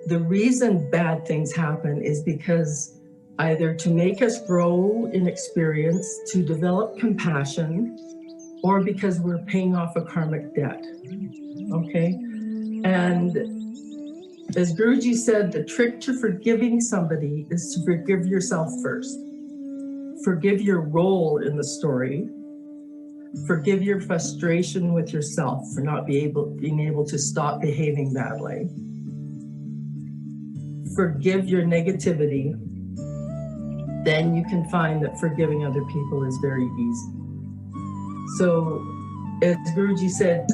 the reason bad things happen is because either to make us grow in experience, to develop compassion, or because we're paying off a karmic debt, okay? And as Guruji said, the trick to forgiving somebody is to forgive yourself first. Forgive your role in the story. Forgive your frustration with yourself for not being able to stop behaving badly. Forgive your negativity. Then you can find that forgiving other people is very easy. So, as Guruji said,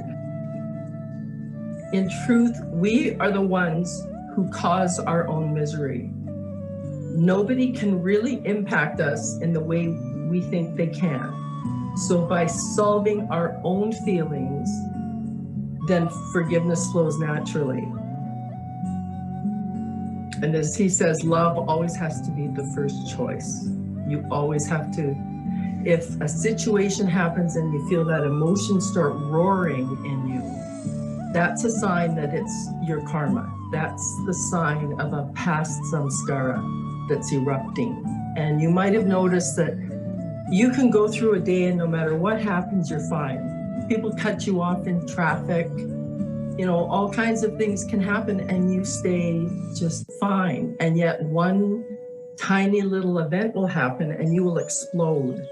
in truth, we are the ones who cause our own misery. Nobody can really impact us in the way we think they can. So by solving our own feelings, then forgiveness flows naturally. And as he says, love always has to be the first choice. You always have to, if a situation happens and you feel that emotions start roaring in you, that's a sign that it's your karma. That's the sign of a past samskara that's erupting. And you might have noticed that you can go through a day and no matter what happens, you're fine. People cut you off in traffic, you know, all kinds of things can happen and you stay just fine. And yet one tiny little event will happen and you will explode.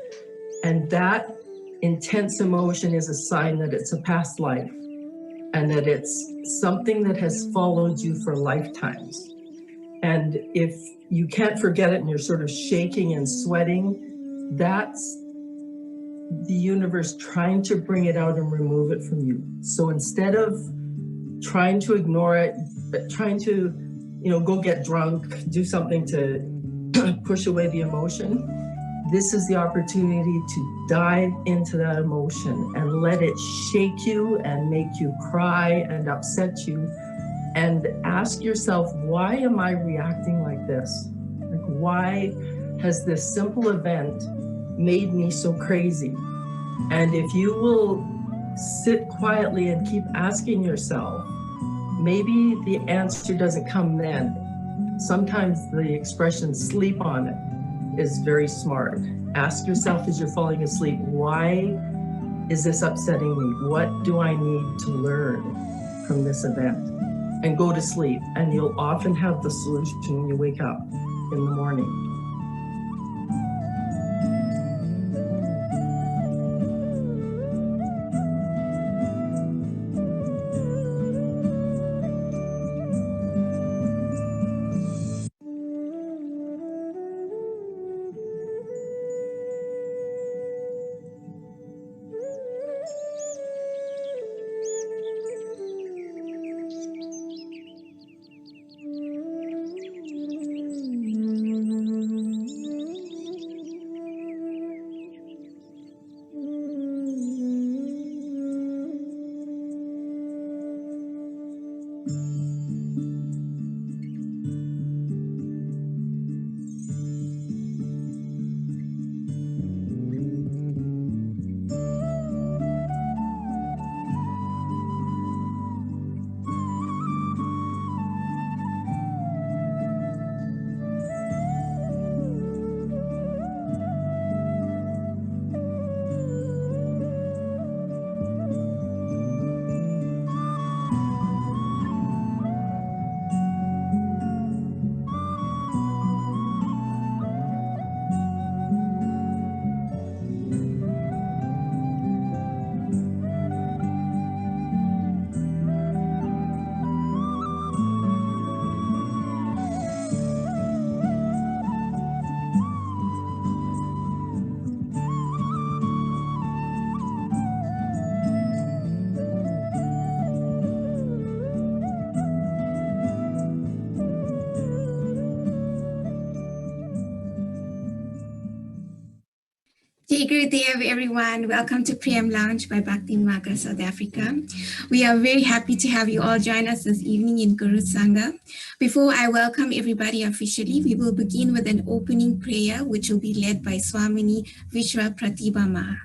And that intense emotion is a sign that it's a past life and that it's something that has followed you for lifetimes. And if you can't forget it and you're sort of shaking and sweating, that's the universe trying to bring it out and remove it from you. So instead of trying to ignore it, but trying to, you know, go get drunk, do something to push away the emotion, this is the opportunity to dive into that emotion and let it shake you and make you cry and upset you. And ask yourself, why am I reacting like this? Like, why has this simple event made me so crazy? And if you will sit quietly and keep asking yourself, maybe the answer doesn't come then. Sometimes the expression sleep on it is very smart. Ask yourself as you're falling asleep, why is this upsetting me? What do I need to learn from this event? And go to sleep, and you'll often have the solution when you wake up in the morning. Jai Gurudev, everyone. Welcome to Prem Lounge by Bhakti Marga South Africa. We are very happy to have you all join us this evening in Guru Sangha. Before I welcome everybody officially, we will begin with an opening prayer, which will be led by Swamini VishwaPratibha Ma.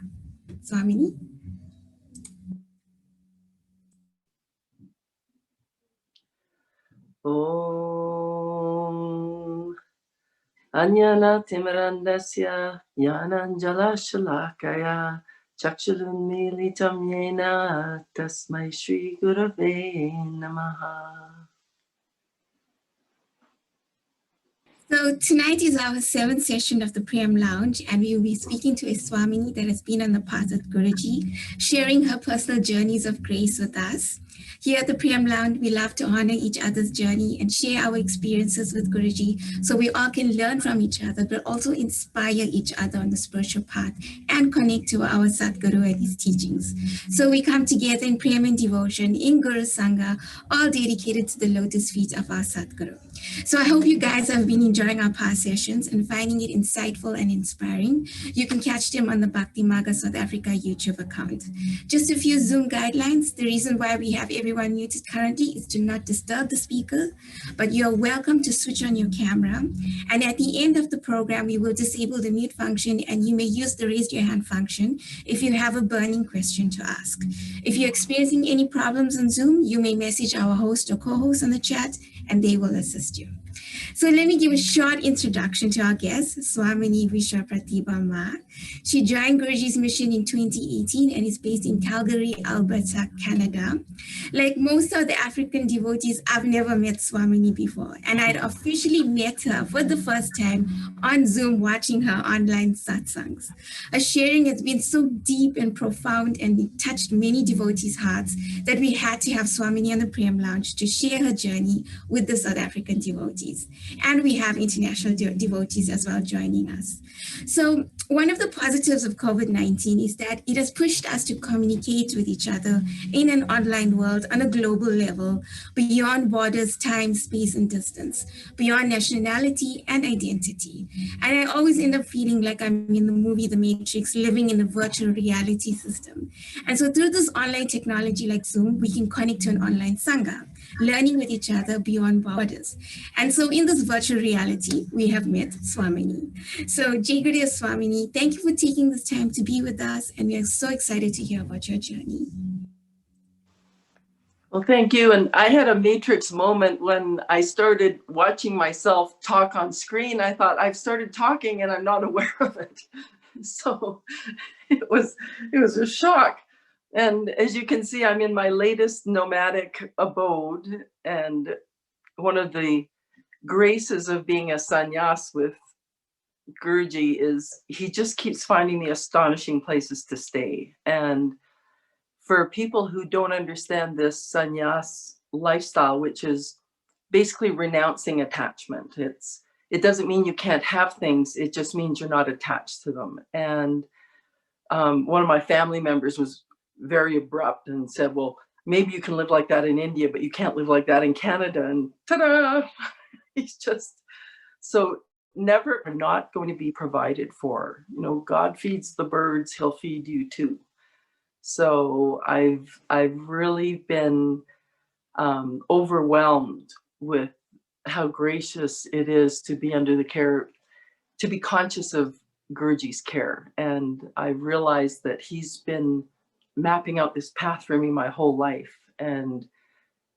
Swamini. Om Anyana Timirandasya Yananjala Shalakaya Chakshurunmilitam Yena Tasmai Shri Gurave Namaha. So tonight is our 7th session of the Prem Lounge, and we will be speaking to a Swamini that has been on the path with Guruji, sharing her personal journeys of grace with us. Here at the Prem Lounge, we love to honor each other's journey and share our experiences with Guruji so we all can learn from each other, but also inspire each other on the spiritual path and connect to our Satguru and his teachings. So we come together in Prem and devotion in Guru Sangha, all dedicated to the lotus feet of our Satguru. So I hope you guys have been enjoying our past sessions and finding it insightful and inspiring. You can catch them on the Bhakti Marga South Africa YouTube account. Just a few Zoom guidelines. The reason why we have everyone muted currently is to not disturb the speaker, but you're welcome to switch on your camera. And at the end of the program, we will disable the mute function and you may use the raise your hand function if you have a burning question to ask. If you're experiencing any problems on Zoom, you may message our host or co-host on the chat and they will assist you. So let me give a short introduction to our guest, Swamini VishwaPratibha Ma. She joined Guruji's mission in 2018 and is based in Calgary, Alberta, Canada. Like most of the African devotees, I've never met Swamini before, and I'd officially met her for the first time on Zoom watching her online satsangs. Her sharing has been so deep and profound and it touched many devotees' hearts that we had to have Swamini on the Prem Lounge to share her journey with the South African devotees. And we have international devotees as well joining us. So one of the positives of COVID-19 is that it has pushed us to communicate with each other in an online world on a global level, beyond borders, time, space, and distance, beyond nationality and identity. And I always end up feeling like I'm in the movie The Matrix, living in a virtual reality system. And so through this online technology like Zoom, we can connect to an online Sangha, learning with each other beyond borders. And so in this virtual reality, we have met Swamini. So Jai Guru Swamini, thank you for taking this time to be with us. And we are so excited to hear about your journey. Well, thank you. And I had a Matrix moment when I started watching myself talk on screen. I thought I've started talking and I'm not aware of it. So it was a shock. And as you can see, I'm in my latest nomadic abode. And one of the graces of being a sannyas with Guruji is he just keeps finding the astonishing places to stay. And for people who don't understand this sannyas lifestyle, which is basically renouncing attachment, it doesn't mean you can't have things, it just means you're not attached to them. And one of my family members was very abrupt and said, well, maybe you can live like that in India, but you can't live like that in Canada. And ta-da! He's just so never not going to be provided for. You know, God feeds the birds, he'll feed you too. So I've really been overwhelmed with how gracious it is to be under the care, to be conscious of Guruji's care. And I realized that he's been mapping out this path for me my whole life. And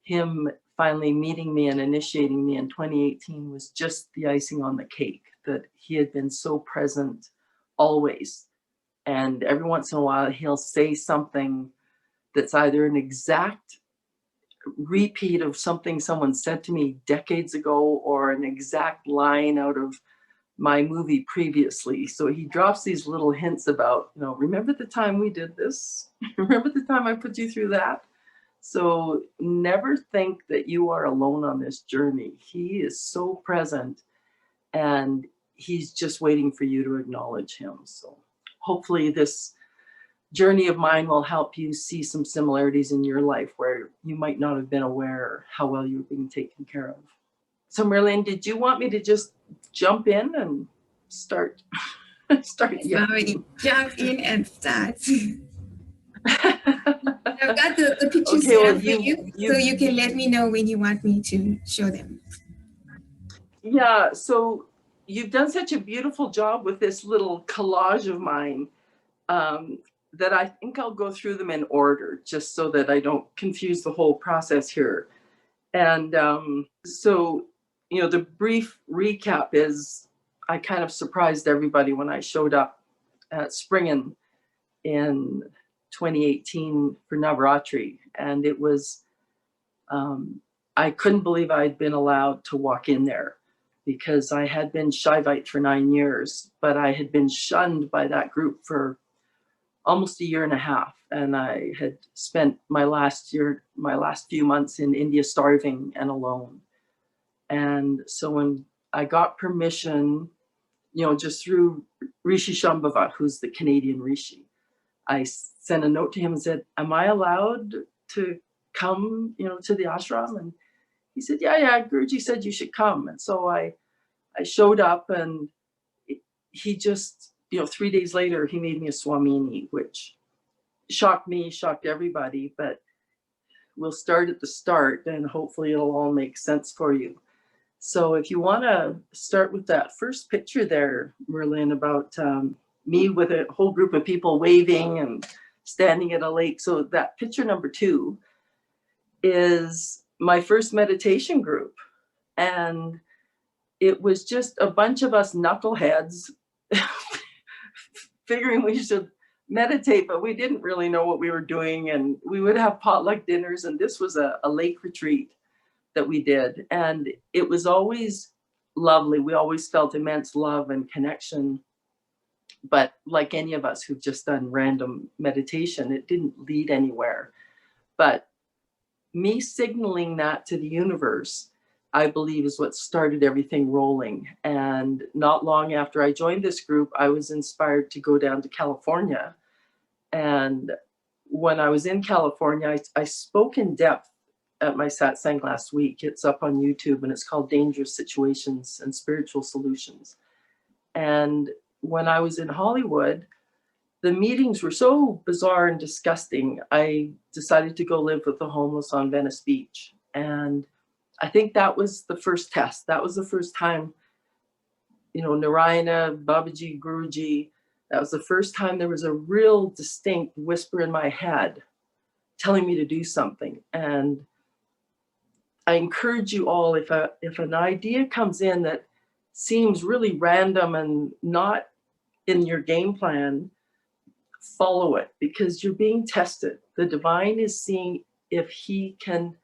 him finally meeting me and initiating me in 2018 was just the icing on the cake, that he had been so present always. And every once in a while, he'll say something that's either an exact repeat of something someone said to me decades ago or an exact line out of my movie previously. So he drops these little hints about, you know, remember the time we did this? Remember the time I put you through that? So never think that you are alone on this journey. He is so present and he's just waiting for you to acknowledge him. So hopefully this journey of mine will help you see some similarities in your life where you might not have been aware how well you're being taken care of. So Merlin, did you want me to just jump in and start? Yeah. Already jump in and start. I've got the pictures here for you, so you can let me know when you want me to show them. Yeah, so you've done such a beautiful job with this little collage of mine that I think I'll go through them in order, just so that I don't confuse the whole process here. And so, you know, the brief recap is I kind of surprised everybody when I showed up at Springen in 2018 for Navaratri. And it was, I couldn't believe I'd been allowed to walk in there, because I had been Shaivite for 9 years, but I had been shunned by that group for almost a year and a half. And I had spent my last few months in India starving and alone. And so when I got permission, just through Rishi Shambhava, who's the Canadian Rishi, I sent a note to him and said, am I allowed to come, to the ashram? And he said, yeah, Guruji said you should come. And so I showed up, and he just, 3 days later, he made me a Swamini, which shocked me, shocked everybody, but we'll start at the start and hopefully it'll all make sense for you. So if you want to start with that first picture there, Merlin, about me with a whole group of people waving and standing at a lake. So that picture number 2 is my first meditation group. And it was just a bunch of us knuckleheads figuring we should meditate, but we didn't really know what we were doing. And we would have potluck dinners, and this was a lake retreat that we did. And it was always lovely. We always felt immense love and connection. But like any of us who've just done random meditation, it didn't lead anywhere. But me signaling that to the universe, I believe, is what started everything rolling. And not long after I joined this group, I was inspired to go down to California. And when I was in California, I spoke in depth at my satsang last week. It's up on YouTube, and it's called Dangerous Situations and Spiritual Solutions. And when I was in Hollywood, the meetings were so bizarre and disgusting. I decided to go live with the homeless on Venice Beach. And I think that was the first test. That was the first time, Narayana, Babaji, Guruji, that was the first time there was a real distinct whisper in my head telling me to do something. And I encourage you all, if an idea comes in that seems really random and not in your game plan, follow it, because you're being tested. The divine is seeing if he can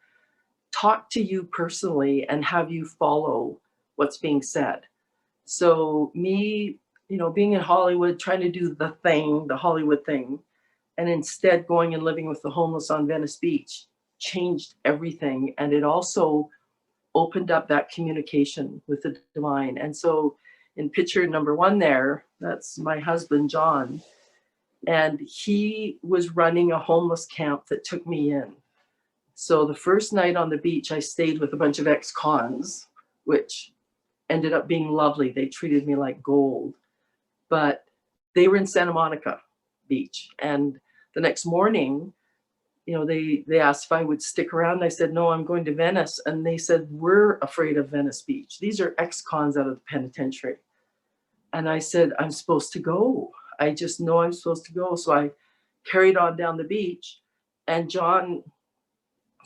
talk to you personally and have you follow what's being said. So me, being in Hollywood, trying to do the Hollywood thing, and instead going and living with the homeless on Venice Beach changed everything. And it also opened up that communication with the divine. And so in picture number 1 there, that's my husband, John. And he was running a homeless camp that took me in. So the first night on the beach, I stayed with a bunch of ex-cons, which ended up being lovely. They treated me like gold. But they were in Santa Monica Beach. And the next morning, they asked if I would stick around. I said, no, I'm going to Venice. And they said, we're afraid of Venice Beach. These are ex-cons out of the penitentiary. And I said, I'm supposed to go. I just know I'm supposed to go. So I carried on down the beach, and John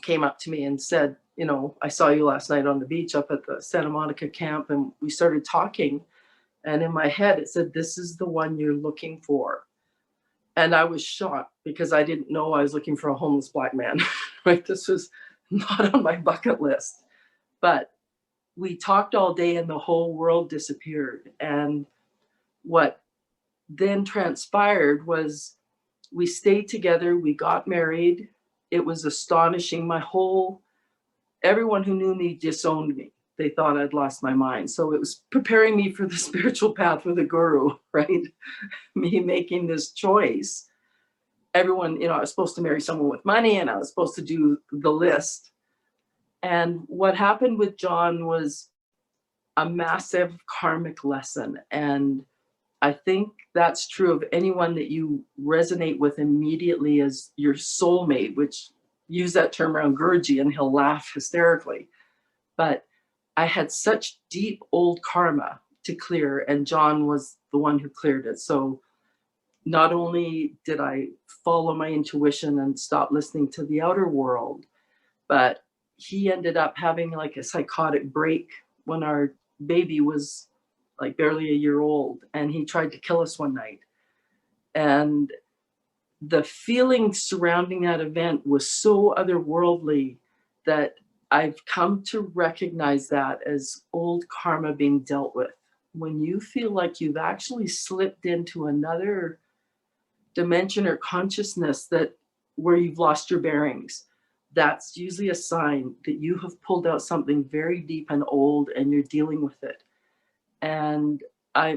came up to me and said, I saw you last night on the beach up at the Santa Monica camp. And we started talking. And in my head, it said, this is the one you're looking for. And I was shocked, because I didn't know I was looking for a homeless Black man, right? This was not on my bucket list. But we talked all day, and the whole world disappeared. And what then transpired was we stayed together, we got married. It was astonishing. Everyone who knew me disowned me. They thought I'd lost my mind. So it was preparing me for the spiritual path with a guru, right? Me making this choice. Everyone, I was supposed to marry someone with money, and I was supposed to do the list. And what happened with John was a massive karmic lesson. And I think that's true of anyone that you resonate with immediately as your soulmate, which use that term around Guruji and he'll laugh hysterically. But I had such deep old karma to clear, and John was the one who cleared it. So not only did I follow my intuition and stop listening to the outer world, but he ended up having like a psychotic break when our baby was like barely a year old, and he tried to kill us one night. And the feeling surrounding that event was so otherworldly that I've come to recognize that as old karma being dealt with. When you feel like you've actually slipped into another dimension or consciousness that where you've lost your bearings, that's usually a sign that you have pulled out something very deep and old and you're dealing with it. And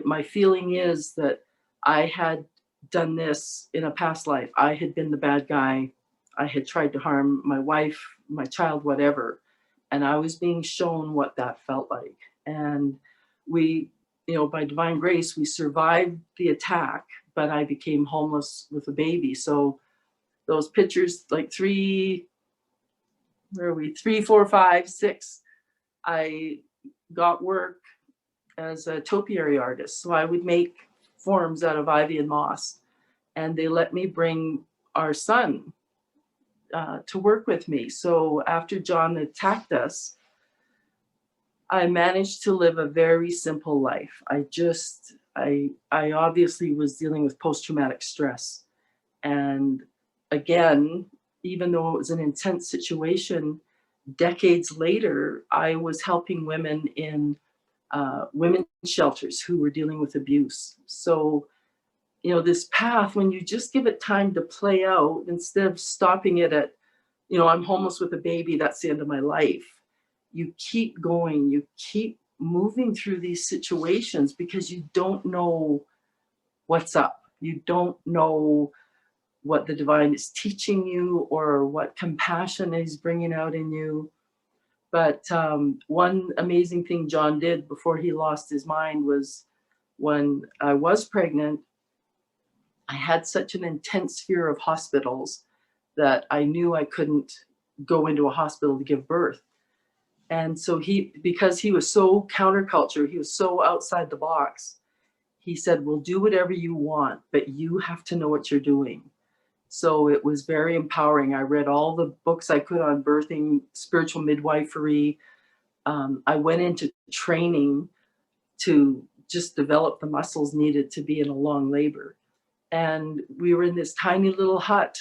my feeling is that I had done this in a past life. I had been the bad guy. I had tried to harm my wife, my child, whatever. And I was being shown what that felt like. And we, by divine grace, we survived the attack, but I became homeless with a baby. So those pictures, like 3, 4, 5, 6, I got work as a topiary artist. So I would make forms out of ivy and moss, and they let me bring our son to work with me. So after John attacked us, I managed to live a very simple life. I obviously was dealing with post-traumatic stress. And again, even though it was an intense situation, decades later, I was helping women in women's shelters who were dealing with abuse. So, this path, when you just give it time to play out, instead of stopping it at, I'm homeless with a baby, that's the end of my life. You keep going, you keep moving through these situations because you don't know what's up. You don't know what the divine is teaching you or what compassion is bringing out in you. But one amazing thing John did before he lost his mind was when I was pregnant, I had such an intense fear of hospitals that I knew I couldn't go into a hospital to give birth. And so because he was so counterculture, he was so outside the box, he said, well, do whatever you want, but you have to know what you're doing. So it was very empowering. I read all the books I could on birthing, spiritual midwifery. I went into training to just develop the muscles needed to be in a long labor. And we were in this tiny little hut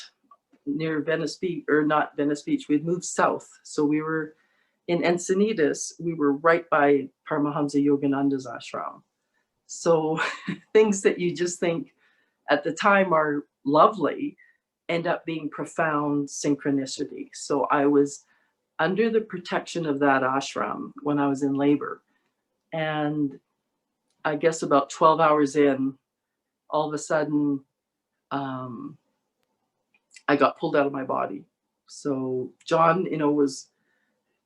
near Venice Beach, or not Venice Beach, we'd moved south. So we were in Encinitas, we were right by Paramahamsa Yogananda's ashram. So things that you just think at the time are lovely end up being profound synchronicity. So I was under the protection of that ashram when I was in labor. And I guess about 12 hours in, all of a sudden, I got pulled out of my body. So John, was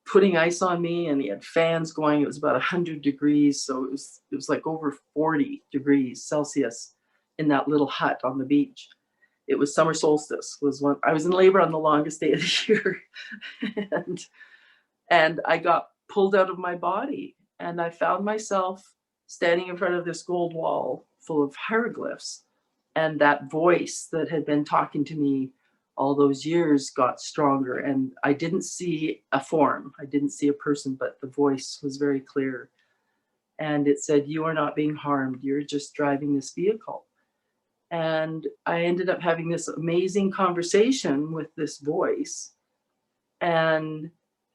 putting ice on me, and he had fans going. It was about 100 degrees. So it was like over 40 degrees Celsius in that little hut on the beach. It was summer solstice. I was in labor on the longest day of the year. and I got pulled out of my body, and I found myself standing in front of this gold wall full of hieroglyphs. And that voice that had been talking to me all those years got stronger. And I didn't see a form. I didn't see a person, but the voice was very clear. And it said, you are not being harmed. You're just driving this vehicle. And I ended up having this amazing conversation with this voice. And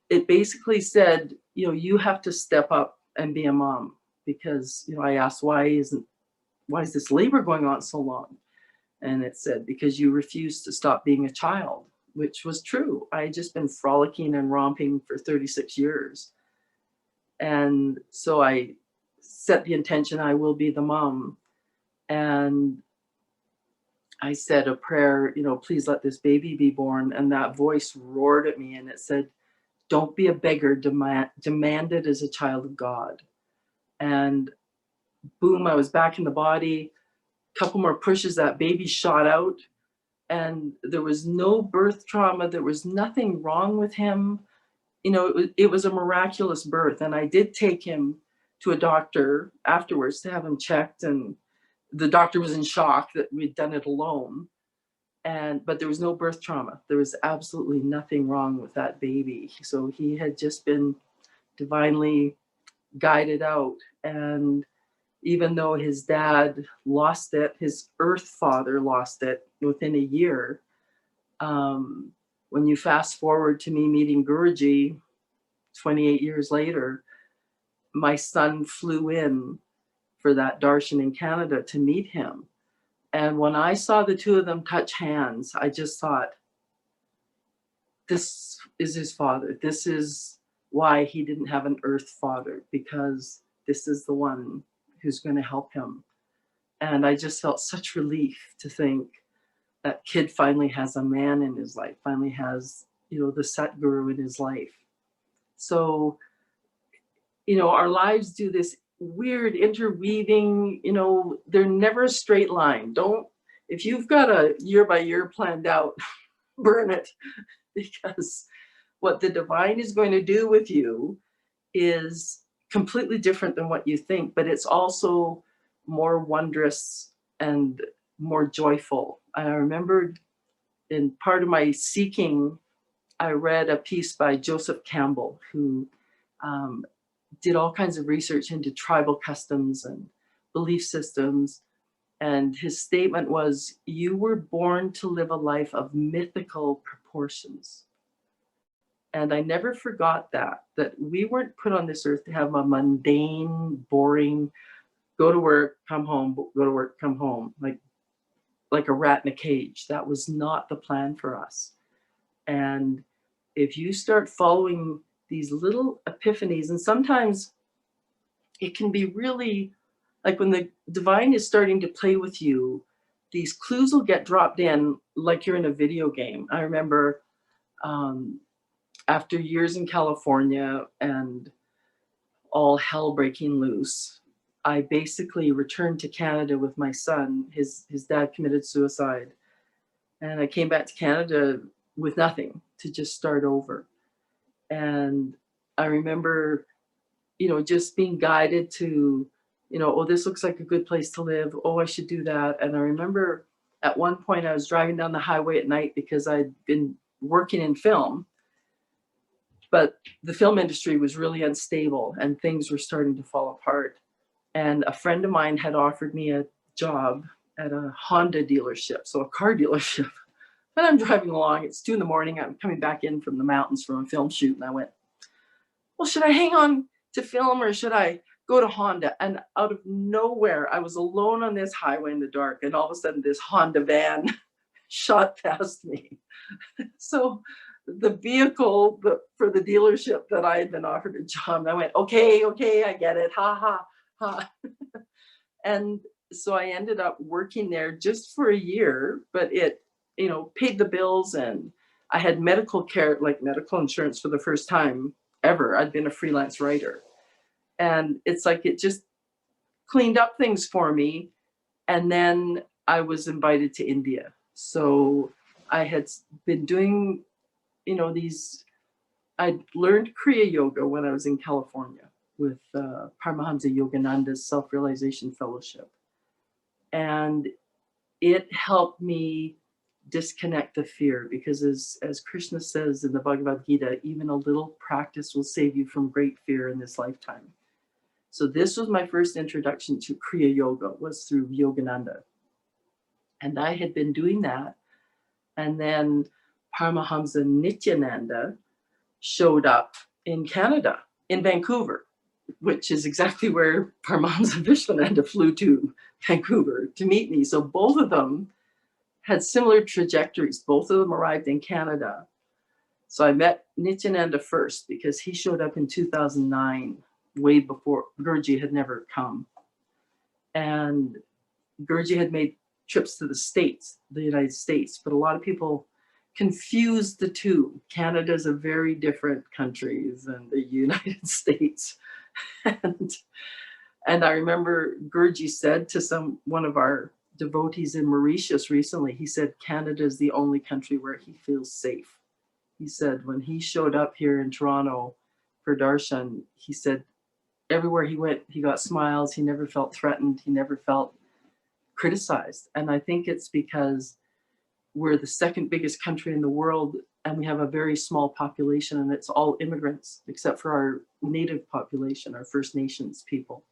it basically said, you have to step up and be a mom. Because, I asked, why is this labor going on so long? And it said, because you refuse to stop being a child, which was true. I had just been frolicking and romping for 36 years. And so I set the intention, I will be the mom. And I said a prayer, please let this baby be born. And that voice roared at me and it said, don't be a beggar, demand it as a child of God. And boom, I was back in the body. Couple more pushes, that baby shot out, and there was no birth trauma. There was nothing wrong with him. It was a miraculous birth. And I did take him to a doctor afterwards to have him checked. And the doctor was in shock that we'd done it alone. But there was no birth trauma. There was absolutely nothing wrong with that baby. So he had just been divinely guided out. And even though his dad lost it, his earth father lost it within a year. When you fast forward to me meeting Guruji 28 years later, my son flew in for that darshan in Canada to meet him. And when I saw the two of them touch hands, I just thought, this is his father. This is why he didn't have an earth father, because this is the one who's going to help him. And I just felt such relief to think that kid finally has a man in his life, finally has, the Satguru in his life. So, our lives do this weird interweaving, they're never a straight line. If you've got a year by year planned out, burn it, because what the divine is going to do with you is completely different than what you think, but it's also more wondrous and more joyful. I remembered in part of my seeking, I read a piece by Joseph Campbell, who did all kinds of research into tribal customs and belief systems. And his statement was, you were born to live a life of mythical proportions. And I never forgot that we weren't put on this earth to have a mundane, boring, go to work, come home, go to work, come home, like a rat in a cage. That was not the plan for us. And if you start following these little epiphanies, and sometimes it can be really, like when the divine is starting to play with you, these clues will get dropped in like you're in a video game. I remember after years in California and all hell breaking loose, I basically returned to Canada with my son. His dad committed suicide. And I came back to Canada with nothing, to just start over. And I remember, just being guided to, oh, this looks like a good place to live. Oh, I should do that. And I remember at one point I was driving down the highway at night because I'd been working in film, but the film industry was really unstable and things were starting to fall apart. And a friend of mine had offered me a job at a Honda dealership, so a car dealership. And I'm driving along, it's 2 a.m, I'm coming back in from the mountains from a film shoot, and I went, well, should I hang on to film or should I go to Honda? And out of nowhere, I was alone on this highway in the dark, and all of a sudden this Honda van shot past me. So the vehicle for the dealership that I had been offered a job, and I went, okay, I get it, ha, ha, ha. And so I ended up working there just for a year, but it, paid the bills, and I had medical care, like medical insurance for the first time ever. I'd been a freelance writer. And it's like, it just cleaned up things for me. And then I was invited to India. So I had been doing, I learned Kriya Yoga when I was in California with Paramahamsa Yogananda's Self-Realization Fellowship. And it helped me disconnect the fear, because as Krishna says in the Bhagavad Gita, even a little practice will save you from great fear in this lifetime. So this was my first introduction to Kriya Yoga, was through Yogananda. And I had been doing that. And then Paramahamsa Nithyananda showed up in Canada, in Vancouver, which is exactly where Paramahamsa Vishwananda flew to Vancouver to meet me. So both of them had similar trajectories. Both of them arrived in Canada. So I met Nithyananda first because he showed up in 2009, way before Guruji had never come. And Guruji had made trips to the States, the United States, but a lot of people confuse the two. Canada is a very different country than the United States. And I remember Guruji said to one of our devotees in Mauritius recently, he said, Canada is the only country where he feels safe. He said, when he showed up here in Toronto for darshan, he said, everywhere he went, he got smiles. He never felt threatened. He never felt criticized. And I think it's because we're the second biggest country in the world, and we have a very small population, and it's all immigrants, except for our native population, our First Nations people.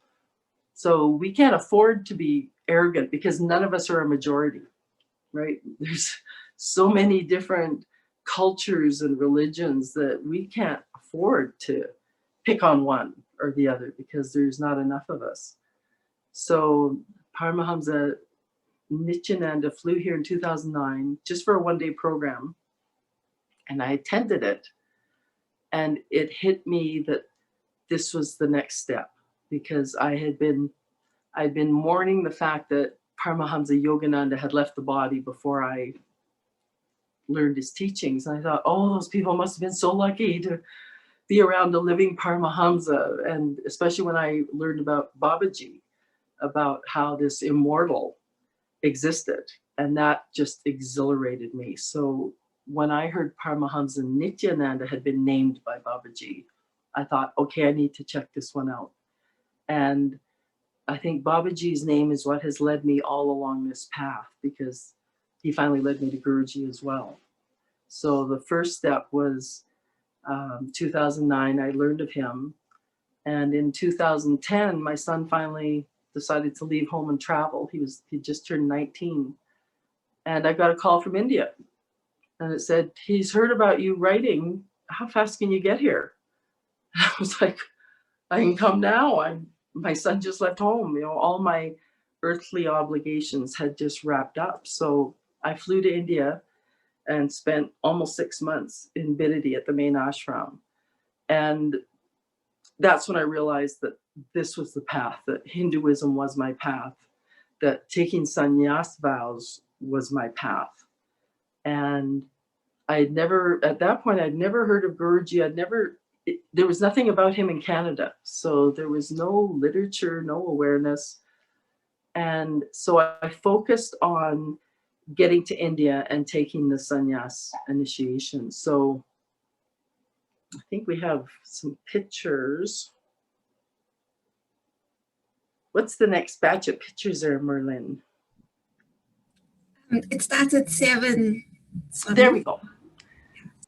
So we can't afford to be arrogant because none of us are a majority, right? There's so many different cultures and religions that we can't afford to pick on one or the other because there's not enough of us. So Paramahamsa Nithyananda flew here in 2009 just for a one-day program, and I attended it. And it hit me that this was the next step, because I'd been mourning the fact that Paramahamsa Yogananda had left the body before I learned his teachings. And I thought, oh, those people must have been so lucky to be around a living Paramahamsa. And especially when I learned about Babaji, about how this immortal existed. And that just exhilarated me. So when I heard Paramahamsa Nithyananda had been named by Babaji, I thought, okay, I need to check this one out. And I think Babaji's name is what has led me all along this path, because he finally led me to Guruji as well. So the first step was 2009, I learned of him. And in 2010, my son finally decided to leave home and travel. He just turned 19. And I got a call from India. And it said, he's heard about you writing. How fast can you get here? And I was like, I can come now. My son just left home. You know, all my earthly obligations had just wrapped up. So I flew to India and spent almost 6 months in Bidadi at the main ashram. And that's when I realized that this was the path, that Hinduism was my path, that taking sannyas vows was my path. And at that point, I'd never heard of Guruji. There was nothing about him in Canada. So there was no literature, no awareness. And so I focused on getting to India and taking the sannyas initiation. So I think we have some pictures. What's the next batch of pictures there, Merlin? It starts at 7. There we go.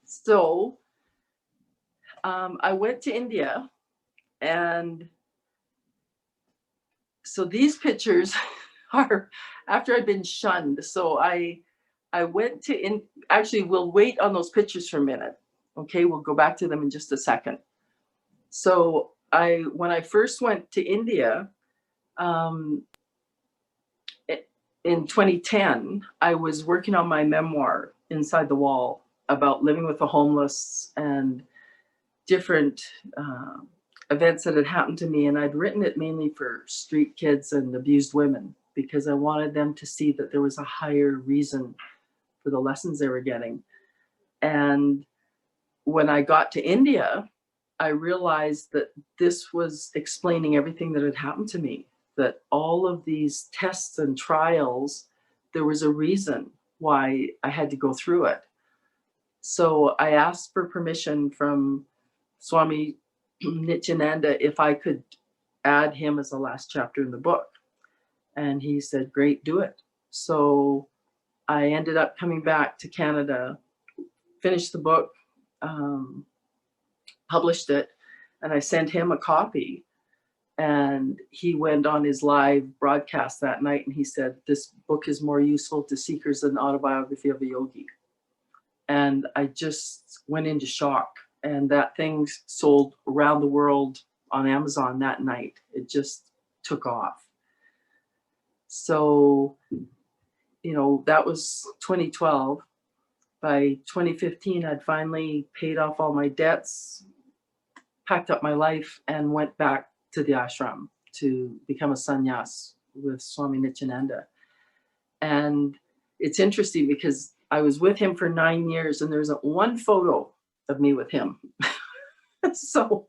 So I went to India, and so these pictures are after I'd been shunned. So I went to actually, we'll wait on those pictures for a minute. Okay, we'll go back to them in just a second. So when I first went to India, in 2010, I was working on my memoir, Inside the Wall, about living with the homeless and different events that had happened to me. And I'd written it mainly for street kids and abused women, because I wanted them to see that there was a higher reason for the lessons they were getting. And when I got to India, I realized that this was explaining everything that had happened to me, that all of these tests and trials, there was a reason why I had to go through it. So I asked for permission from Swami Nithyananda if I could add him as the last chapter in the book. And he said, great, do it. So I ended up coming back to Canada, finished the book, published it, and I sent him a copy. And he went on his live broadcast that night and he said, this book is more useful to seekers than autobiography of a yogi. And I just went into shock. And that thing sold around the world on Amazon that night. It just took off. So, that was 2012. By 2015, I'd finally paid off all my debts, packed up my life, and went back to the ashram to become a sannyas with Swami Nithyananda. And it's interesting because I was with him for 9 years and there's one photo of me with him. So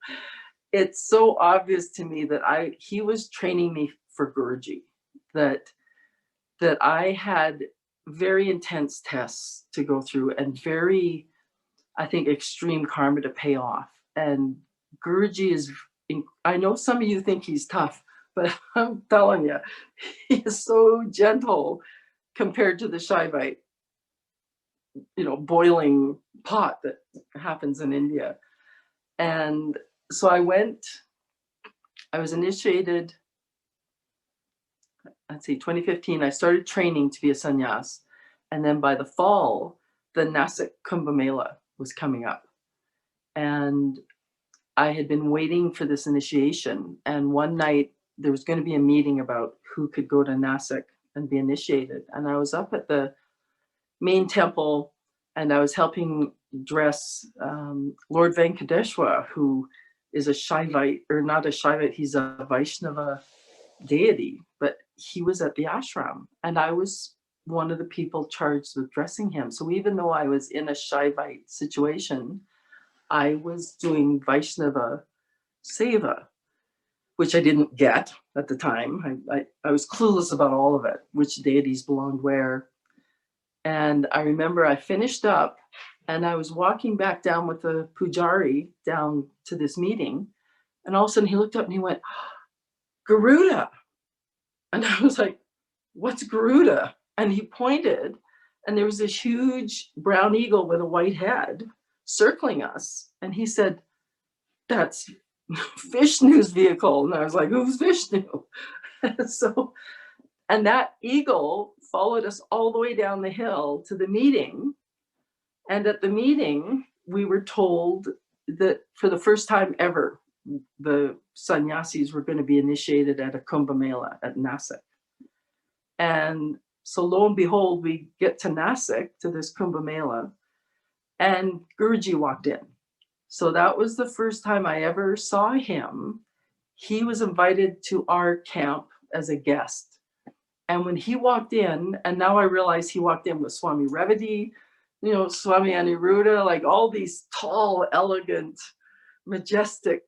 it's so obvious to me that he was training me for Guruji, that I had very intense tests to go through and very, I think, extreme karma to pay off. And Guruji I know some of you think he's tough, but I'm telling you, he is so gentle compared to the Shaivite, boiling pot that happens in India. And so I was initiated let's see, 2015, I started training to be a sannyas. And then by the fall, the Nasik Kumbh Mela was coming up. And I had been waiting for this initiation. And one night there was going to be a meeting about who could go to Nasik and be initiated. And I was up at the main temple and I was helping dress Lord Venkateshwar, who is a Shaivite, or not a Shaivite, he's a Vaishnava deity, but he was at the ashram and I was one of the people charged with dressing him. So even though I was in a Shaivite situation, I was doing Vaishnava Seva, which I didn't get at the time. I was clueless about all of it, which deities belonged where. And I remember I finished up and I was walking back down with the pujari down to this meeting. And all of a sudden he looked up and he went, Garuda. And I was like, what's Garuda? And he pointed and there was this huge brown eagle with a white head circling us. And he said, that's Vishnu's vehicle. And I was like, who's Vishnu? And that eagle followed us all the way down the hill to the meeting. And at the meeting, we were told that for the first time ever, the sannyasis were going to be initiated at a Kumbh Mela at Nasik. And so lo and behold, we get to Nasik, to this Kumbh Mela, and Guruji walked in. So that was the first time I ever saw him. He was invited to our camp as a guest. And when he walked in, and now I realize he walked in with Swami Revati, Swami Aniruddha, like all these tall, elegant, majestic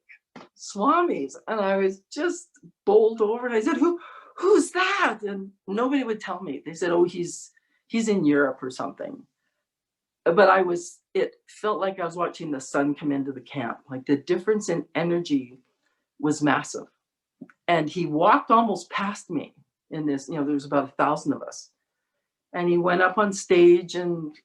swamis. And I was just bowled over and I said, who's that? And nobody would tell me. They said, oh, he's in Europe or something. But it felt like I was watching the sun come into the camp. Like the difference in energy was massive. And he walked almost past me in this, there was about 1,000 of us. And he went up on stage and,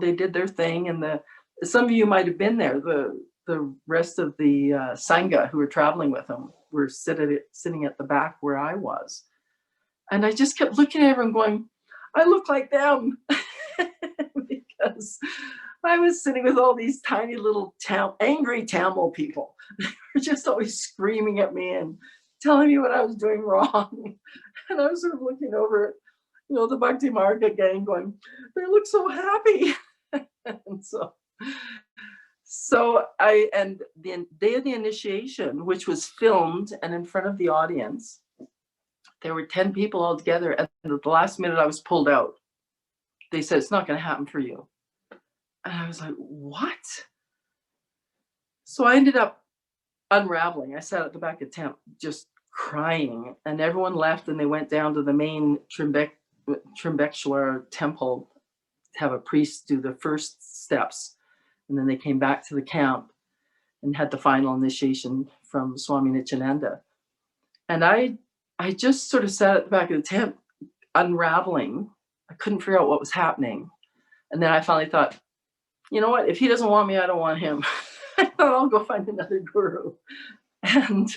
they did their thing. And some of you might have been there. The rest of the Sangha who were traveling with him were sitting at the back where I was. And I just kept looking at everyone going, I look like them. Because I was sitting with all these tiny little angry Tamil people. They were just always screaming at me and telling me what I was doing wrong. And I was sort of looking over at, the Bhakti Marga gang going, they look so happy. And and the day of the initiation, which was filmed and in front of the audience, there were 10 people all together. And at the last minute I was pulled out. They said, it's not going to happen for you. And I was like, what? So I ended up unraveling. I sat at the back of the tent just crying, and everyone left and they went down to the main Trimbekeshwar temple to have a priest do the first steps. And then they came back to the camp and had the final initiation from Swami Nithyananda. And I just sort of sat at the back of the tent unraveling. I couldn't figure out what was happening. And then I finally thought, you know what? If he doesn't want me, I don't want him. I thought I'll go find another guru. And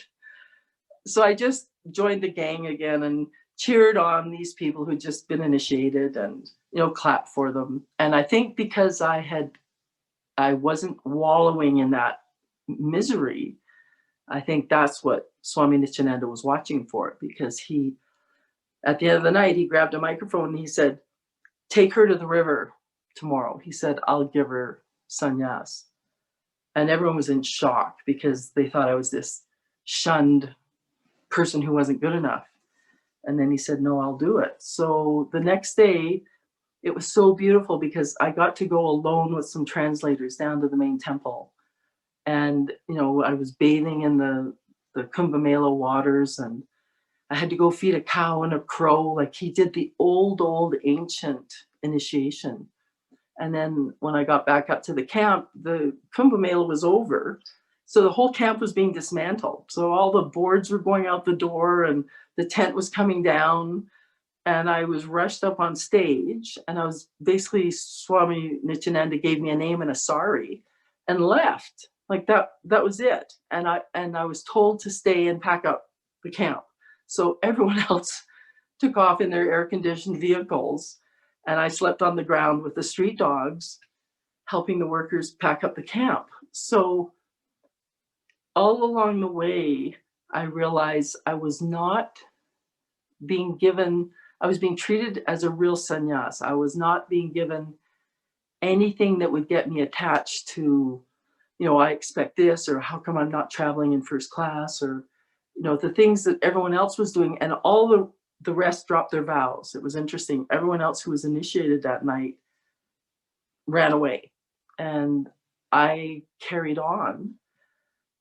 so I just joined the gang again and cheered on these people who'd just been initiated and, clapped for them. And I think because I wasn't wallowing in that misery, I think that's what Swami Nithyananda was watching for, because at the end of the night, he grabbed a microphone and he said, take her to the river tomorrow. He said, I'll give her sannyas. And everyone was in shock because they thought I was this shunned person who wasn't good enough. And then he said, no, I'll do it. So the next day, it was so beautiful because I got to go alone with some translators down to the main temple. And, I was bathing in the Kumbh Mela waters, and I had to go feed a cow and a crow. Like he did the old ancient initiation. And then when I got back up to the camp, the Kumbh Mela was over. So the whole camp was being dismantled. So all the boards were going out the door and the tent was coming down. And I was rushed up on stage, and I was basically, Swami Nithyananda gave me a name and a sari and left. Like that was it. And I was told to stay and pack up the camp. So everyone else took off in their air-conditioned vehicles, and I slept on the ground with the street dogs, helping the workers pack up the camp. So all along the way, I realized I was not being given, I was being treated as a real sannyas. I was not being given anything that would get me attached to, you know, I expect this, or how come I'm not traveling in first class, or, you know, the things that everyone else was doing, and all the rest dropped their vows. It was interesting. Everyone else who was initiated that night ran away, and I carried on.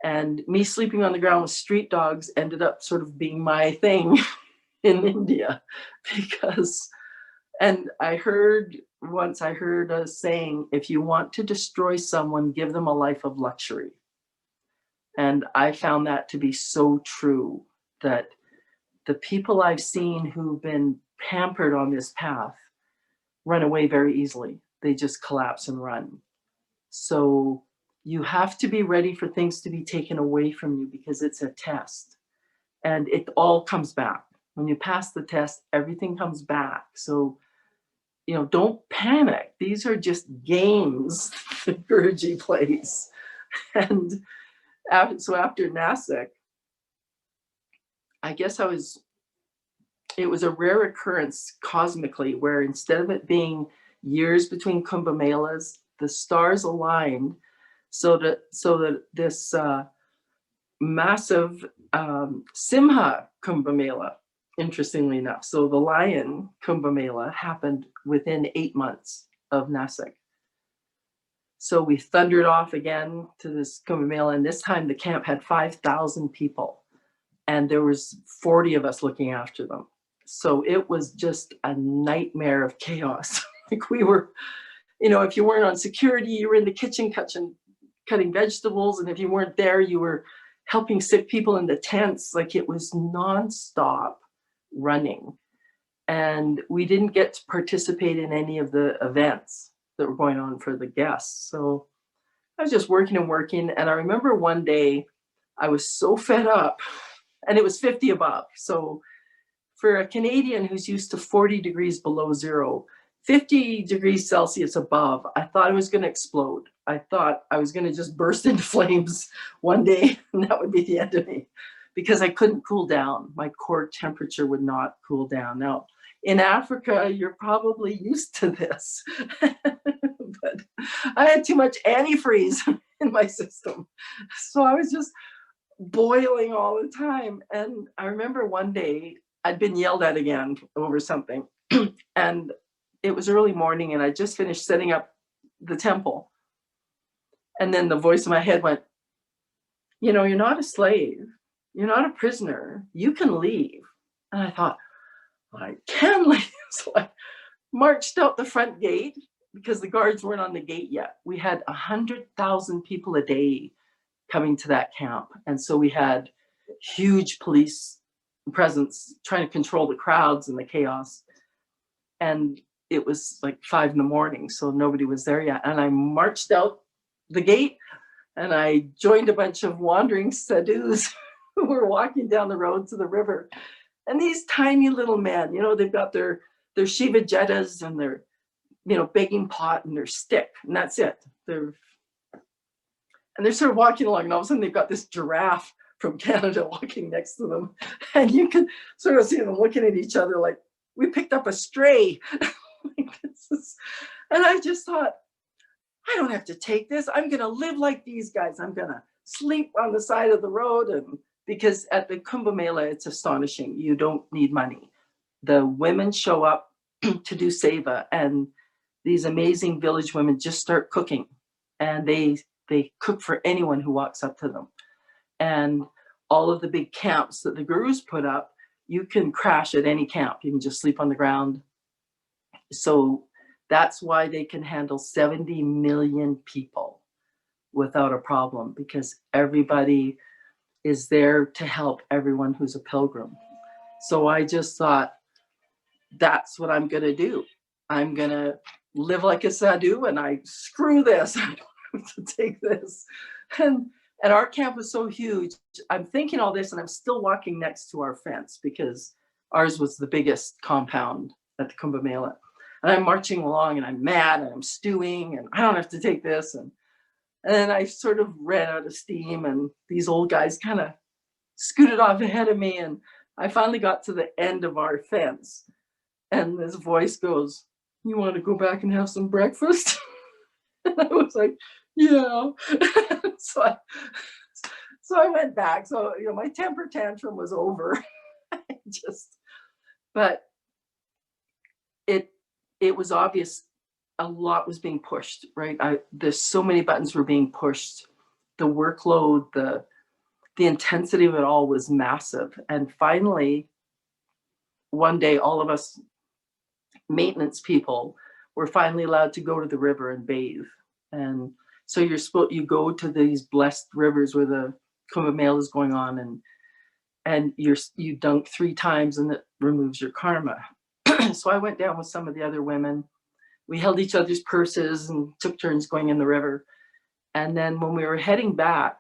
And me sleeping on the ground with street dogs ended up sort of being my thing in India, because, and I heard a saying, if you want to destroy someone, give them a life of luxury. And I found that to be so true, that the people I've seen who've been pampered on this path run away very easily. They just collapse and run. So you have to be ready for things to be taken away from you, because it's a test, and it all comes back. When you pass the test, everything comes back. So, you know, don't panic. These are just games that Guruji plays. And so after Nasik, I guess it was a rare occurrence cosmically, where instead of it being years between Kumbh Melas, the stars aligned so that this massive Simha Kumbh Mela, interestingly enough, so the lion Kumbh Mela happened within 8 months of Nasik. So we thundered off again to this Kumbh Mela, and this time the camp had 5,000 people, and there was 40 of us looking after them. So it was just a nightmare of chaos. Like, we were, you know, if you weren't on security, you were in the kitchen cutting vegetables, and if you weren't there, you were helping sick people in the tents. Like, it was nonstop running. And we didn't get to participate in any of the events that were going on for the guests. So I was just working and working. And I remember one day I was so fed up, and it was 50 above. So for a Canadian who's used to 40 degrees below zero, 50 degrees Celsius above, I thought I was going to explode. I thought I was going to just burst into flames one day, and that would be the end of me, because I couldn't cool down. My core temperature would not cool down. Now, in Africa, you're probably used to this, but I had too much antifreeze in my system. So I was just boiling all the time. And I remember one day I'd been yelled at again over something, and it was early morning, and I just finished setting up the temple. And then the voice in my head went, you know, you're not a slave. You're not a prisoner. You can leave. And I thought, I can leave. So I marched out the front gate, because the guards weren't on the gate yet. We had 100,000 people a day coming to that camp. And so we had huge police presence trying to control the crowds and the chaos. And it was like 5 a.m, so nobody was there yet. And I marched out the gate, and I joined a bunch of wandering sadhus who were walking down the road to the river. And these tiny little men, you know, they've got their Shiva jettas and their, you know, begging pot and their stick, and that's it. They're sort of walking along, and all of a sudden they've got this giraffe from Canada walking next to them. And you can sort of see them looking at each other like, we picked up a stray. And I just thought, I don't have to take this. I'm going to live like these guys. I'm going to sleep on the side of the road. And because at the Kumbh Mela, it's astonishing. You don't need money. The women show up to do seva, and these amazing village women just start cooking, and they cook for anyone who walks up to them. And all of the big camps that the gurus put up, you can crash at any camp. You can just sleep on the ground. So that's why they can handle 70 million people without a problem, because everybody is there to help everyone who's a pilgrim. So I just thought, that's what I'm going to do. I'm going to live like a sadhu, and I screw this. I don't have to take this. And our camp was so huge. I'm thinking all this, and I'm still walking next to our fence, because Ours was the biggest compound at the Kumbh Mela. And I'm marching along and I'm mad and I'm stewing and I don't have to take this. And then I sort of ran out of steam and these old guys kind of scooted off ahead of me. And I finally got to the end of our fence. And this voice goes, "You want to go back and have some breakfast?" And I was like, "Yeah." so I went back. So, my temper tantrum was over. But it was obvious a lot was being pushed, right? There's so many buttons were being pushed. The workload, the intensity of it all was massive. And finally, one day, all of us maintenance people were finally allowed to go to the river and bathe. And so you go to these blessed rivers where the Kumbh Mela is going on, and you dunk 3 times and it removes your karma. So I went down with some of the other women. We held each other's purses and took turns going in the river. And then when we were heading back,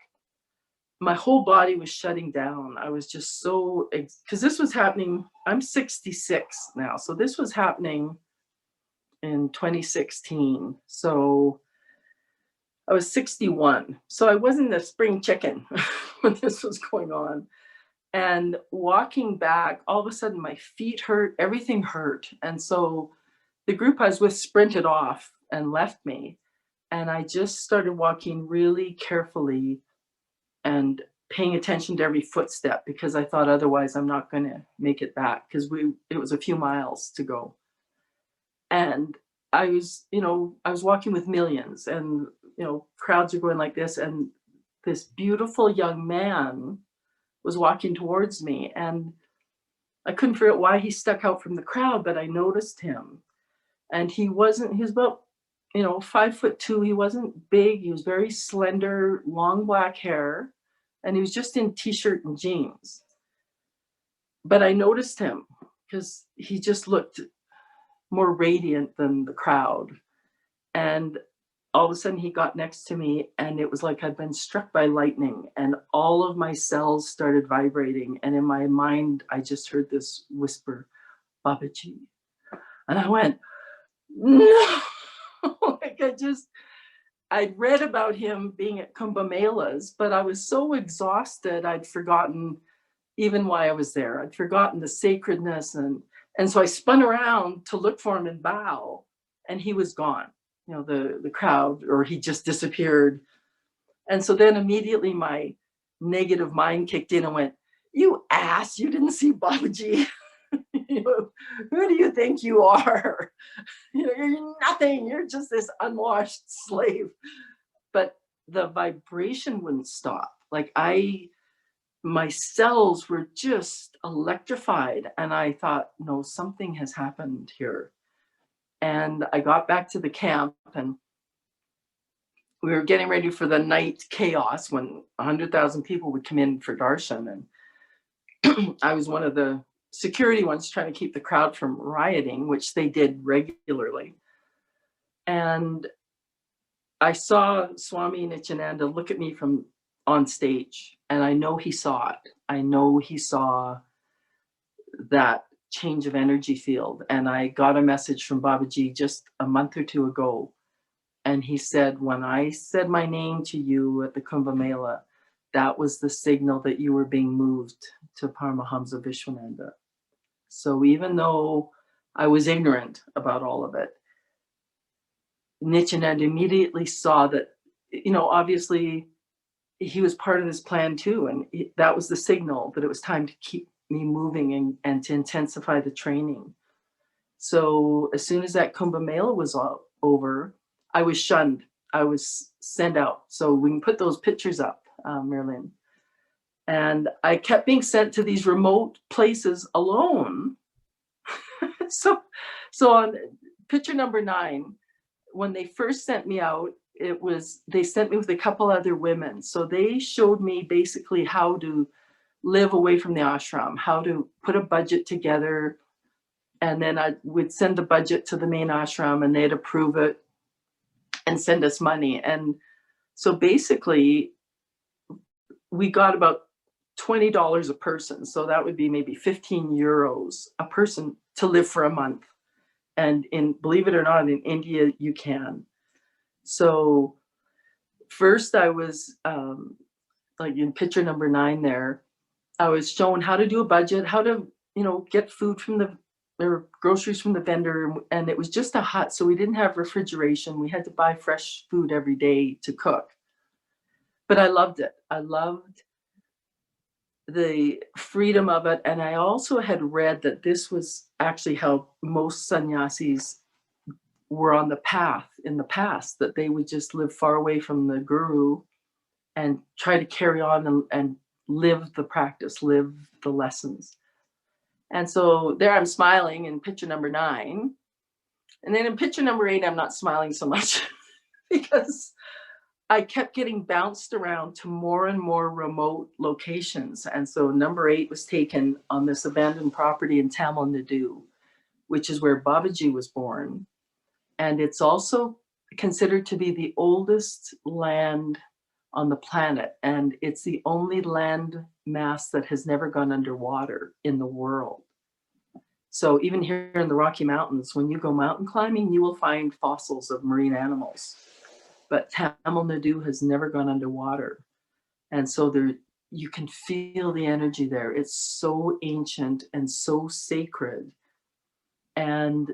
my whole body was shutting down. I was just so, because this was happening, I'm 66 now. So this was happening in 2016. So I was 61. So I wasn't a spring chicken when this was going on. And walking back, all of a sudden my feet hurt, everything hurt. And so the group I was with sprinted off and left me. And I just started walking really carefully and paying attention to every footstep, because I thought otherwise I'm not going to make it back, because it was a few miles to go. And I was walking with millions, and crowds are going like this, and this beautiful young man was walking towards me, and I couldn't figure out why he stuck out from the crowd, but I noticed him. And he was about 5'2". He wasn't big. He was very slender, long black hair, and he was just in t-shirt and jeans. But I noticed him because he just looked more radiant than the crowd. And all of a sudden he got next to me, and it was like I'd been struck by lightning, and all of my cells started vibrating. And in my mind, I just heard this whisper, "Babaji." And I went, "No." Like I'd read about him being at Kumbh Melas, but I was so exhausted, I'd forgotten even why I was there. I'd forgotten the sacredness. And so I spun around to look for him and bow, and he was gone. The crowd, or he just disappeared. And so then immediately my negative mind kicked in and went, "You ass, you didn't see Babaji." Who do you think you are? You're nothing. You're just this unwashed slave. But the vibration wouldn't stop. Like my cells were just electrified. And I thought, no, something has happened here. And I got back to the camp, and we were getting ready for the night chaos when 100,000 people would come in for darshan. And I was one of the security ones trying to keep the crowd from rioting, which they did regularly. And I saw Swami Nithyananda look at me from on stage, and I know he saw it. I know he saw that change of energy field. And I got a message from Babaji just a month or 2 ago. And he said, when I said my name to you at the Kumbh Mela, that was the signal that you were being moved to Paramahamsa Vishwananda. So even though I was ignorant about all of it, Nithyananda immediately saw that, obviously he was part of this plan too. And that was the signal that it was time to keep me moving and to intensify the training. So as soon as that Kumbh Mela was over, I was shunned. I was sent out. So we can put those pictures up, Marilyn. And I kept being sent to these remote places alone. So on picture number 9, when they first sent me out, they sent me with a couple other women. So they showed me basically how to live away from the ashram, how to put a budget together. And then I would send the budget to the main ashram, and they'd approve it and send us money. And so basically we got about $20 a person. So that would be maybe 15 euros a person to live for a month. And believe it or not, in India, you can. So first I was, like in picture number 9 there, I was shown how to do a budget, how to, get food from or groceries from the vendor. And it was just a hut. So we didn't have refrigeration. We had to buy fresh food every day to cook. But I loved it. I loved the freedom of it. And I also had read that this was actually how most sannyasis were on the path in the past, that they would just live far away from the guru and try to carry on and live the practice, live the lessons. And so there I'm smiling in picture number 9. And then in picture number 8, I'm not smiling so much because I kept getting bounced around to more and more remote locations. And so number 8 was taken on this abandoned property in Tamil Naidu, which is where Babaji was born. And it's also considered to be the oldest land on the planet. And it's the only land mass that has never gone underwater in the world. So even here in the Rocky Mountains, when you go mountain climbing, you will find fossils of marine animals. But Tamil Naidu has never gone underwater. And so you can feel the energy there. It's so ancient and so sacred. And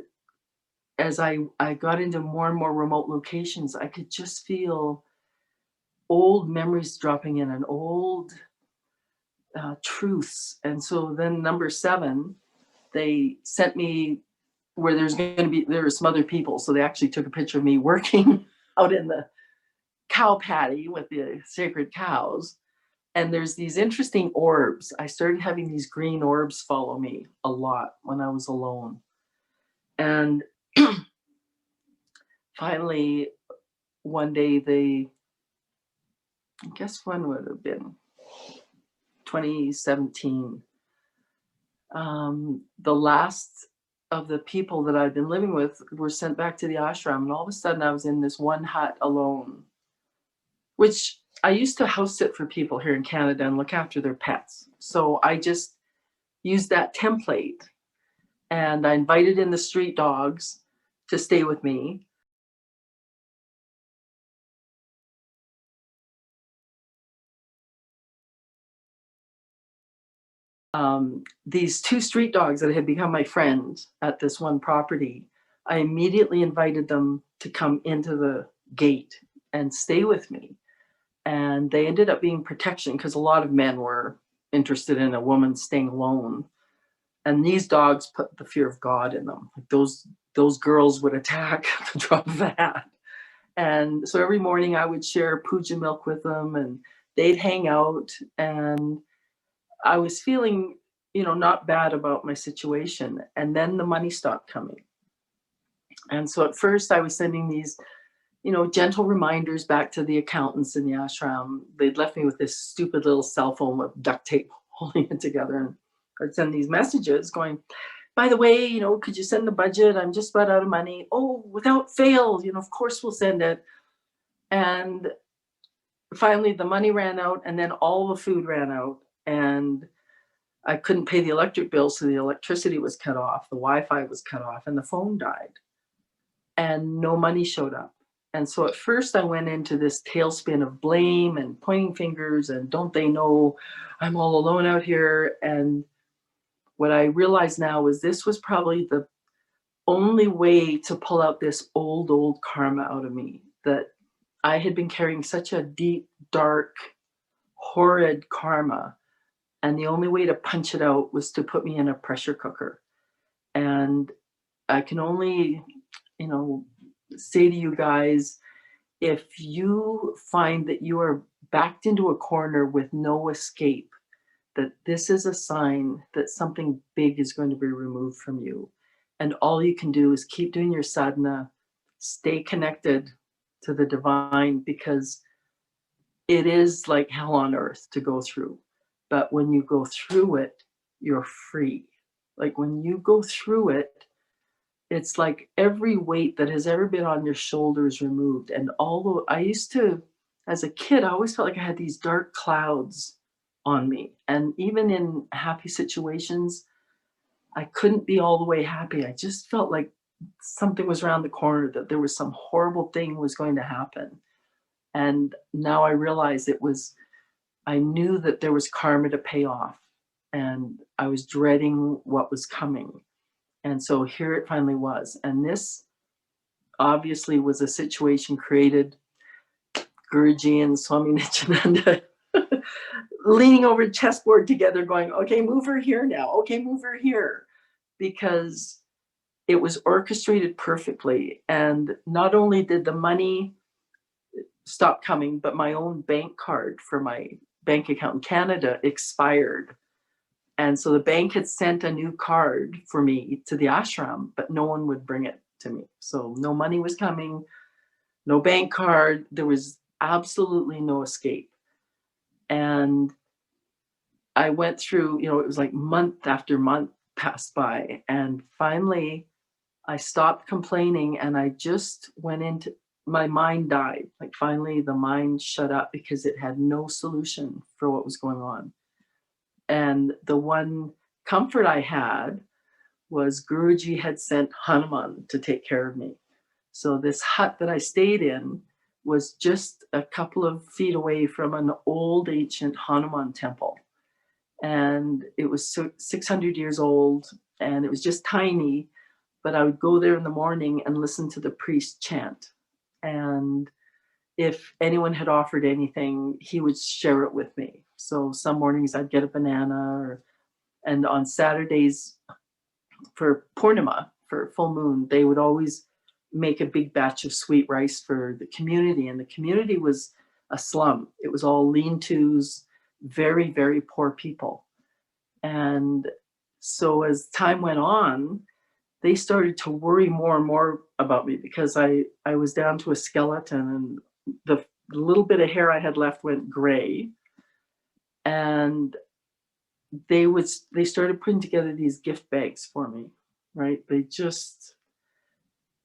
as I got into more and more remote locations, I could just feel old memories dropping in and old truths. And so then number 7, they sent me where there were some other people. So they actually took a picture of me working out in the cow paddy with the sacred cows. And there's these interesting orbs. I started having these green orbs follow me a lot when I was alone. And finally, one day I guess when would it have been? 2017. The last of the people that I'd been living with were sent back to the ashram. And all of a sudden I was in this one hut alone, which I used to house sit for people here in Canada and look after their pets. So I just used that template and I invited in the street dogs to stay with me. These 2 street dogs that had become my friends at this one property, I immediately invited them to come into the gate and stay with me. And they ended up being protection because a lot of men were interested in a woman staying alone. And these dogs put the fear of God in them. Like those girls would attack at the drop of a hat. And so every morning I would share puja milk with them and they'd hang out. And I was feeling, not bad about my situation. And then the money stopped coming. And so at first I was sending these, gentle reminders back to the accountants in the ashram. They'd left me with this stupid little cell phone with duct tape holding it together. And I'd send these messages going, by the way, could you send the budget? I'm just about out of money. Oh, without fail, of course we'll send it. And finally the money ran out and then all the food ran out. And I couldn't pay the electric bill, so the electricity was cut off, the Wi-Fi was cut off, and the phone died. And no money showed up. And so at first I went into this tailspin of blame and pointing fingers and don't they know I'm all alone out here. And what I realize now is this was probably the only way to pull out this old karma out of me, that I had been carrying such a deep, dark, horrid karma. And the only way to punch it out was to put me in a pressure cooker. And I can only, say to you guys, if you find that you are backed into a corner with no escape, that this is a sign that something big is going to be removed from you. And all you can do is keep doing your sadhana, stay connected to the divine, because it is like hell on earth to go through. But when you go through it, you're free. Like when you go through it, it's like every weight that has ever been on your shoulders removed. And although I used to, as a kid, I always felt like I had these dark clouds on me. And even in happy situations, I couldn't be all the way happy. I just felt like something was around the corner, that there was some horrible thing was going to happen. And now I realize I knew that there was karma to pay off, and I was dreading what was coming. And so here it finally was. And this obviously was a situation created, Guruji and Swamini Nithyananda leaning over the chessboard together going, okay, move her here now. Okay, move her here. Because it was orchestrated perfectly. And not only did the money stop coming, but my own bank card for my bank account in Canada expired. And so the bank had sent a new card for me to the ashram, but no one would bring it to me. So no money was coming, no bank card. There was absolutely no escape. And I went through, it was like month after month passed by. And finally, I stopped complaining and I just went into, my mind died. Like finally the mind shut up because it had no solution for what was going on. And the one comfort I had was Guruji had sent Hanuman to take care of me. So this hut that I stayed in was just a couple of feet away from an old ancient Hanuman temple. And it was 600 years old and it was just tiny, but I would go there in the morning and listen to the priest chant. And if anyone had offered anything, he would share it with me. So some mornings I'd get a banana, and on Saturdays for Purnima, for full moon, they would always make a big batch of sweet rice for the community. And the community was a slum. It was all lean-tos, very, very poor people. And so as time went on, they started to worry more and more about me because I was down to a skeleton and the little bit of hair I had left went gray. And they started putting together these gift bags for me, right?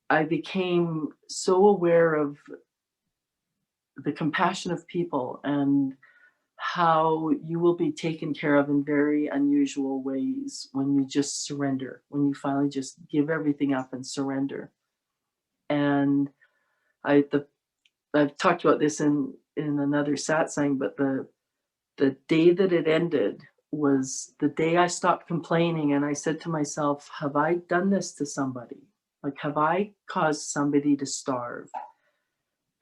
I became so aware of the compassion of people and how you will be taken care of in very unusual ways when you just surrender, when you finally just give everything up and surrender. And I've talked about this in another satsang, but the day that it ended was the day I stopped complaining and I said to myself, have I done this to somebody? Like, have I caused somebody to starve?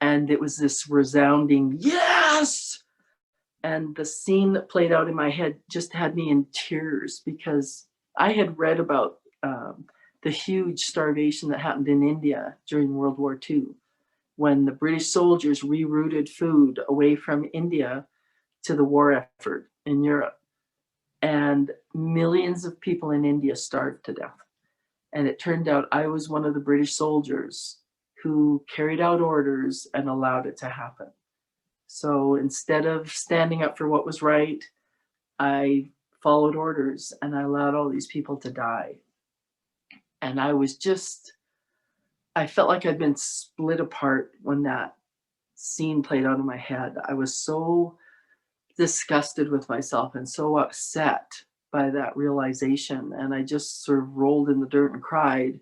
And it was this resounding, yes! And the scene that played out in my head just had me in tears because I had read about the huge starvation that happened in India during World War II, when the British soldiers rerouted food away from India to the war effort in Europe. And millions of people in India starved to death. And it turned out I was one of the British soldiers who carried out orders and allowed it to happen. So instead of standing up for what was right, I followed orders and I allowed all these people to die. And I felt like I'd been split apart when that scene played out in my head. I was so disgusted with myself and so upset by that realization. And I just sort of rolled in the dirt and cried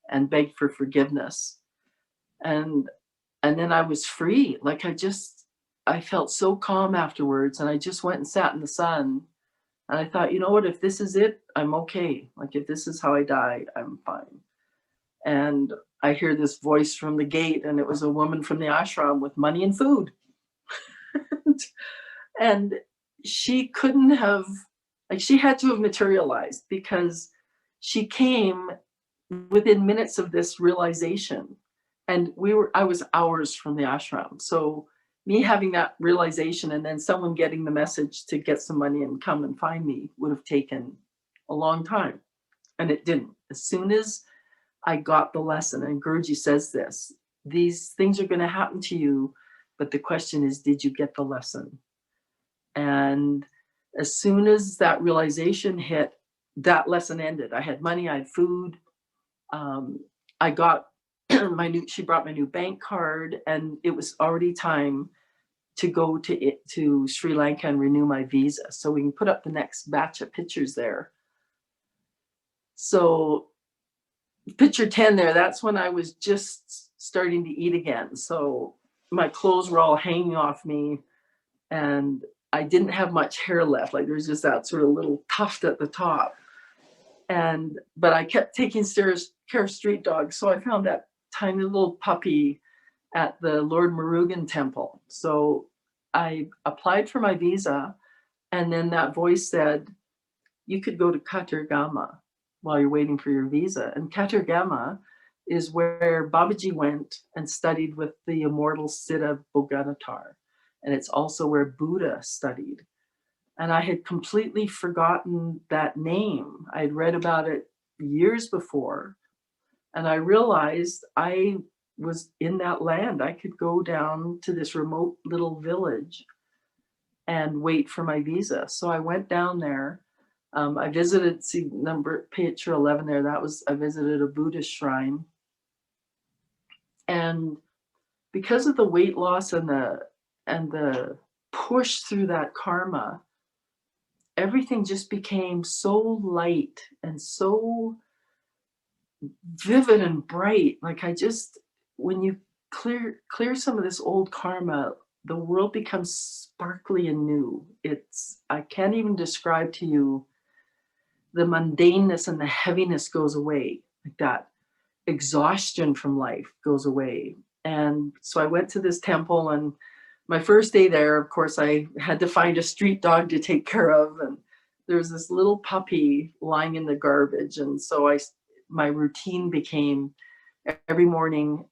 and begged for forgiveness. And then I was free. Like I felt so calm afterwards, and I just went and sat in the sun. And I thought, you know what, if this is it, I'm okay. Like if this is how I die, I'm fine. And I hear this voice from the gate, and it was a woman from the ashram with money and food. And she couldn't have, she had to have materialized because she came within minutes of this realization. And I was hours from the ashram. So me having that realization and then someone getting the message to get some money and come and find me would have taken a long time. And it didn't. As soon as I got the lesson, and Guruji says this, these things are going to happen to you, but the question is, did you get the lesson? And as soon as that realization hit, that lesson ended. I had money, I had food. I got she brought my new bank card, and it was already time to go to Sri Lanka and renew my visa. So we can put up the next batch of pictures there. So picture 10 there, that's when I was just starting to eat again. So my clothes were all hanging off me and I didn't have much hair left. Like there's just that sort of little tuft at the top. But I kept taking care of street dogs. So I found that tiny little puppy at the Lord Murugan temple. So I applied for my visa, and then that voice said, you could go to Katargama while you're waiting for your visa. And Katargama is where Babaji went and studied with the immortal Siddha Boganatar. And it's also where Buddha studied. And I had completely forgotten that name. I'd read about it years before. And I realized I was in that land. I could go down to this remote little village and wait for my visa. So I went down there. I visited, see picture 11 there, I visited a Buddhist shrine. And because of the weight loss and the push through that karma, everything just became so light and so vivid and bright. Like when you clear some of this old karma, the world becomes sparkly and new. I can't even describe to you, the mundaneness and the heaviness goes away. Like that exhaustion from life goes away. And so I went to this temple, and my first day there, of course, I had to find a street dog to take care of. And there was this little puppy lying in the garbage. And so my routine became every morning,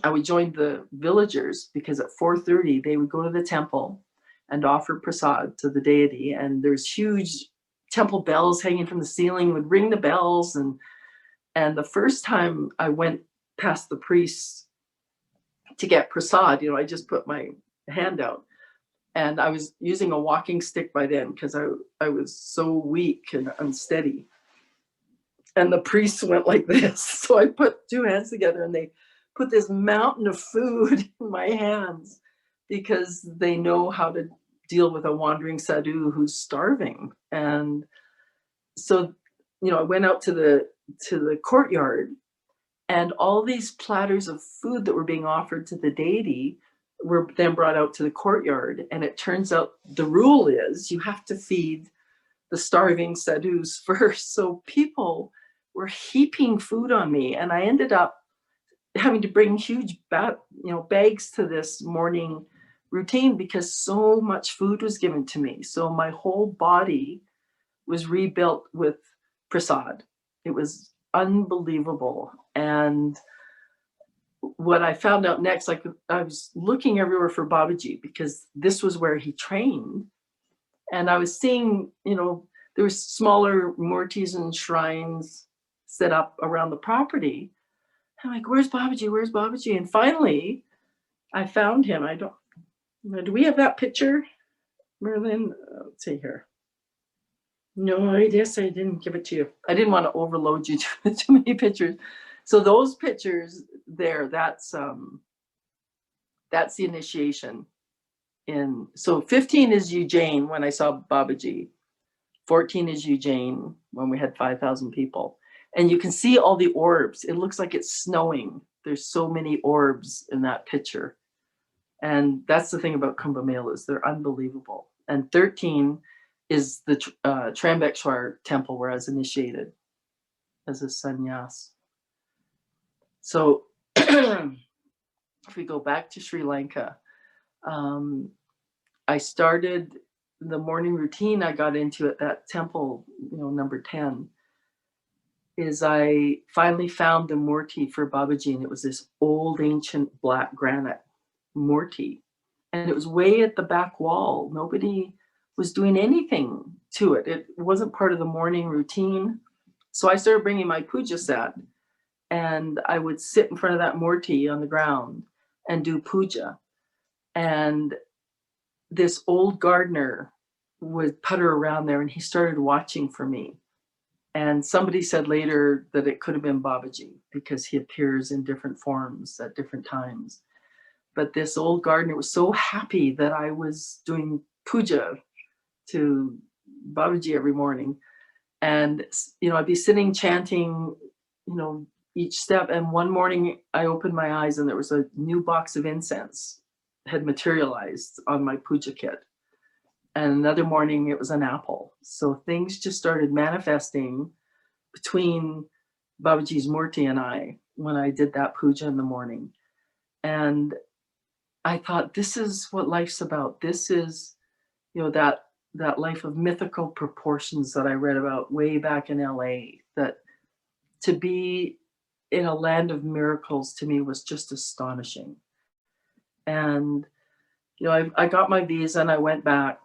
I would join the villagers, because at 4:30 they would go to the temple and offer prasad to the deity. And there's huge temple bells hanging from the ceiling, would ring the bells. And the first time I went past the priests to get prasad, I just put my hand out, and I was using a walking stick by then because I was so weak and unsteady. And the priests went like this. So I put two hands together, and they put this mountain of food in my hands, because they know how to deal with a wandering sadhu who's starving. And so, I went out to the courtyard, and all these platters of food that were being offered to the deity were then brought out to the courtyard. And it turns out the rule is you have to feed the starving sadhus first. So people were heaping food on me, and I ended up having to bring huge bags to this morning routine, because so much food was given to me. So my whole body was rebuilt with prasad. It was unbelievable. And what I found out next, like I was looking everywhere for Babaji, because this was where he trained. And I was seeing, there were smaller murtis and shrines set up around the property. I'm like, where's Babaji? Where's Babaji? And finally, I found him. Do we have that picture, Merlin? Let's see here. No, I guess I didn't give it to you. I didn't want to overload you too many pictures. So those pictures there, that's the initiation. So 15 is Ujjain when I saw Babaji. 14 is Ujjain when we had 5,000 people. And you can see all the orbs. It looks like it's snowing. There's so many orbs in that picture. And that's the thing about Kumbh Melas. They're unbelievable. And 13 is the Trambekshwar temple where I was initiated as a sannyas. So if we go back to Sri Lanka, I started the morning routine I got into at that temple, number 10, is I finally found the murti for Babaji, and it was this old ancient black granite murti. And it was way at the back wall. Nobody was doing anything to it. It wasn't part of the morning routine. So I started bringing my puja set, and I would sit in front of that murti on the ground and do puja. And this old gardener would putter around there, and he started watching for me. And somebody said later that it could have been Babaji, because he appears in different forms at different times. But this old gardener was so happy that I was doing puja to Babaji every morning. And, I'd be sitting chanting, each step. And one morning I opened my eyes and there was a new box of incense had materialized on my puja kit. And another morning it was an apple. So things just started manifesting between Babaji's Murti and I when I did that puja in the morning. And I thought, this is what life's about. This is, that life of mythical proportions that I read about way back in LA, that to be in a land of miracles to me was just astonishing. And, I got my visa and I went back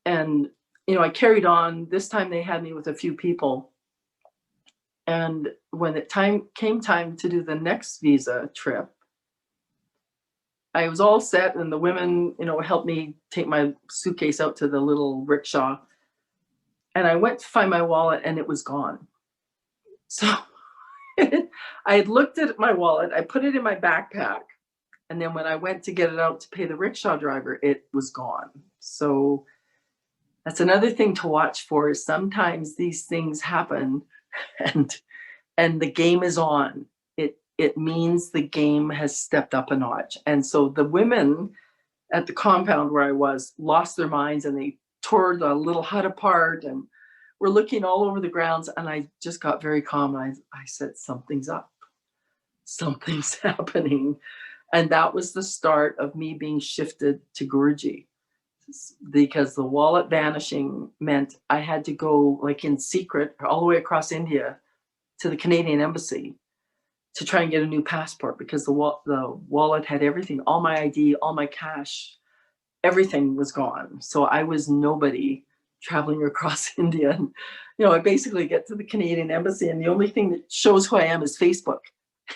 and, I carried on. This time they had me with a few people. And when it came time to do the next visa trip, I was all set and the women, helped me take my suitcase out to the little rickshaw. And I went to find my wallet and it was gone. So I had looked at my wallet, I put it in my backpack. And then when I went to get it out to pay the rickshaw driver, it was gone. So that's another thing to watch for, is sometimes these things happen and the game is on. It means the game has stepped up a notch. And so the women at the compound where I was lost their minds and they tore the little hut apart and were looking all over the grounds. And I just got very calm. I said, something's up. Something's happening. And that was the start of me being shifted to Guruji, because the wallet vanishing meant I had to go like in secret all the way across India to the Canadian embassy to try and get a new passport, because the wallet had everything, all my ID, all my cash, everything was gone. So I was nobody traveling across India. And, I basically get to the Canadian embassy and the only thing that shows who I am is Facebook.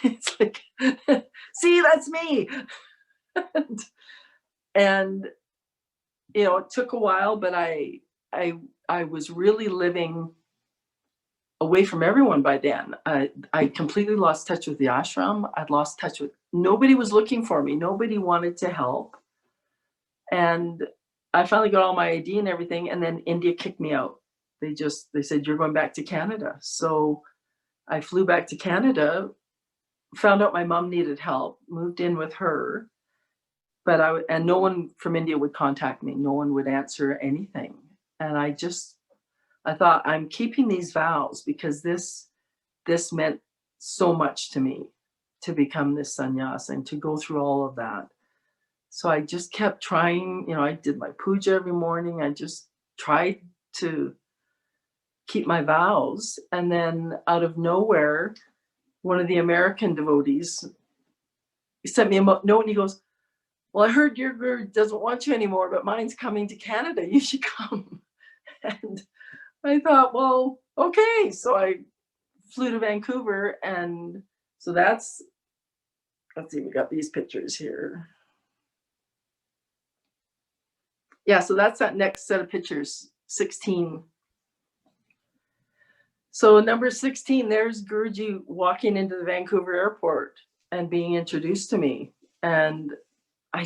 It's like, see, that's me. and it took a while, but I was really living away from everyone by then. I completely lost touch with the ashram. I'd lost touch with, nobody was looking for me. Nobody wanted to help. And I finally got all my ID and everything. And then India kicked me out. They said, you're going back to Canada. So I flew back to Canada, found out my mom needed help, moved in with her. But and no one from India would contact me. No one would answer anything. And I thought, I'm keeping these vows because this meant so much to me, to become this sannyas and to go through all of that. So I just kept trying, I did my puja every morning. I just tried to keep my vows. And then out of nowhere, one of the American devotees, he sent me a note and he goes, well, I heard your guru doesn't want you anymore, but mine's coming to Canada. You should come. And I thought, well, okay. So I flew to Vancouver. And so let's see, we got these pictures here. Yeah, so that's that next set of pictures, 16. So number 16, there's Guruji walking into the Vancouver airport and being introduced to me. And I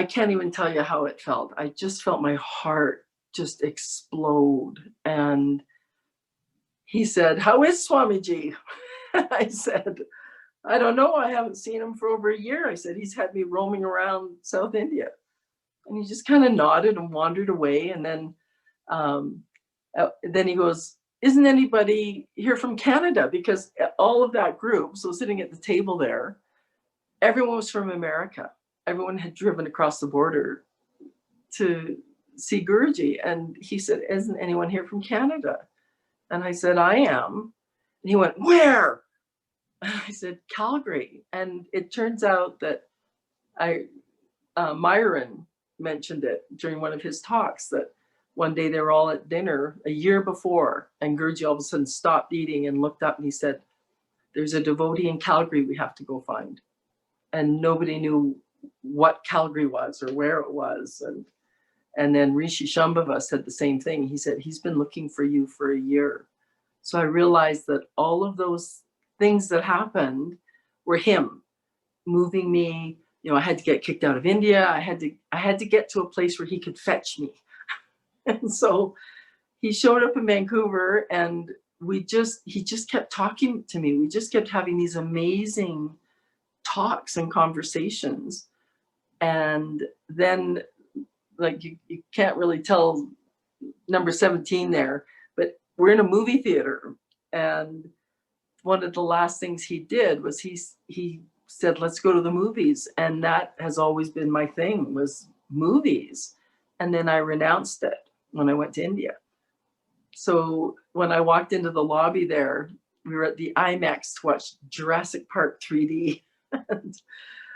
can't even tell you how it felt. I just felt my heart just explode. And he said, how is Swamiji? I said, I don't know. I haven't seen him for over a year. I said, he's had me roaming around South India. And he just kind of nodded and wandered away. And then he goes, isn't anybody here from Canada? Because all of that group, so sitting at the table there, everyone was from America. Everyone had driven across the border to see Guruji. And he said, isn't anyone here from Canada? And I said, I am. And he went, where? I said, Calgary. And it turns out that Myron mentioned it during one of his talks, that one day they were all at dinner a year before, and Guruji all of a sudden stopped eating and looked up and he said, there's a devotee in Calgary we have to go find. And nobody knew what Calgary was or where it was. And then Rishi Shambhava said the same thing. He said, he's been looking for you for a year. So I realized that all of those things that happened were him moving me. You know, I had to get kicked out of India. I had to get to a place where he could fetch me. And so he showed up in Vancouver, and he just kept talking to me. We just kept having these amazing talks and conversations. And then, like, you can't really tell number 17 there, but we're in a movie theater, and one of the last things he did was he said, let's go to the movies. And that has always been my thing, was movies. And then I renounced it when I went to India. So when I walked into the lobby there, we were at the IMAX to watch Jurassic Park 3D. And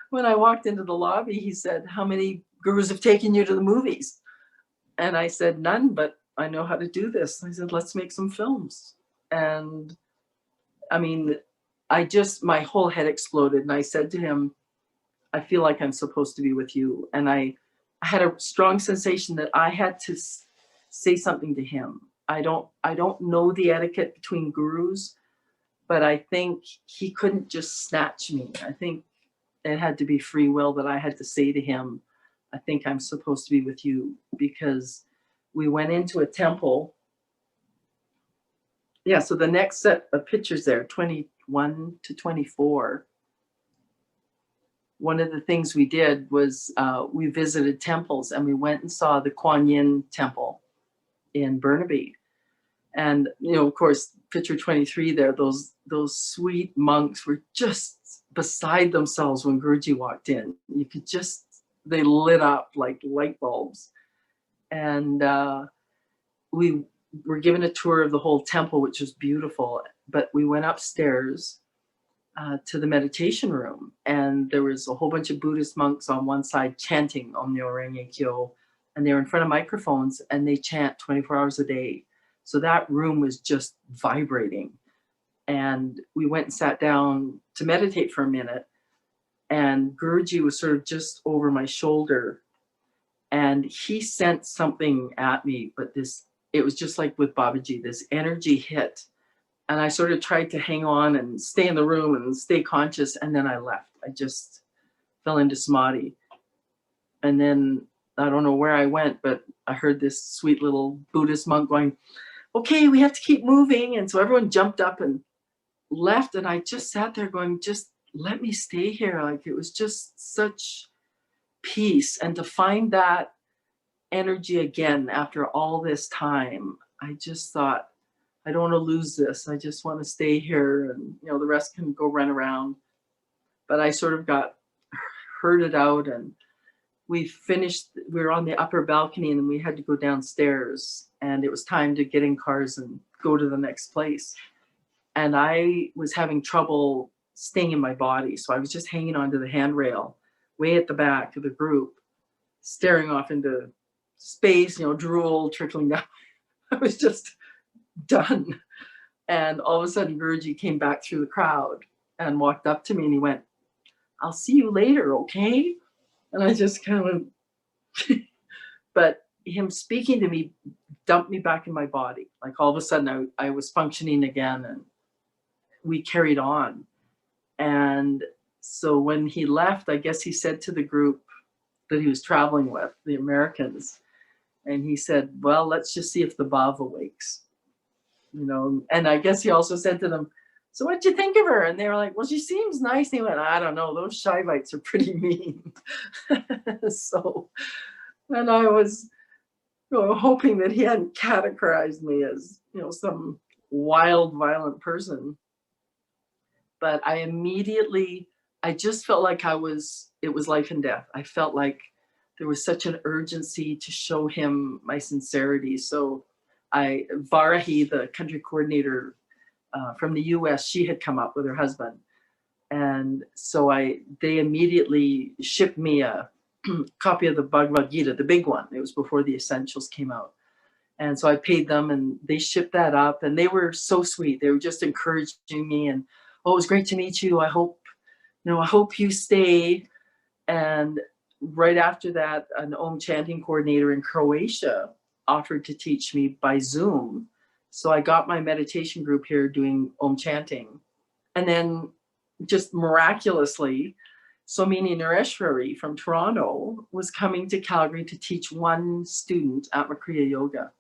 when I walked into the lobby, he said, how many gurus have taken you to the movies? And I said, none, but I know how to do this. I said, let's make some films. And I mean, my whole head exploded. And I said to him, I feel like I'm supposed to be with you. And I had a strong sensation that I had to say something to him. I don't know the etiquette between gurus, but I think he couldn't just snatch me. I think it had to be free will that I had to say to him, I think I'm supposed to be with you, because we went into a temple. Yeah, so the next set of pictures there, 21 to 24. One of the things we did was we visited temples, and we went and saw the Kuan Yin temple in Burnaby. And, you know, of course, picture 23 there, those sweet monks were just beside themselves when Guruji walked in. You could just, they lit up like light bulbs. And we were given a tour of the whole temple, which was beautiful. But we went upstairs to the meditation room, and there was a whole bunch of Buddhist monks on one side chanting Om Nyo Renge Kyo, and they were in front of microphones, and they chant 24 hours a day. So that room was just vibrating. And we went and sat down to meditate for a minute, and Guruji was sort of just over my shoulder, and he sent something at me, but it was just like with Babaji, this energy hit. And I sort of tried to hang on and stay in the room and stay conscious. And then I left. I just fell into samadhi. And then I don't know where I went, but I heard this sweet little Buddhist monk going, okay, we have to keep moving. And so everyone jumped up and left. And I just sat there going, just let me stay here. Like, it was just such peace. And to find that energy again after all this time, I just thought, I don't want to lose this. I just want to stay here, and, you know, the rest can go run around. But I sort of got herded out, and we were on the upper balcony, and then we had to go downstairs, and it was time to get in cars and go to the next place. And I was having trouble staying in my body. So I was just hanging onto the handrail way at the back of the group, staring off into space, you know, drool trickling down. I was just done. And all of a sudden Guruji came back through the crowd and walked up to me, and he went, I'll see you later, okay? And I just kind of, but him speaking to me dumped me back in my body. Like, all of a sudden I was functioning again, and we carried on. And so when he left, I guess he said to the group that he was traveling with, the Americans, and he said, well, let's just see if the Bhav awakes. You know, and I guess he also said to them, so what'd you think of her? And they were like, well, she seems nice. And he went, I don't know, those Shivites are pretty mean. So, and I was, you know, hoping that he hadn't categorized me as, you know, some wild, violent person. But I just felt like it was life and death. I felt like there was such an urgency to show him my sincerity. So Varahi, the country coordinator from the US, she had come up with her husband. And so they immediately shipped me a copy of the Bhagavad Gita, the big one. It was before the Essentials came out. And so I paid them, and they shipped that up, and they were so sweet. They were just encouraging me, and, oh, it was great to meet you. I hope you stay. And right after that, an OM Chanting coordinator in Croatia offered to teach me by Zoom. So I got my meditation group here doing OM Chanting. And then just miraculously, Swamini Nareshwari from Toronto was coming to Calgary to teach one student at Kriya Yoga.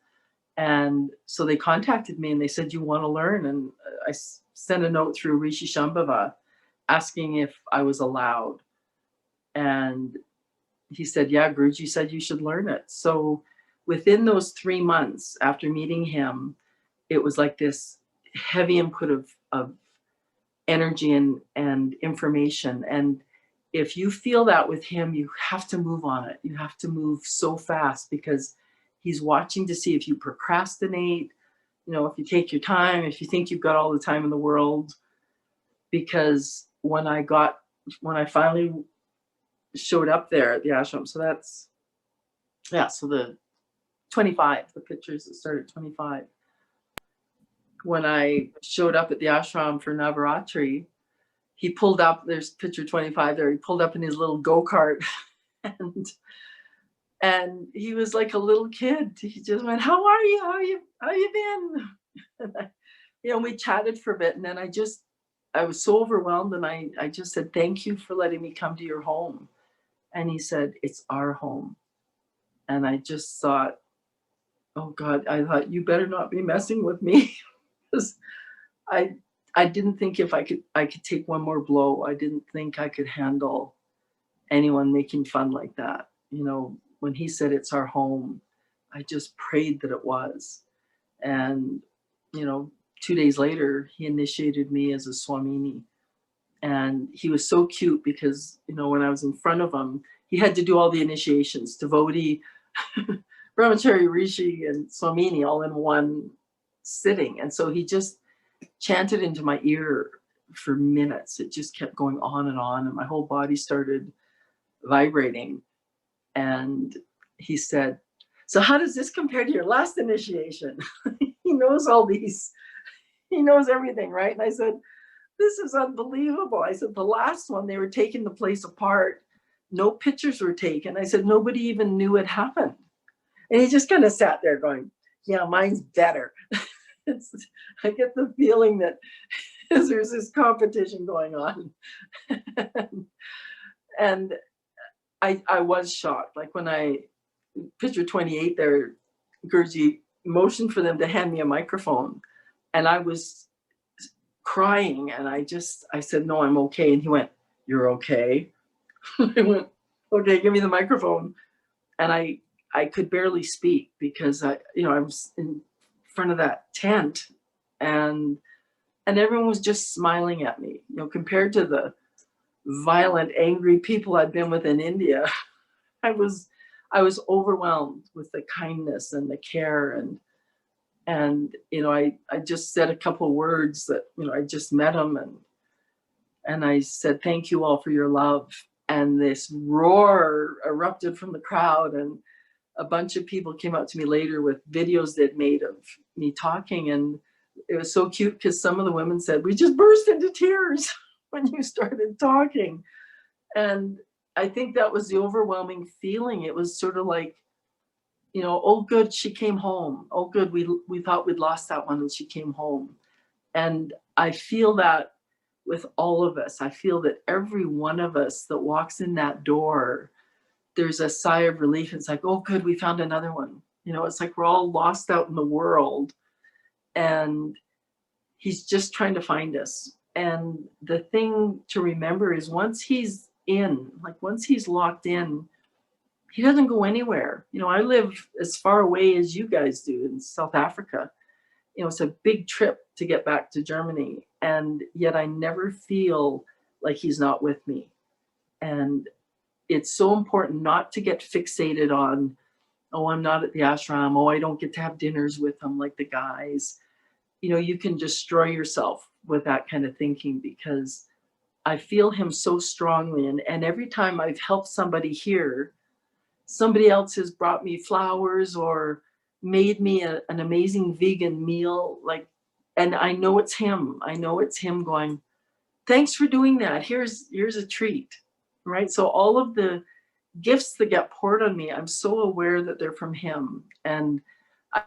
And so they contacted me and they said, you want to learn? And I sent a note through Rishi Shambhava asking if I was allowed. And he said, yeah, Guruji said you should learn it. So within those 3 months after meeting him, it was like this heavy input of energy and information. And if you feel that with him, you have to move on it. You have to move so fast because he's watching to see if you procrastinate, if you take your time, if you think you've got all the time in the world. Because when I finally showed up there at the ashram, so the 25, the pictures that started at 25. When I showed up at the ashram for Navaratri, he pulled up, there's picture 25 there, he pulled up in his little go-kart and he was like a little kid. He just went, how are you? How you been? And we chatted for a bit, and then I was so overwhelmed, and I just said, thank you for letting me come to your home. And he said, it's our home. And I just thought, oh God, I thought, you better not be messing with me. Because I didn't think if I could take one more blow. I didn't think I could handle anyone making fun like that. When he said it's our home, I just prayed that it was. And, 2 days later, he initiated me as a Swamini. And he was so cute because, when I was in front of him, he had to do all the initiations, devotee, brahmachari, rishi, and Swamini all in one sitting. And so he just chanted into my ear for minutes. It just kept going on, and my whole body started vibrating. And he said, so how does this compare to your last initiation? He knows all these. He knows everything, right? And I said, this is unbelievable. I said, the last one, they were taking the place apart. No pictures were taken. I said, nobody even knew it happened. And he just kind of sat there going, yeah, mine's better. I get the feeling that there's this competition going on. And I was shocked. Like when picture 28 there, Guruji motioned for them to hand me a microphone. And I was crying, and I said, no, I'm okay. And he went, you're okay? I went, okay, give me the microphone. And I could barely speak because I was in front of that tent, and everyone was just smiling at me. Compared to the violent, angry people I'd been with in India, I was overwhelmed with the kindness and the care, and I just said a couple of words that I just met him, and I said, thank you all for your love. And this roar erupted from the crowd, and a bunch of people came up to me later with videos they'd made of me talking. And it was so cute because some of the women said, we just burst into tears when you started talking. And I think that was the overwhelming feeling. It was sort of like, oh, good, she came home. Oh, good, we thought we'd lost that one and she came home. And I feel that with all of us. I feel that every one of us that walks in that door, there's a sigh of relief. It's like, oh, good, we found another one. It's like we're all lost out in the world, and he's just trying to find us. And the thing to remember is once he's locked in, he doesn't go anywhere. I live as far away as you guys do in South Africa. It's a big trip to get back to Germany, and yet I never feel like he's not with me. And it's so important not to get fixated on, oh, I'm not at the ashram. Oh, I don't get to have dinners with them like the guys. You can destroy yourself with that kind of thinking, because I feel him so strongly. And every time I've helped somebody here, somebody else has brought me flowers or made me an amazing vegan meal. And I know it's him. I know it's him going, thanks for doing that. Here's a treat, right? So all of the gifts that get poured on me, I'm so aware that they're from him. And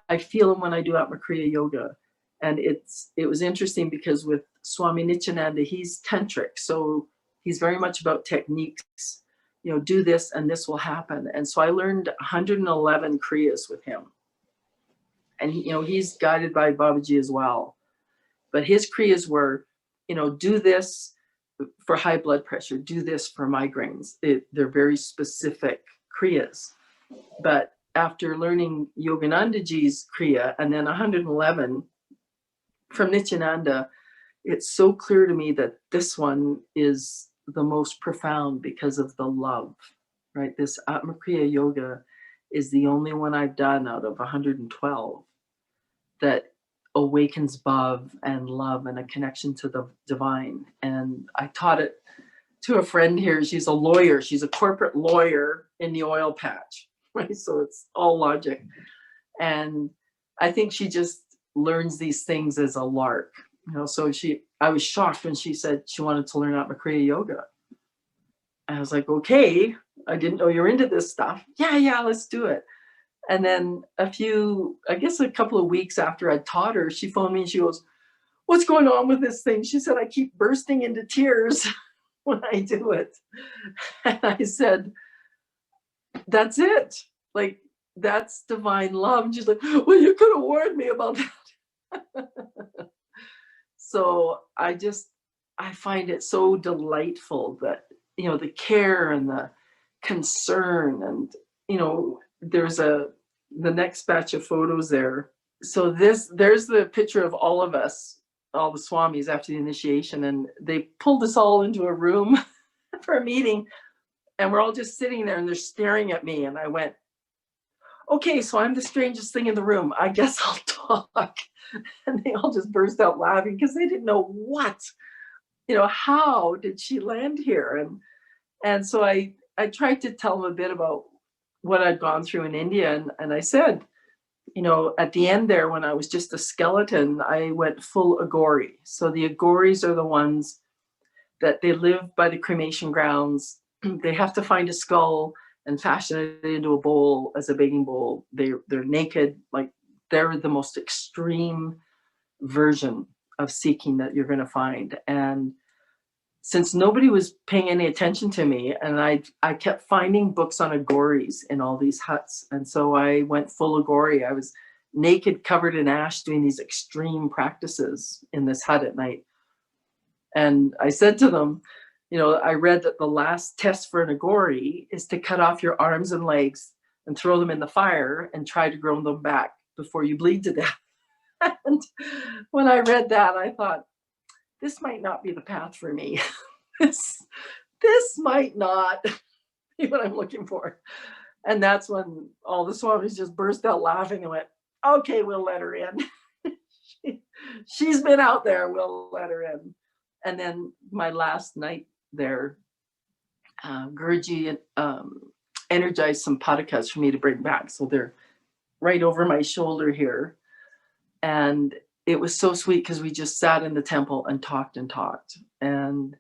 I feel them when I do at Kriya Yoga. And it was interesting because with Swami Nithyananda, he's tantric, so he's very much about techniques. You know, do this and this will happen. And so I learned 111 kriyas with him. And you know, he's guided by Babaji as well. But his kriyas were, you know, do this for high blood pressure, do this for migraines. They're very specific kriyas. But after learning Yoganandaji's kriya and then 111 from Nithyananda, it's so clear to me that this one is the most profound because of the love, right? This Atma Kriya Yoga is the only one I've done out of 112 that awakens bhav and love and a connection to the divine. And I taught it to a friend here. She's a lawyer. She's a corporate lawyer in the oil patch, right? So it's all logic. And I think she just learns these things as a lark, you know. So I was shocked when she said she wanted to learn Atma Kriya Yoga. I was like, okay, I didn't know you're into this stuff. Yeah, let's do it. And then a couple of weeks after I taught her, she phoned me and she goes, what's going on with this thing? She said, I keep bursting into tears when I do it. And I said, that's it. Like, that's divine love. And she's like, well, you could have warned me about that. So I find it so delightful that, you know, the care and the concern, and, you know, there's the next batch of photos there. So there's the picture of all of us, all the swamis after the initiation, and they pulled us all into a room for a meeting, and we're all just sitting there and they're staring at me. And I went, okay, so I'm the strangest thing in the room. I guess I'll talk. And they all just burst out laughing because they didn't know how did she land here? And so I tried to tell them a bit about what I'd gone through in India. And I said, you know, at the end there, when I was just a skeleton, I went full Agori. So the Agoris are the ones that they live by the cremation grounds. They have to find a skull and fashion it into a bowl as a baking bowl. They're naked, like they're the most extreme version of seeking that you're going to find. And since nobody was paying any attention to me, and I kept finding books on Agoris in all these huts. And so I went full Agori. I was naked, covered in ash, doing these extreme practices in this hut at night. And I said to them, you know, I read that the last test for an Agori is to cut off your arms and legs and throw them in the fire and try to grow them back before you bleed to death. And when I read that, I thought, this might not be the path for me. This might not be what I'm looking for. And that's when all the swamis just burst out laughing and went, okay, we'll let her in. She's been out there, we'll let her in. And then my last night there, Guruji energized some patakas for me to bring back. So they're right over my shoulder here. And it was so sweet because we just sat in the temple and talked. And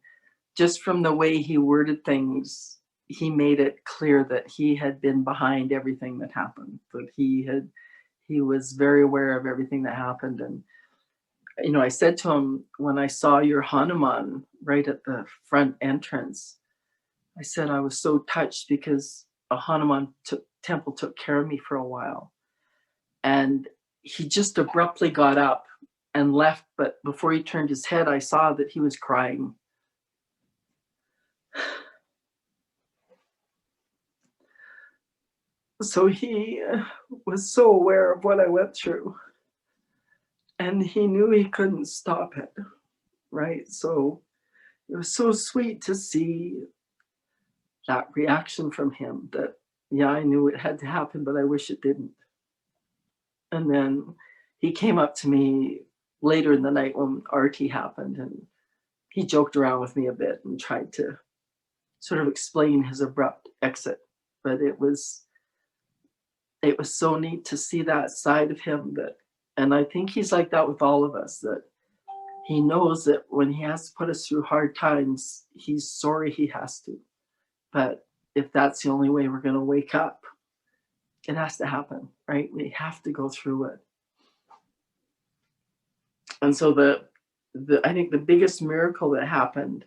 just from the way he worded things, he made it clear that he had been behind everything that happened, that he was very aware of everything that happened. And, you know, I said to him, when I saw your Hanuman right at the front entrance, I said, I was so touched because a Hanuman temple took care of me for a while. And he just abruptly got up and left, but before he turned his head, I saw that he was crying. So he was so aware of what I went through, and he knew he couldn't stop it, right? So it was so sweet to see that reaction from him that, yeah, I knew it had to happen, but I wish it didn't. And then he came up to me later in the night when Arti happened, and he joked around with me a bit and tried to sort of explain his abrupt exit. But it was so neat to see that side of him, and I think he's like that with all of us, that he knows that when he has to put us through hard times, he's sorry he has to. But if that's the only way we're going to wake up, it has to happen, right? We have to go through it. And so I think the biggest miracle that happened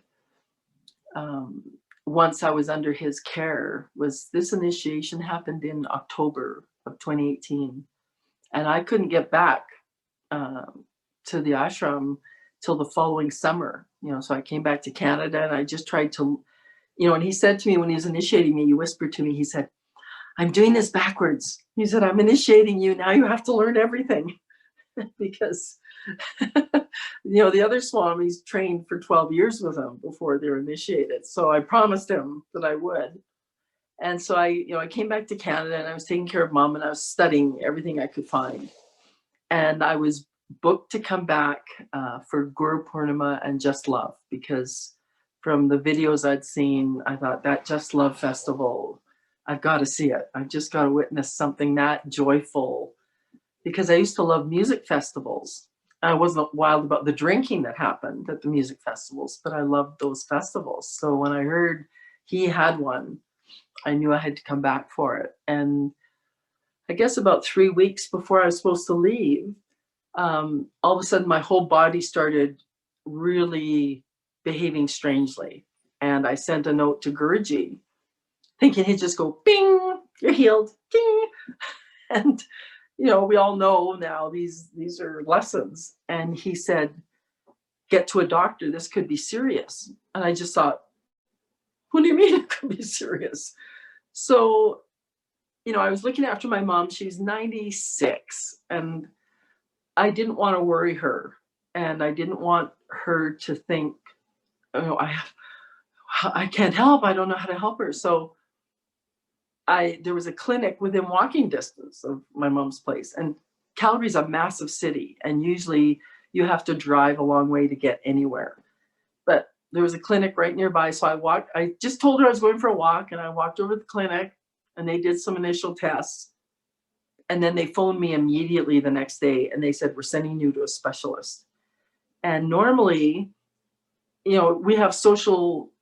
once I was under his care was this initiation happened in October of 2018. And I couldn't get back to the ashram till the following summer, so I came back to Canada and I just tried to, and he said to me when he was initiating me, he whispered to me, he said, "I'm doing this backwards." He said, "I'm initiating you. Now you have to learn everything." Because, the other swamis trained for 12 years with him before they were initiated. So I promised him that I would. And so I came back to Canada and I was taking care of mom and I was studying everything I could find. And I was booked to come back for Guru Purnima and Just Love, because from the videos I'd seen, I thought that Just Love festival, I've got to see it. I've just got to witness something that joyful, because I used to love music festivals. I wasn't wild about the drinking that happened at the music festivals, but I loved those festivals. So when I heard he had one, I knew I had to come back for it. And I guess about 3 weeks before I was supposed to leave, all of a sudden my whole body started really behaving strangely. And I sent a note to Guruji, thinking he'd just go, "Bing, you're healed, ding." And, we all know now these are lessons. And he said, "Get to a doctor, this could be serious." And I just thought, what do you mean it could be serious? So, I was looking after my mom. She's 96, and I didn't want to worry her. And I didn't want her to think, I can't help. I don't know how to help her. So there was a clinic within walking distance of my mom's place. And Calgary's a massive city. And usually you have to drive a long way to get anywhere. But there was a clinic right nearby. So I just told her I was going for a walk, and I walked over to the clinic and they did some initial tests. And then they phoned me immediately the next day and they said, "We're sending you to a specialist." And normally, we have social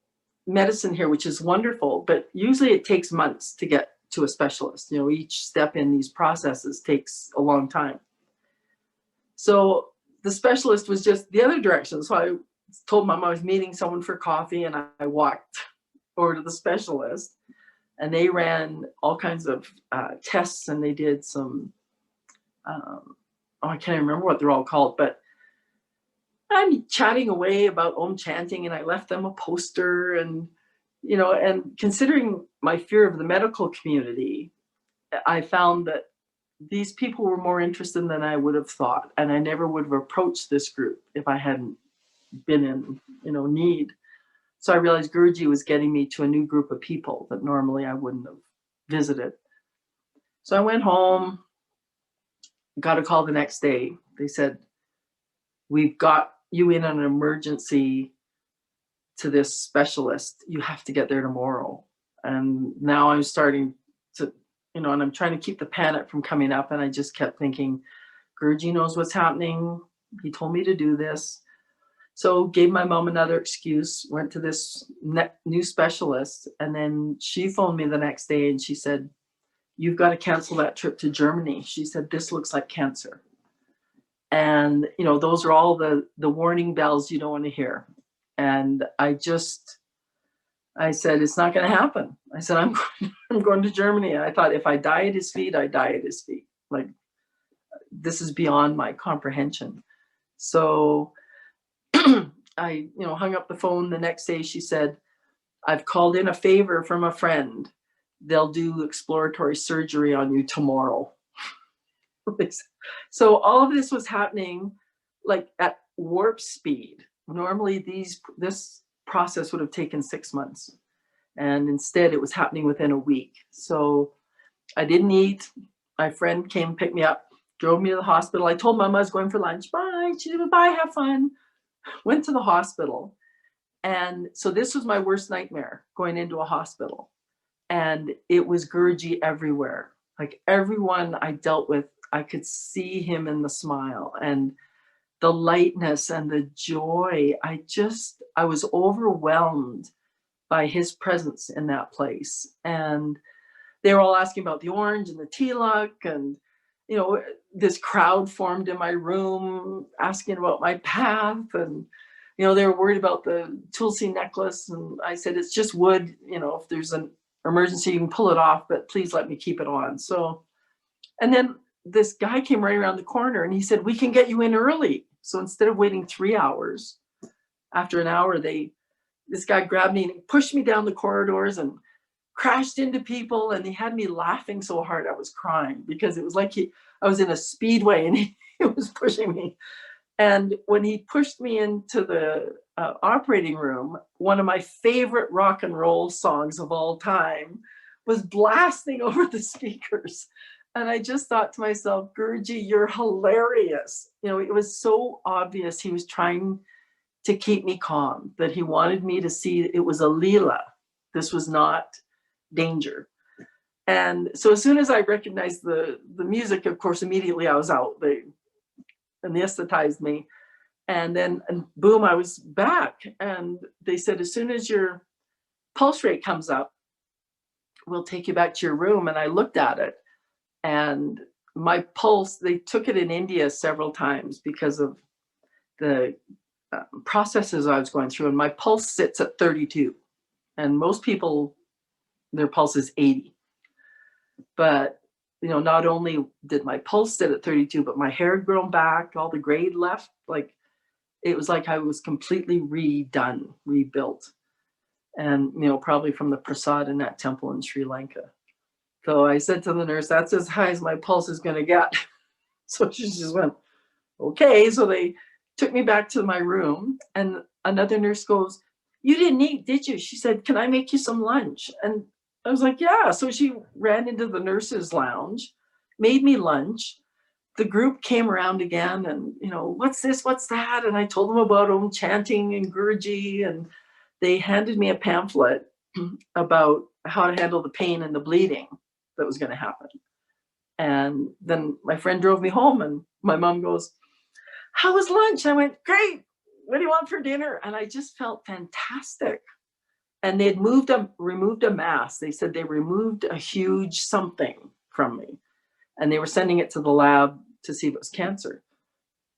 medicine here, which is wonderful, but usually it takes months to get to a specialist. Each step in these processes takes a long time. So the specialist was just the other direction. So I told mom I was meeting someone for coffee, and I walked over to the specialist, and they ran all kinds of tests, and they did some, I can't remember what they're all called, but I'm chatting away about OM Chanting, and I left them a poster, and, and considering my fear of the medical community, I found that these people were more interested than I would have thought. And I never would have approached this group if I hadn't been in, need. So I realized Guruji was getting me to a new group of people that normally I wouldn't have visited. So I went home, got a call the next day. They said, "We've got you in an emergency to this specialist. You have to get there tomorrow." And now I'm starting to, and I'm trying to keep the panic from coming up. And I just kept thinking, Guruji knows what's happening. He told me to do this. So gave my mom another excuse, went to this new specialist. And then she phoned me the next day and she said, "You've got to cancel that trip to Germany." She said, "This looks like cancer." And, those are all the warning bells you don't want to hear. And I said, "It's not going to happen." I said, I'm going to Germany. And I thought, if I die at his feet, I die at his feet. Like, this is beyond my comprehension. So I, hung up the phone. The next day she said, "I've called in a favor from a friend. They'll do exploratory surgery on you tomorrow." So all of this was happening like at warp speed. Normally this process would have taken 6 months. And instead it was happening within a week. So I didn't eat. My friend came, picked me up, drove me to the hospital. I told Mom I was going for lunch. Bye. She said, "Bye, have fun." Went to the hospital. And so this was my worst nightmare, going into a hospital. And it was Guruji everywhere. Like, everyone I dealt with, I could see him in the smile and the lightness and the joy. I was overwhelmed by his presence in that place. And they were all asking about the orange and the tilak, and you know, this crowd formed in my room asking about my path. And, you know, they were worried about the Tulsi necklace. And I said, it's just wood, you know, if there's an emergency, you can pull it off, but please let me keep it on. So, and then this guy came right around the corner and he said, we can get you in early. So instead of waiting 3 hours, after an hour, this guy grabbed me and pushed me down the corridors and crashed into people. And he had me laughing so hard I was crying, because it was like I was in a speedway and he was pushing me. And when he pushed me into the operating room, one of my favorite rock and roll songs of all time was blasting over the speakers. And I just thought to myself, Guruji, you're hilarious. You know, it was so obvious he was trying to keep me calm, that he wanted me to see it was a leela. This was not danger. And so as soon as I recognized the music, of course, immediately I was out. They anesthetized me. And then, and boom, I was back. And they said, as soon as your pulse rate comes up, we'll take you back to your room. And I looked at it, and my pulse, they took it in India several times because of the processes I was going through. And my pulse sits at 32. And most people, their pulse is 80. But, you know, not only did my pulse sit at 32, but my hair had grown back, all the gray left. Like, it was like I was completely redone, rebuilt. And, you know, probably from the prasad in that temple in Sri Lanka. So I said to the nurse, that's as high as my pulse is going to get. So she just went, okay. So they took me back to my room, and another nurse goes, you didn't eat, did you? She said, can I make you some lunch? And I was like, yeah. So she ran into the nurses' lounge, made me lunch. The group came around again and, you know, what's this, what's that? And I told them about OM Chanting and Guruji, and they handed me a pamphlet about how to handle the pain and the bleeding that was going to happen. And then my friend drove me home, and my mom goes, how was lunch? I went, great. What do you want for dinner? And I just felt fantastic. And they had removed a mass. They said they removed a huge something from me, and they were sending it to the lab to see if it was cancer.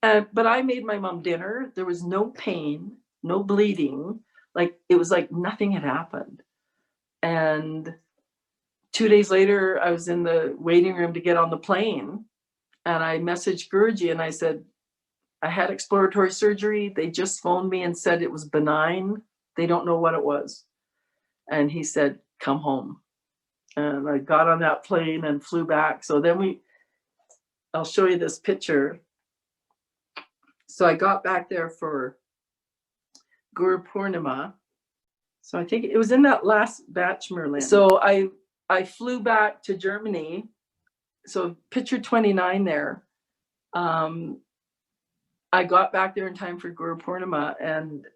But I made my mom dinner. There was no pain, no bleeding. Like, it was like nothing had happened. And 2 days later, I was in the waiting room to get on the plane, and I messaged Guruji and I said, I had exploratory surgery. They just phoned me and said it was benign. They don't know what it was. And he said, come home. And I got on that plane and flew back. So then I'll show you this picture. So I got back there for Guru Purnima. So I think it was in that last batch, Merlin. So I flew back to Germany. So picture 29 there. I got back there in time for Guru Purnima, and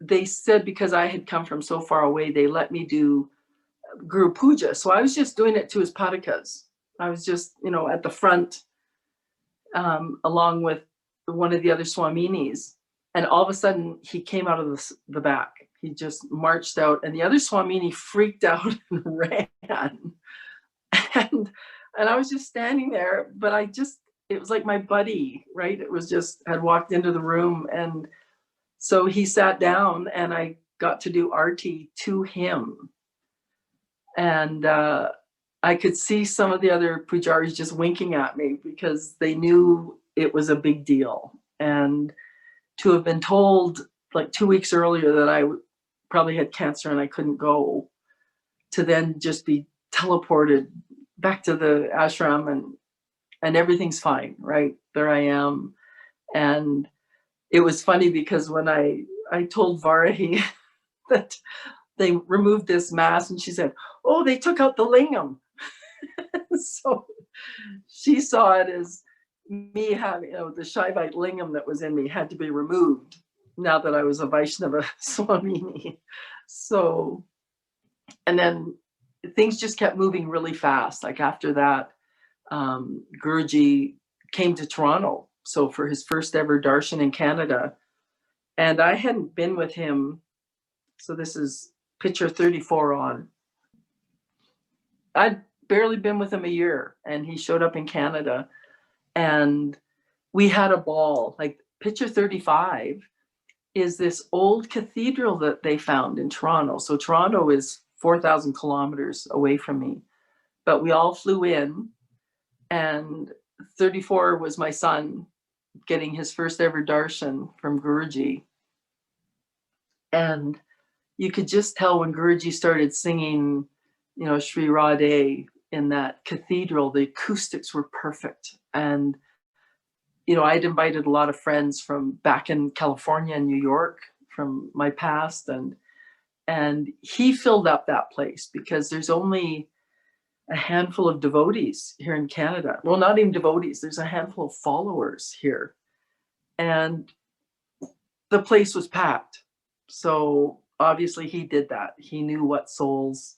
they said, because I had come from so far away, they let me do Guru Puja. So I was just doing it to his padakas. I was just, you know, at the front, along with one of the other Swaminis. And all of a sudden he came out of the back. He just marched out, and the other Swamini freaked out and ran. And I was just standing there, but it was like my buddy, right? It was just, had walked into the room. And so he sat down, and I got to do arti to him. And I could see some of the other pujaris just winking at me, because they knew it was a big deal. And to have been told like 2 weeks earlier that I probably had cancer and I couldn't go, to then just be teleported back to the ashram, and everything's fine, right? There I am. And it was funny, because when I told Varahi that they removed this mass, and she said, oh, they took out the lingam. So she saw it as me having, you know, the Shaivite lingam that was in me had to be removed now that I was a Vaishnava Swamini. So, and then things just kept moving really fast. Like after that, Guruji came to Toronto, so for his first ever darshan in Canada. And I hadn't been with him. So this is picture 34 on. I'd barely been with him a year, and he showed up in Canada, and we had a ball. Like picture 35 is this old cathedral that they found in Toronto. So Toronto is 4,000 kilometers away from me, but we all flew in, and 34 was my son getting his first ever darshan from Guruji. And you could just tell when Guruji started singing, you know, Sri Radhe in that cathedral, the acoustics were perfect. And, you know, I'd invited a lot of friends from back in California and New York from my past, and he filled up that place because there's only a handful of devotees here in Canada. Well, not even devotees, there's a handful of followers here. And the place was packed. So obviously he did that. He knew what souls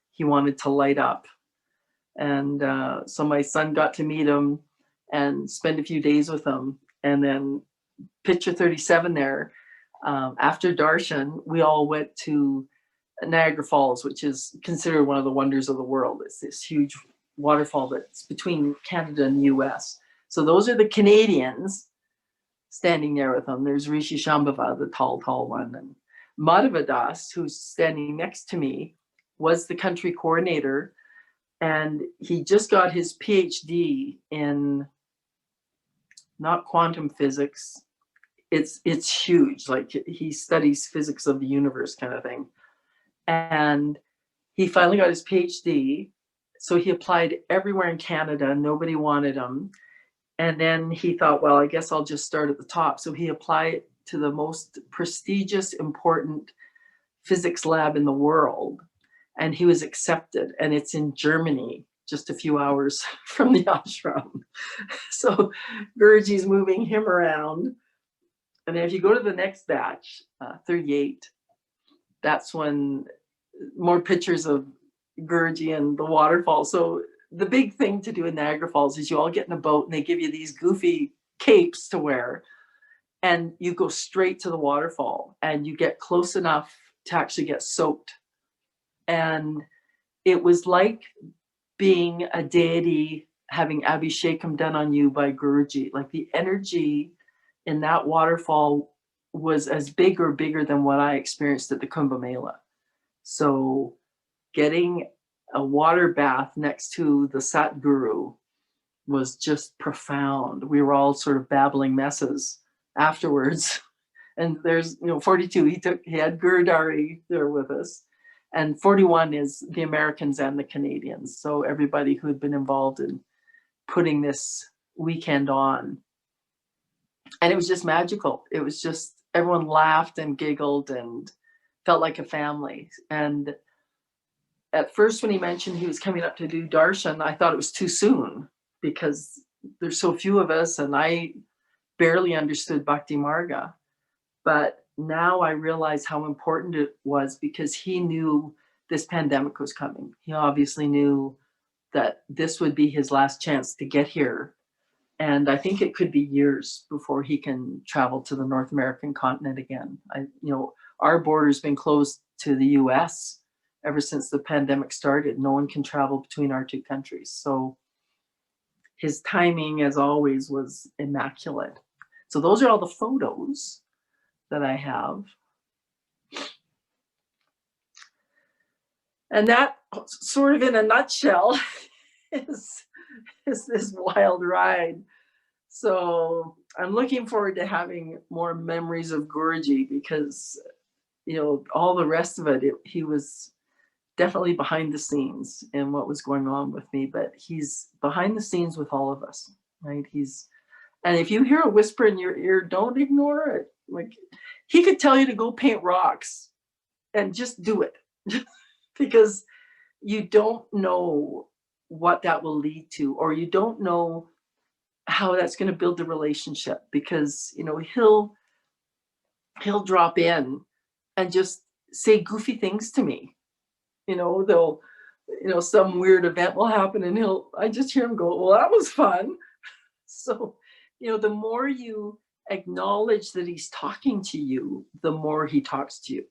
he wanted to light up. And so my son got to meet him and spend a few days with him. And then picture 37 there, after darshan, we all went to Niagara Falls, which is considered one of the wonders of the world. It's this huge waterfall that's between Canada and the US. So those are the Canadians standing there with him. There's Rishi Shambhava, the tall one. And Madhavadas, who's standing next to me, was the country coordinator. And he just got his PhD in not quantum physics. It's huge. Like he studies physics of the universe kind of thing. And he finally got his PhD. So he applied everywhere in Canada. Nobody wanted him. And then he thought, well, I guess I'll just start at the top. So he applied to the most prestigious, important physics lab in the world. And he was accepted. And it's in Germany, just a few hours from the ashram. So Guruji's moving him around. And then if you go to the next batch, 38, that's when more pictures of Guruji and the waterfall. So the big thing to do in Niagara Falls is you all get in a boat and they give you these goofy capes to wear, and you go straight to the waterfall and you get close enough to actually get soaked. And it was like being a deity having Abhishekam done on you by Guruji. Like the energy in that waterfall was as big or bigger than what I experienced at the Kumbh Mela. So getting a water bath next to the Satguru was just profound. We were all sort of babbling messes afterwards. And there's, 42, he had Gurudari there with us. And 41 is the Americans and the Canadians. So everybody who had been involved in putting this weekend on. And it was just magical. It was just, everyone laughed and giggled and felt like a family. And at first, when he mentioned he was coming up to do darshan, I thought it was too soon because there's so few of us and I barely understood Bhakti Marga. But now I realize how important it was because he knew this pandemic was coming. He obviously knew that this would be his last chance to get here. And I think it could be years before he can travel to the North American continent again. Our border's been closed to the US ever since the pandemic started. No one can travel between our two countries. So his timing, as always, was immaculate. So those are all the photos that I have. And that, sort of in a nutshell, is this wild ride. So I'm looking forward to having more memories of Guruji because, all the rest of it, he was definitely behind the scenes in what was going on with me, but he's behind the scenes with all of us, right? And if you hear a whisper in your ear, don't ignore it. Like, he could tell you to go paint rocks and just do it because you don't know what that will lead to, or you don't know how that's going to build the relationship because, he'll drop in and just say goofy things to me. They'll, some weird event will happen and I just hear him go, well, that was fun. So, the more you acknowledge that he's talking to you, the more he talks to you.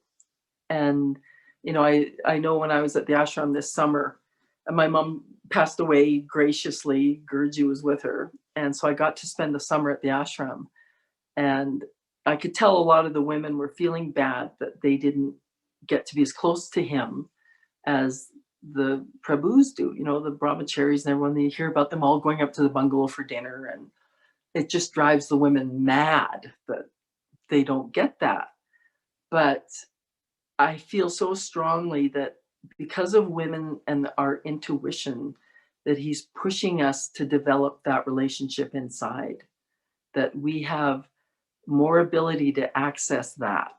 And, I know when I was at the ashram this summer, and my mom passed away graciously. Gurji was with her. And so I got to spend the summer at the ashram. And I could tell a lot of the women were feeling bad that they didn't get to be as close to him as the Prabhus do, you know, the brahmacharis and everyone. They hear about them all going up to the bungalow for dinner, and it just drives the women mad that they don't get that. But I feel so strongly that because of women and our intuition, that he's pushing us to develop that relationship inside, that we have more ability to access that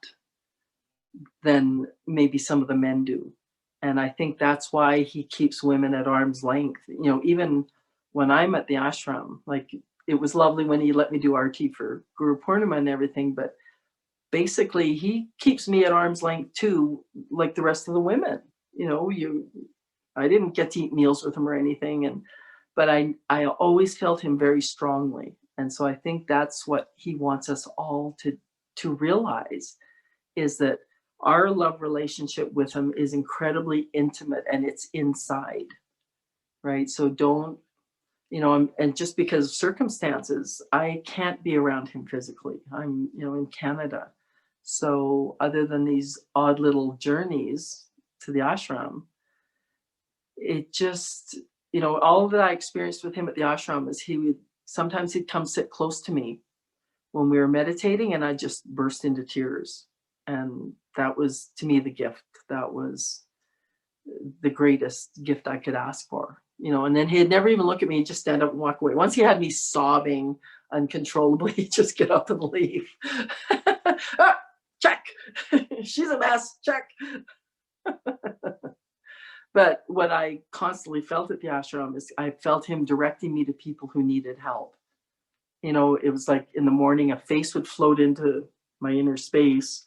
than maybe some of the men do. And I think that's why he keeps women at arm's length. You know, even when I'm at the ashram, like, it was lovely when he let me do RT for Guru Purnima and everything, but basically he keeps me at arm's length too, like the rest of the women. You know, I didn't get to eat meals with him or anything, but I always felt him very strongly. And so I think that's what he wants us all to realize, is that our love relationship with him is incredibly intimate and it's inside, right? So don't, you know, and just because of circumstances, I can't be around him physically. I'm, you know, in Canada. So other than these odd little journeys to the ashram, it just, you know, all that I experienced with him at the ashram is sometimes he'd come sit close to me when we were meditating, and I just burst into tears. And that was, to me, the gift. That was the greatest gift I could ask for, you know. And then he'd never even look at me, he'd just stand up and walk away. Once he had me sobbing uncontrollably, he'd just get up and leave. Ah, check. She's a mess, check. But what I constantly felt at the ashram is I felt him directing me to people who needed help. You know, it was like in the morning, a face would float into my inner space,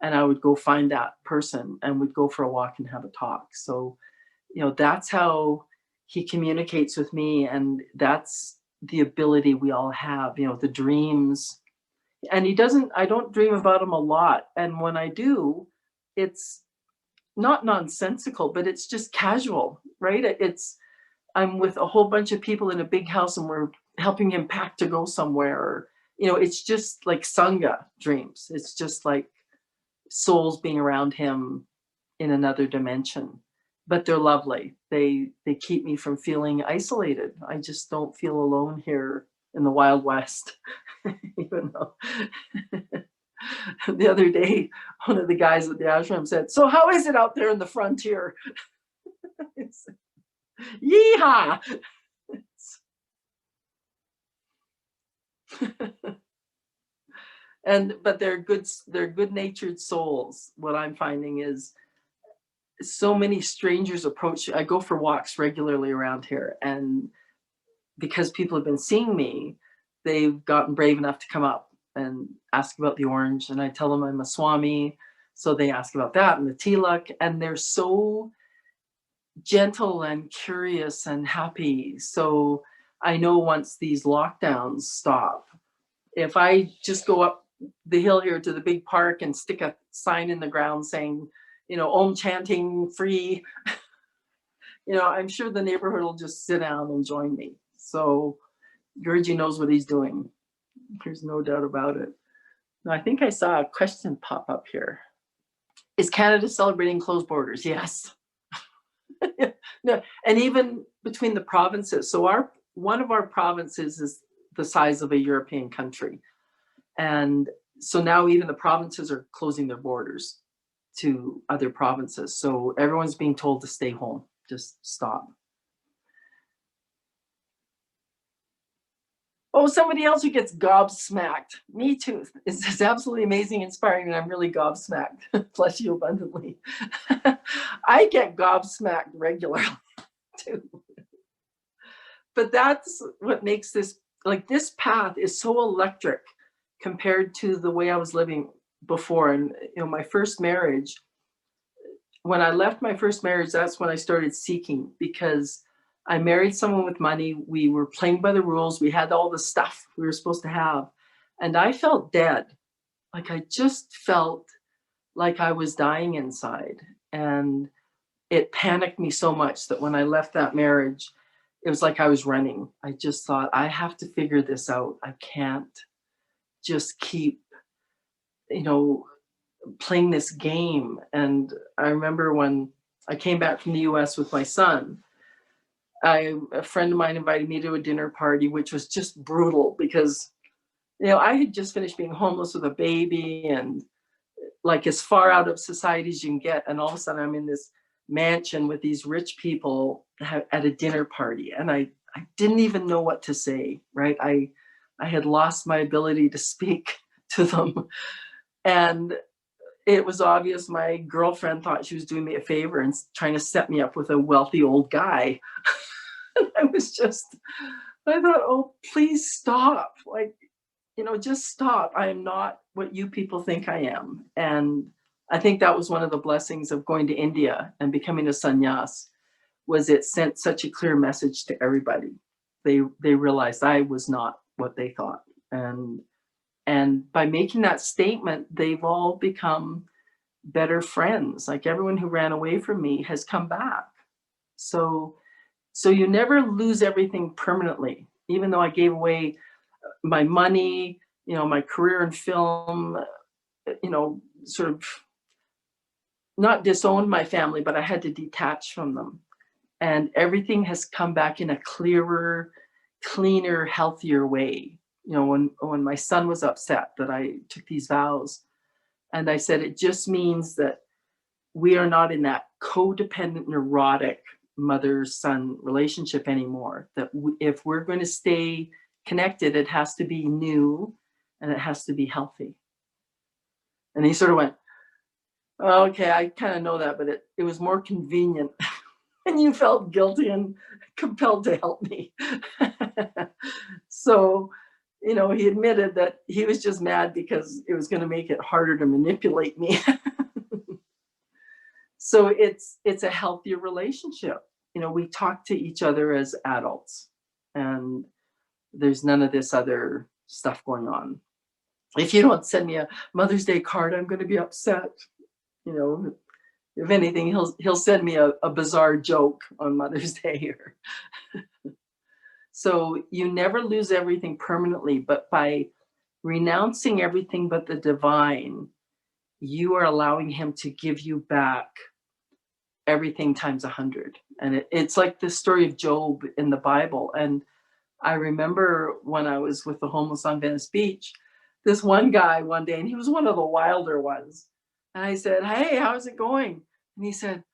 and I would go find that person and we'd go for a walk and have a talk. So, you know, that's how he communicates with me. And that's the ability we all have, you know, the dreams. And I don't dream about him a lot. And when I do, it's not nonsensical, but it's just casual, right? I'm with a whole bunch of people in a big house and we're helping him pack to go somewhere. Or, you know, it's just like Sangha dreams. It's just like souls being around him in another dimension. But they're lovely. They keep me from feeling isolated. I just don't feel alone here in the Wild West. Even though the other day, one of the guys at the ashram said, "So how is it out there in the frontier?" Yeehaw! But they're good-natured souls. What I'm finding is so many strangers approach. I go for walks regularly around here, and because people have been seeing me, they've gotten brave enough to come up and ask about the orange, and I tell them I'm a Swami, so they ask about that and the tilak, and they're so gentle and curious and happy. So I know once these lockdowns stop, if I just go up the hill here to the big park and stick a sign in the ground saying, you know, OM Chanting free, you know, I'm sure the neighborhood will just sit down and join me. So Gurji knows what he's doing. There's no doubt about it. Now, I think I saw a question pop up here. Is Canada celebrating closed borders? Yes. No, and even between the provinces. So one of our provinces is the size of a European country. And so now even the provinces are closing their borders to other provinces. So everyone's being told to stay home, just stop. Oh, somebody else who gets gobsmacked. Me too. It's absolutely amazing, inspiring, and I'm really gobsmacked. Bless you abundantly. I get gobsmacked regularly too. But that's what makes this, like, this path is so electric compared to the way I was living before. And, you know, my first marriage, when I left my first marriage, that's when I started seeking, because I married someone with money. We were playing by the rules. We had all the stuff we were supposed to have. And I felt dead. Like, I just felt like I was dying inside. And it panicked me so much that when I left that marriage, it was like I was running. I just thought, I have to figure this out. I can't just keep, playing this game. And I remember when I came back from the US with my son, a friend of mine invited me to a dinner party, which was just brutal because, I had just finished being homeless with a baby and like as far out of society as you can get. And all of a sudden I'm in this mansion with these rich people at a dinner party. And I didn't even know what to say, right? I had lost my ability to speak to them. And it was obvious my girlfriend thought she was doing me a favor and trying to set me up with a wealthy old guy. I thought, oh, please stop. Like, just stop. I am not what you people think I am. And I think that was one of the blessings of going to India and becoming a sannyas, was it sent such a clear message to everybody. They realized I was not what they thought. And by making that statement, they've all become better friends. Like everyone who ran away from me has come back. So you never lose everything permanently. Even though I gave away my money, my career in film, sort of not disowned my family, but I had to detach from them. And everything has come back in a clearer, cleaner, healthier way. When my son was upset that I took these vows, and I said, it just means that we are not in that codependent, neurotic mother-son relationship anymore. That if we're going to stay connected, it has to be new and it has to be healthy. And he sort of went, oh, okay, I kind of know that, but it was more convenient. And you felt guilty and compelled to help me. So, he admitted that he was just mad because it was going to make it harder to manipulate me. So it's a healthier relationship. We talk to each other as adults, and there's none of this other stuff going on. If you don't send me a Mother's Day card, I'm going to be upset. If anything, he'll send me a bizarre joke on Mother's Day. So you never lose everything permanently, but by renouncing everything but the divine, you are allowing him to give you back everything times 100. And it's like the story of Job in the Bible. And I remember when I was with the homeless on Venice Beach, this one guy one day, and he was one of the wilder ones. And I said, hey, how's it going? And he said,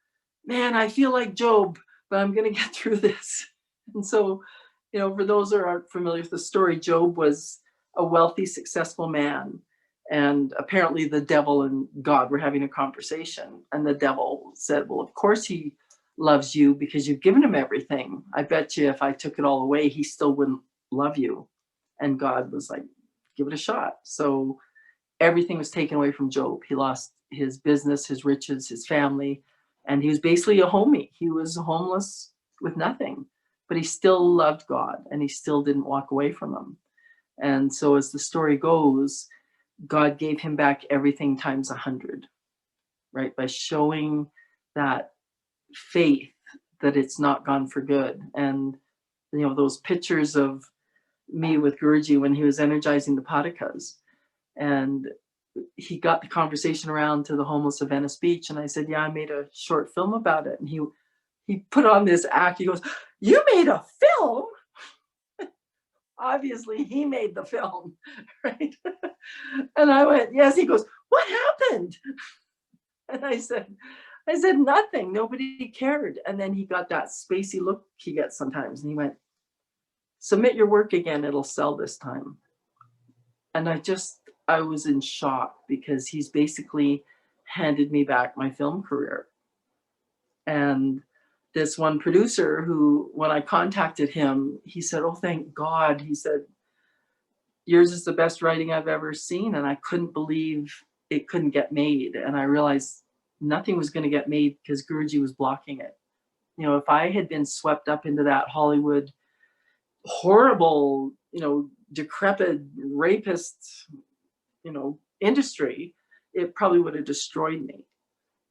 man, I feel like Job, but I'm going to get through this. And so, for those who aren't familiar with the story, Job was a wealthy, successful man. And apparently the devil and God were having a conversation. And the devil said, well, of course he loves you because you've given him everything. I bet you if I took it all away, he still wouldn't love you. And God was like, give it a shot. So everything was taken away from Job. He lost his business, his riches, his family, and he was basically a homie. He was homeless with nothing, but he still loved God and he still didn't walk away from him. And so as the story goes, God gave him back everything times 100, right? By showing that faith that it's not gone for good. And, those pictures of me with Guruji when he was energizing the Patakas, and he got the conversation around to the homeless of Venice Beach. And I said, yeah, I made a short film about it. And he put on this act. He goes, you made a film? Obviously he made the film, right? And I went, yes. He goes, what happened? And I said, nothing. Nobody cared. And then he got that spacey look he gets sometimes. And he went, submit your work again. It'll sell this time. And I was in shock because he's basically handed me back my film career. And this one producer who, when I contacted him, he said, oh, thank God. He said, yours is the best writing I've ever seen. And I couldn't believe it couldn't get made. And I realized nothing was going to get made because Guruji was blocking it. If I had been swept up into that Hollywood horrible, decrepit rapist, industry, it probably would have destroyed me.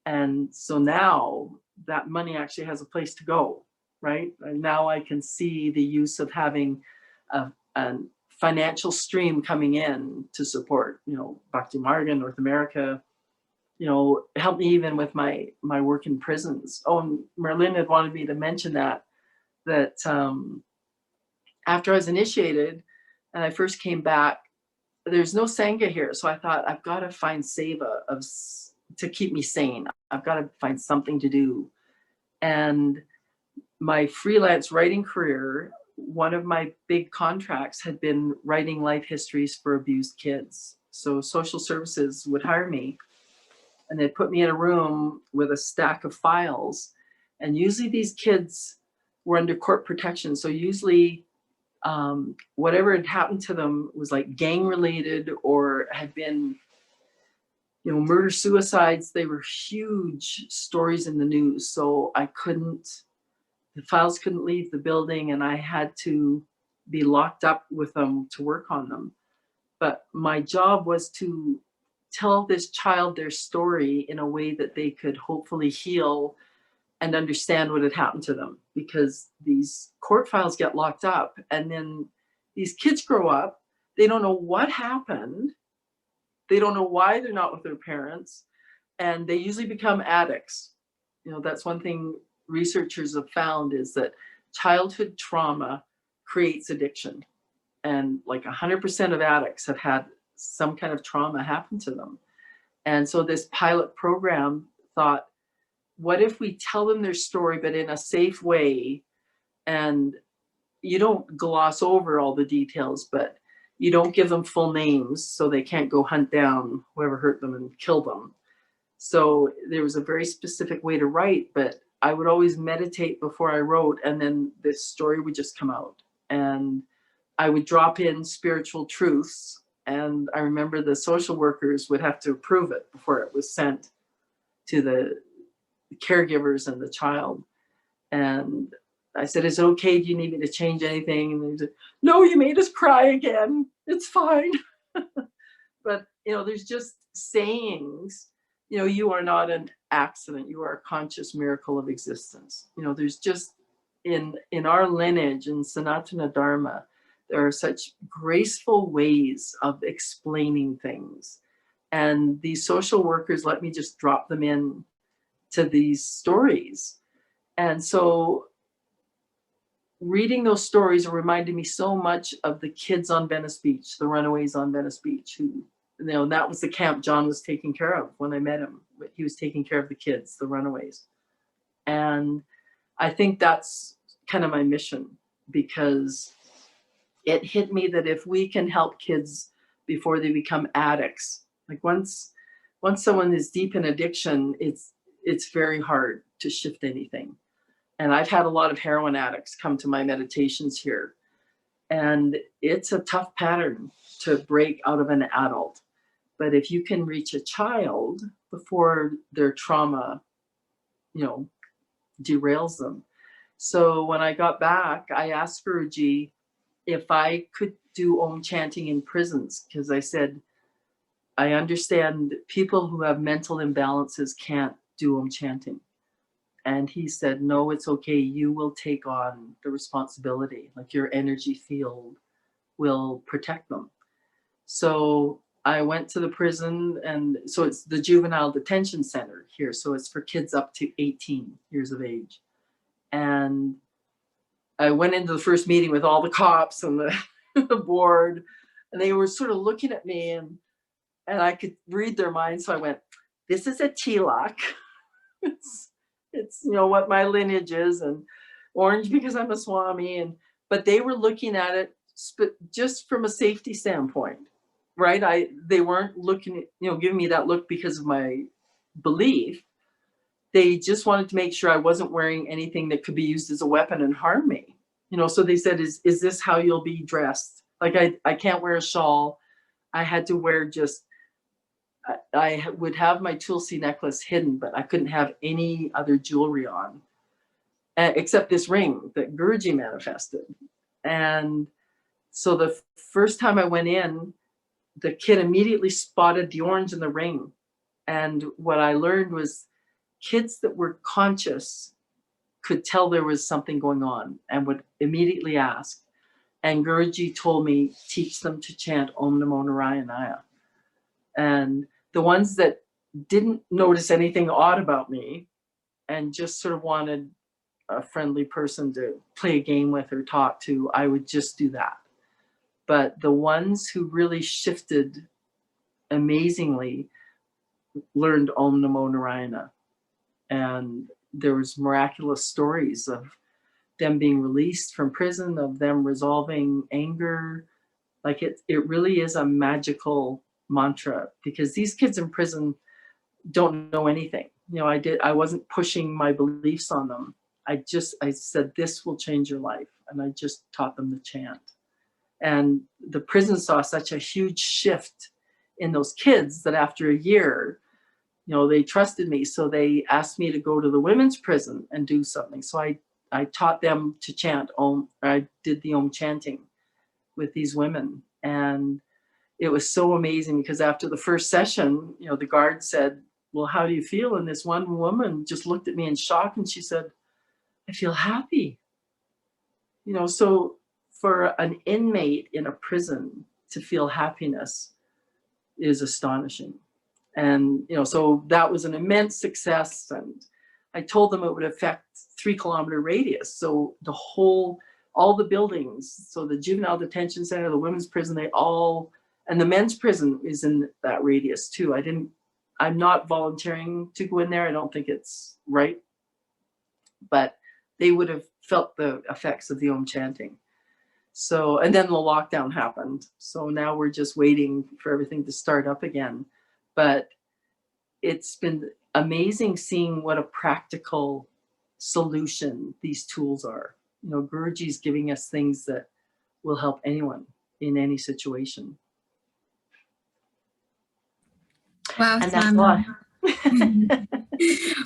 And so now that money actually has a place to go. right? And now I can see the use of having a financial stream coming in to support, Bhakti Marga, North America, help me even with my work in prisons. Oh, and Merlin had wanted me to mention that after I was initiated and I first came back, there's no Sangha here. So I thought, I've got to find seva to keep me sane. I've got to find something to do. And my freelance writing career, one of my big contracts had been writing life histories for abused kids. So social services would hire me and they'd put me in a room with a stack of files. And usually these kids were under court protection. So usually whatever had happened to them was like gang related or had been, murder, suicides. They were huge stories in the news. So the files couldn't leave the building and I had to be locked up with them to work on them. But my job was to tell this child their story in a way that they could hopefully heal and understand what had happened to them, because these court files get locked up and then these kids grow up, they don't know what happened, they don't know why they're not with their parents, and they usually become addicts. That's one thing researchers have found, is that childhood trauma creates addiction, and like 100% of addicts have had some kind of trauma happen to them. And so this pilot program thought, what if we tell them their story, but in a safe way, and you don't gloss over all the details, but you don't give them full names so they can't go hunt down whoever hurt them and kill them. So there was a very specific way to write, but I would always meditate before I wrote, and then this story would just come out. And I would drop in spiritual truths, and I remember the social workers would have to approve it before it was sent to the caregivers and the child. And I said, is it okay? Do you need me to change anything? And they said, no, you made us cry again. It's fine. But, there's just sayings, you are not an accident. You are a conscious miracle of existence. There's just in our lineage, in Sanatana Dharma, there are such graceful ways of explaining things. And these social workers let me just drop them in to these stories. And so reading those stories reminded me so much of the kids on Venice Beach, the runaways on Venice Beach, who, that was the camp John was taking care of when I met him. He was taking care of the kids, the runaways. And I think that's kind of my mission, because it hit me that if we can help kids before they become addicts, like once someone is deep in addiction, it's very hard to shift anything. And I've had a lot of heroin addicts come to my meditations here, and it's a tough pattern to break out of an adult. But if you can reach a child before their trauma, derails them. So when I got back, I asked Guruji if I could do OM chanting in prisons, because I said, I understand people who have mental imbalances can't do OM chanting. And he said, no, it's okay. You will take on the responsibility. Like your energy field will protect them. So I went to the prison, and so it's the juvenile detention center here. So it's for kids up to 18 years of age. And I went into the first meeting with all the cops and the board, and they were sort of looking at me, and I could read their minds. So I went, this is a tilak. It's what my lineage is, and orange because I'm a Swami. But they were looking at it just from a safety standpoint, right? They weren't looking at, giving me that look because of my belief. They just wanted to make sure I wasn't wearing anything that could be used as a weapon and harm me. So they said, is this how you'll be dressed? Like I can't wear a shawl. I had to wear I would have my Tulsi necklace hidden, but I couldn't have any other jewelry on, except this ring that Guruji manifested. And so the first time I went in, the kid immediately spotted the orange in the ring. And what I learned was kids that were conscious could tell there was something going on and would immediately ask. And Guruji told me, teach them to chant Om Namo Narayana. And the ones that didn't notice anything odd about me and just sort of wanted a friendly person to play a game with or talk to, I would just do that. But the ones who really shifted amazingly learned Om Namo Narayana. And there was miraculous stories of them being released from prison, of them resolving anger. Like it really is a magical mantra, because these kids in prison don't know anything. You know, I wasn't pushing my beliefs on them. I said, this will change your life. And I just taught them the chant. And the prison saw such a huge shift in those kids that after a year, you know, they trusted me. So they asked me to go to the women's prison and do something. So I taught them to chant Om. I did the Om chanting with these women. And it was so amazing, because after the first session, you know, the guard said, well, how do you feel? And this one woman just looked at me in shock and she said, I feel happy. You know, so for an inmate in a prison to feel happiness is astonishing. And, you know, so that was an immense success. And I told them it would affect 3-kilometer radius. So all the buildings, so the juvenile detention center, the women's prison, and the men's prison is in that radius too. I'm not volunteering to go in there. I don't think it's right, but they would have felt the effects of the Om chanting. So, and then the lockdown happened. So now we're just waiting for everything to start up again. But it's been amazing seeing what a practical solution these tools are. You know, Guruji's giving us things that will help anyone in any situation. Wow, and that's why.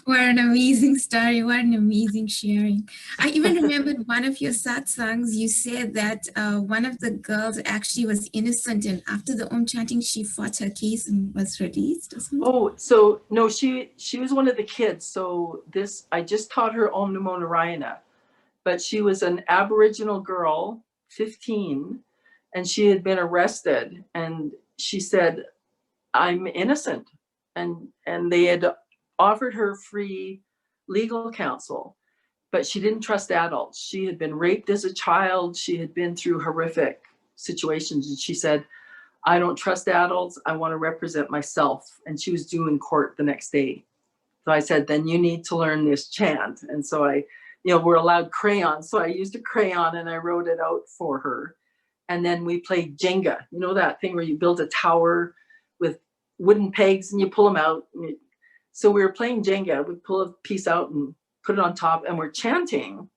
What an amazing story. What an amazing sharing. I even remembered one of your satsangs, you said that one of the girls actually was innocent, and after the Om chanting, she fought her case and was released or something? Oh, so no, she was one of the kids. So I just taught her Om Namo Narayana, but she was an Aboriginal girl, 15, and she had been arrested, and she said, I'm innocent. And they had offered her free legal counsel, but she didn't trust adults. She had been raped as a child. She had been through horrific situations. And she said, I don't trust adults. I want to represent myself. And she was due in court the next day. So I said, then you need to learn this chant. And so we're allowed crayons. So I used a crayon and I wrote it out for her. And then we played Jenga. You know that thing where you build a tower with wooden pegs and you pull them out. So we were playing Jenga. We pull a piece out and put it on top, and we're chanting.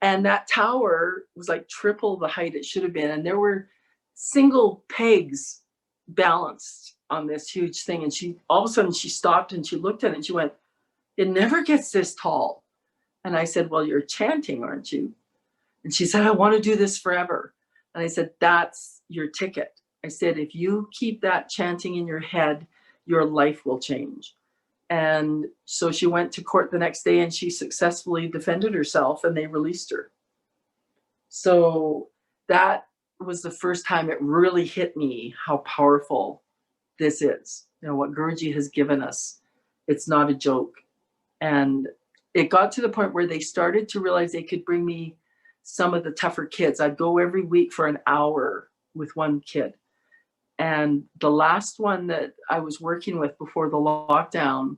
And that tower was like triple the height it should have been. And there were single pegs balanced on this huge thing. And all of a sudden she stopped and she looked at it and she went, it never gets this tall. And I said, well, you're chanting, aren't you? And she said, I want to do this forever. And I said, that's your ticket. I said, if you keep that chanting in your head, your life will change. And so she went to court the next day and she successfully defended herself and they released her. So that was the first time it really hit me how powerful this is. You know, what Guruji has given us. It's not a joke. And it got to the point where they started to realize they could bring me some of the tougher kids. I'd go every week for an hour with one kid. And the last one that I was working with before the lockdown,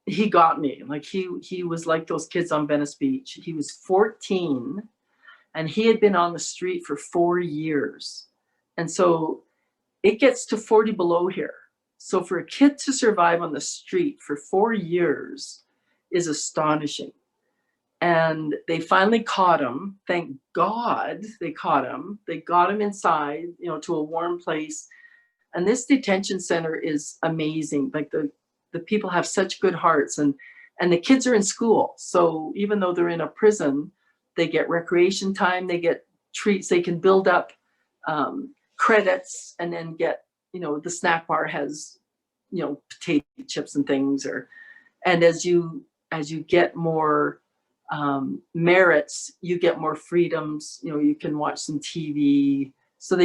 he got me. Like he was like those kids on Venice Beach. He was 14 and he had been on the street for 4 years. And so it gets to 40 below here. So for a kid to survive on the street for 4 years is astonishing. And they finally caught him. Thank God they caught him. They got him inside, to a warm place. And this detention center is amazing. Like the people have such good hearts, and the kids are in school. So even though they're in a prison, they get recreation time, they get treats, they can build up credits and then get, the snack bar has, potato chips and things, and as you as you get more merits, you get more freedoms. You know, you can watch some TV. So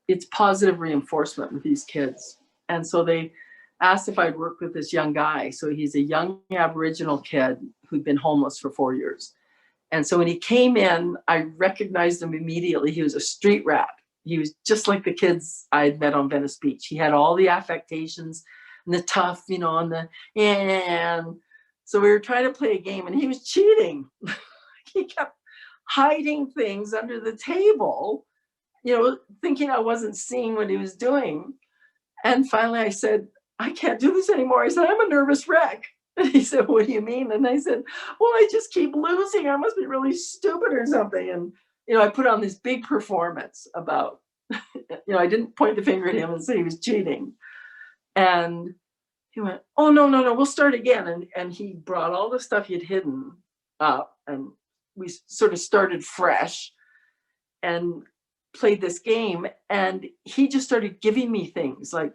it's positive reinforcement with these kids. And so they asked if I'd work with this young guy. So he's a young Aboriginal kid who'd been homeless for 4 years. And so when he came in, I recognized him immediately. He was a street rat. He was just like the kids I had met on Venice Beach. He had all the affectations and the tough, you know, and so we were trying to play a game and he was cheating. He kept hiding things under the table, you know, thinking I wasn't seeing what he was doing. And finally I said, I can't do this anymore. I said, I'm a nervous wreck. And he said, what do you mean? And I said, well, I just keep losing. I must be really stupid or something. And, you know, I put on this big performance about, you know, I didn't point the finger at him and say he was cheating. And he went, oh, no, we'll start again. And he brought all the stuff he'd hidden up and we sort of started fresh and played this game. And he just started giving me things like,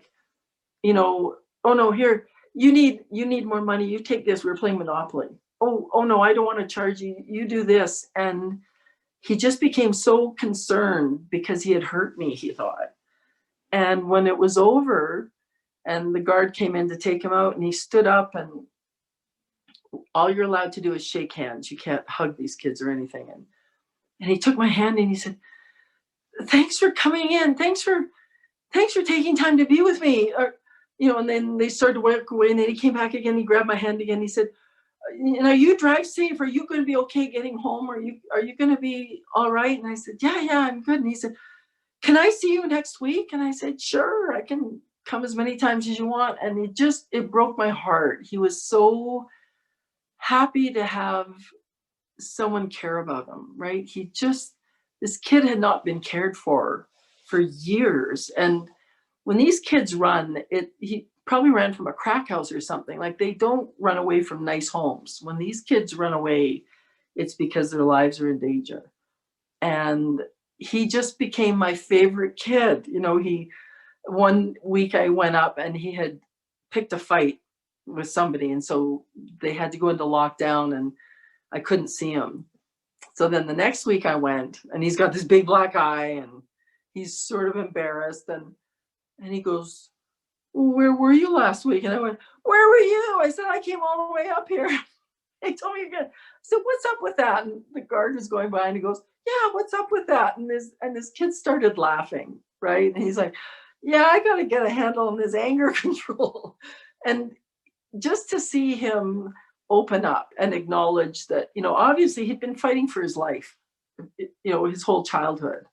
you know, oh no, here, you need more money. You take this. We were playing Monopoly. Oh no, I don't want to charge you. You do this. And he just became so concerned because he had hurt me, he thought. And when it was over and the guard came in to take him out and he stood up and all you're allowed to do is shake hands. You can't hug these kids or anything. And he took my hand and he said, thanks for coming in. Thanks for taking time to be with me. You know, and then they started to walk away and then he came back again. He grabbed my hand again. He said, you know, you drive safe. Are you going to be okay getting home? Are you going to be all right? And I said, yeah, I'm good. And he said, can I see you next week? And I said, sure, I can come as many times as you want. And it broke my heart. He was so happy to have someone care about him, right? This kid had not been cared for years. And when these kids run, he probably ran from a crack house or something. Like they don't run away from nice homes. When these kids run away, it's because their lives are in danger. And he just became my favorite kid. You know, one week I went up and he had picked a fight with somebody. And so they had to go into lockdown and I couldn't see him. So then the next week I went and he's got this big black eye and he's sort of embarrassed. And he goes, where were you last week? And I went, where were you? I said, I came all the way up here. He told me again. I said, what's up with that? And the guard was going by and he goes, yeah, what's up with that? And this kid started laughing, right? And he's like, yeah, I got to get a handle on this anger control. And just to see him open up and acknowledge that, you know, obviously he'd been fighting for his life, you know, his whole childhood.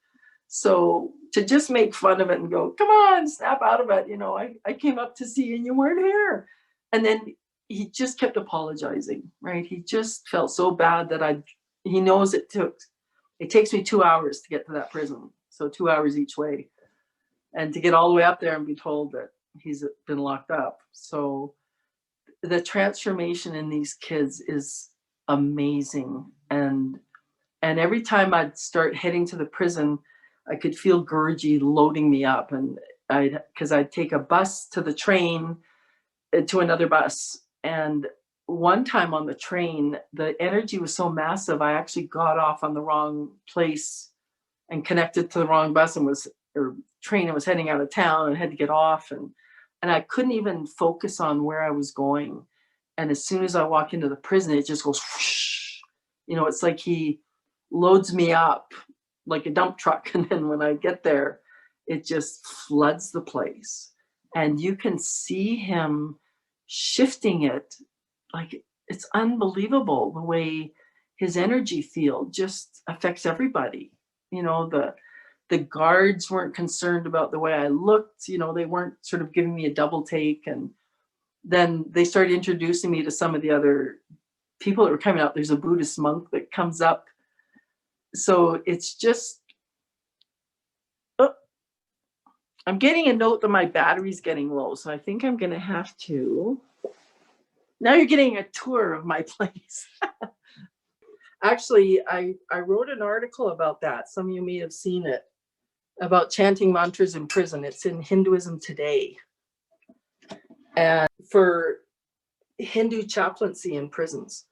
So to just make fun of it and go, come on, snap out of it. You know, I came up to see you and you weren't here. And then he just kept apologizing, right? He just felt so bad that he knows it takes me 2 hours to get to that prison. So 2 hours each way. And to get all the way up there and be told that he's been locked up. So the transformation in these kids is amazing. And every time I'd start heading to the prison, I could feel Gurji loading me up, and because I'd take a bus to the train to another bus. And one time on the train, the energy was so massive, I actually got off on the wrong place and connected to the wrong bus and was heading out of town and had to get off. And I couldn't even focus on where I was going. And as soon as I walk into the prison, it just goes, whoosh. You know, it's like he loads me up like a dump truck. And then when I get there, it just floods the place. And you can see him shifting it. Like, it's unbelievable the way his energy field just affects everybody. You know, the guards weren't concerned about the way I looked. You know, they weren't sort of giving me a double take. And then they started introducing me to some of the other people that were coming out. There's a Buddhist monk that comes up. So it's just, I'm getting a note that my battery's getting low. So I think I'm going to have to, now you're getting a tour of my place. Actually, I wrote an article about that. Some of you may have seen it, about chanting mantras in prison. It's in Hinduism Today. And for Hindu chaplaincy in prisons.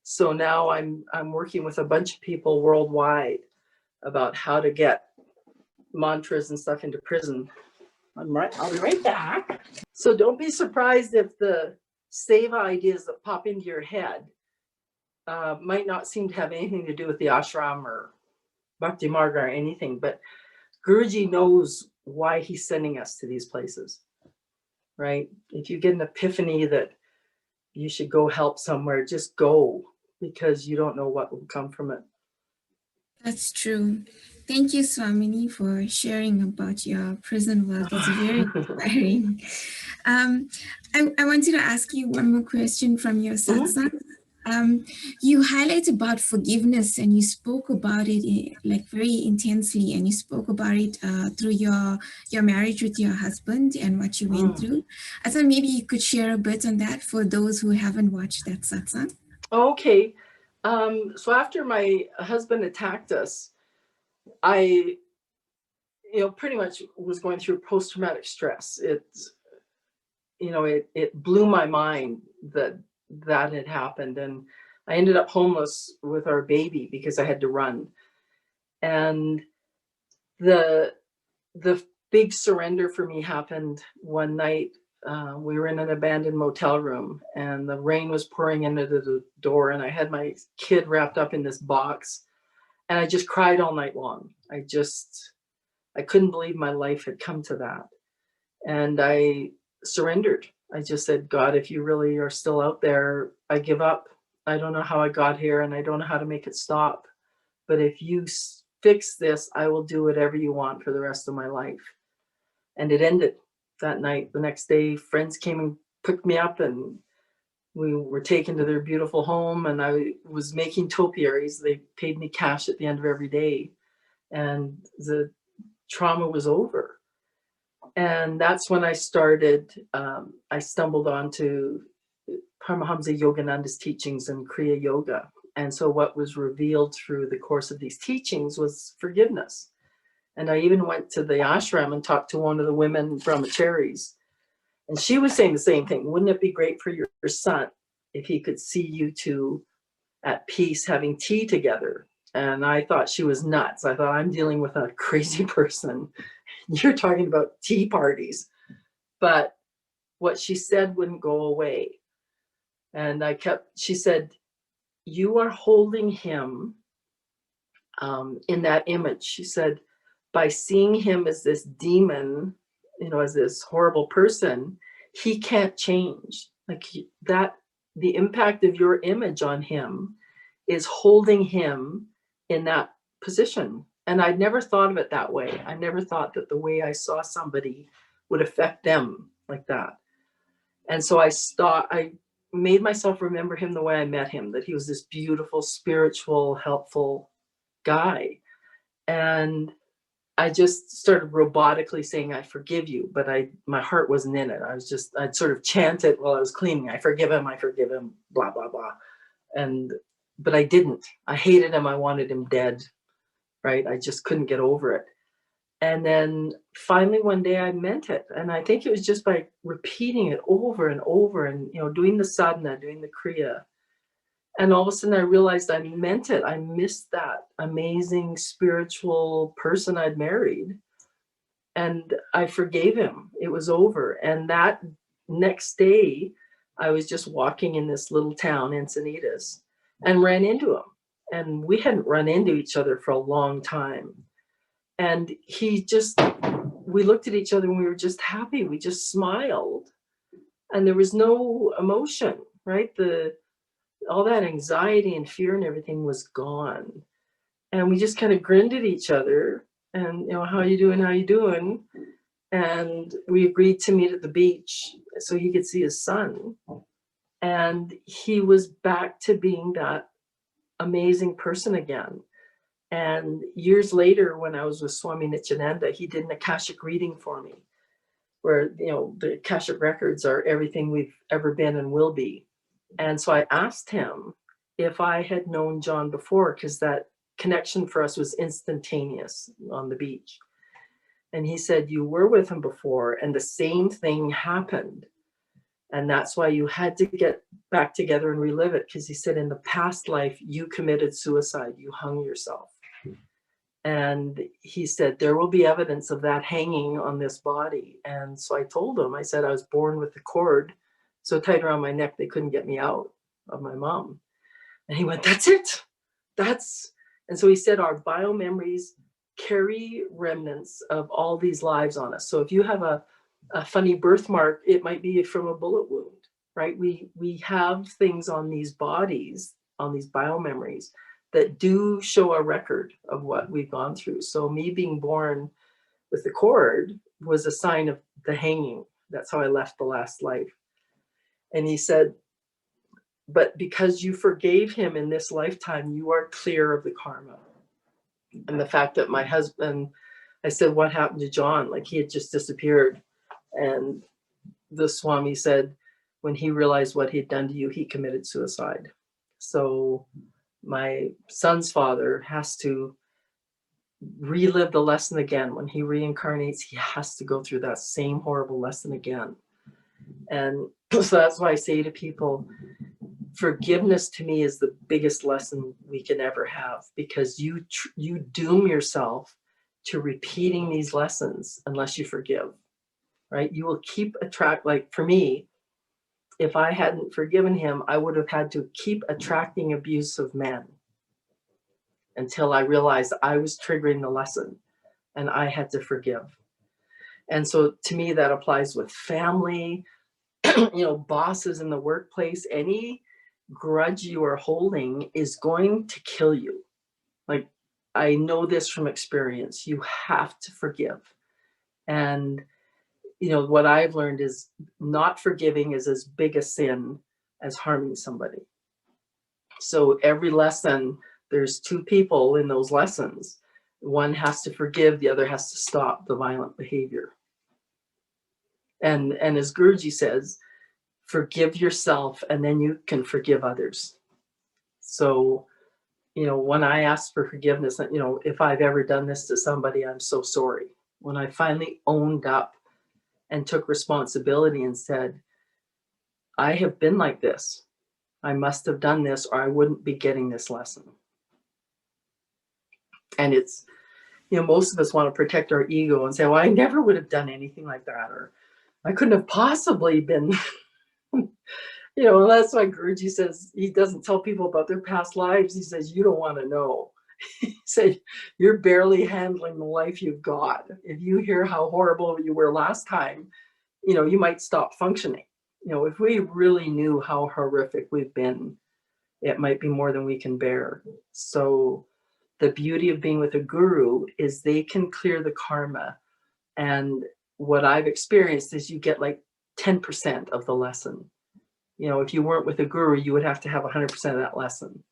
So now I'm working with a bunch of people worldwide about how to get mantras and stuff into prison. I'll be right back. So don't be surprised if the seva ideas that pop into your head might not seem to have anything to do with the ashram or Bhakti Marga or anything, but Guruji knows why he's sending us to these places, right? If you get an epiphany that you should go help somewhere, just go, because you don't know what will come from it. That's true. Thank you, Swamini, for sharing about your prison work. It's very inspiring. I wanted to ask you one more question from your satsang. You highlight about forgiveness, and you spoke about it like very intensely, and you spoke about it through your marriage with your husband and what you went through. I thought maybe you could share a bit on that for those who haven't watched that satsang. Okay. So after my husband attacked us, I, pretty much was going through post-traumatic stress. It blew my mind that had happened. And I ended up homeless with our baby because I had to run. And the big surrender for me happened one night. We were in an abandoned motel room and the rain was pouring into the door, and I had my kid wrapped up in this box, and I just cried all night long. I couldn't believe my life had come to that. And I surrendered. I just said, God, if you really are still out there, I give up. I don't know how I got here and I don't know how to make it stop. But if you fix this, I will do whatever you want for the rest of my life. And it ended that night. The next day, friends came and picked me up, and we were taken to their beautiful home, and I was making topiaries. They paid me cash at the end of every day, and the trauma was over. And that's when I started, I stumbled onto Paramahamsa Yogananda's teachings and Kriya Yoga. And so what was revealed through the course of these teachings was forgiveness. And I even went to the ashram and talked to one of the women brahmacharis. And she was saying the same thing. Wouldn't it be great for your son if he could see you two at peace having tea together? And I thought she was nuts. I thought, I'm dealing with a crazy person. You're talking about tea parties. But what she said wouldn't go away. And she said, you are holding him in that image. She said, by seeing him as this demon, as this horrible person, he can't change. The impact of your image on him is holding him in that position. And I'd never thought of it that way. I never thought that the way I saw somebody would affect them like that. And so I made myself remember him the way I met him, that he was this beautiful, spiritual, helpful guy. And I just started robotically saying, I forgive you, but my heart wasn't in it. I'd sort of chant it while I was cleaning. I forgive him, blah, blah, blah. But I didn't. I hated him. I wanted him dead, right? I just couldn't get over it. And then finally one day I meant it. And I think it was just by repeating it over and over and, doing the sadhana, doing the kriya. And all of a sudden I realized I meant it. I missed that amazing spiritual person I'd married. And I forgave him. It was over. And that next day, I was just walking in this little town, Encinitas, and ran into him. And we hadn't run into each other for a long time. And we looked at each other and we were just happy. We just smiled. And there was no emotion, right? All that anxiety and fear and everything was gone. And we just kind of grinned at each other and, how you doing? How you doing? And we agreed to meet at the beach so he could see his son. And he was back to being that amazing person again. And years later, when I was with Swamini Nithyananda, he did an Akashic reading for me, where, the Akashic records are everything we've ever been and will be. And so I asked him if I had known John before, because that connection for us was instantaneous on the beach. And he said, you were with him before, and the same thing happened. And that's why you had to get back together and relive it, because he said in the past life, you committed suicide, you hung yourself. And he said, there will be evidence of that hanging on this body. And so I told him, I said, I was born with the cord so tight around my neck, they couldn't get me out of my mom. And he went, that's it. And so he said, our biomemories carry remnants of all these lives on us. So if you have a funny birthmark, it might be from a bullet wound, right? We have things on these bodies, on these biomemories, that do show a record of what we've gone through. So me being born with the cord was a sign of the hanging. That's how I left the last life. And he said, but because you forgave him in this lifetime, you are clear of the karma. And the fact that my husband, I said, what happened to John? Like, he had just disappeared. And the Swami said, when he realized what he'd done to you, he committed suicide. So my son's father has to relive the lesson again. When he reincarnates, he has to go through that same horrible lesson again. And so that's why I say to people, forgiveness to me is the biggest lesson we can ever have, because you doom yourself to repeating these lessons unless you forgive, right? You will keep like for me, if I hadn't forgiven him, I would have had to keep attracting abusive men until I realized I was triggering the lesson and I had to forgive. And so to me, that applies with family, bosses in the workplace. Any grudge you are holding is going to kill you. Like, I know this from experience. You have to forgive. And what I've learned is not forgiving is as big a sin as harming somebody. So every lesson, there's two people in those lessons. One has to forgive, the other has to stop the violent behavior. And as Guruji says, forgive yourself and then you can forgive others. So, when I ask for forgiveness, if I've ever done this to somebody, I'm so sorry. When I finally owned up and took responsibility and said, I have been like this. I must have done this or I wouldn't be getting this lesson. And it's, most of us want to protect our ego and say, well, I never would have done anything like that, or I couldn't have possibly been, that's why Guruji says he doesn't tell people about their past lives. He says, you don't want to know. He said, you're barely handling the life you've got. If you hear how horrible you were last time, you might stop functioning. If we really knew how horrific we've been, it might be more than we can bear. So the beauty of being with a guru is they can clear the karma. And what I've experienced is you get like 10% of the lesson. If you weren't with a guru, you would have to have 100% of that lesson.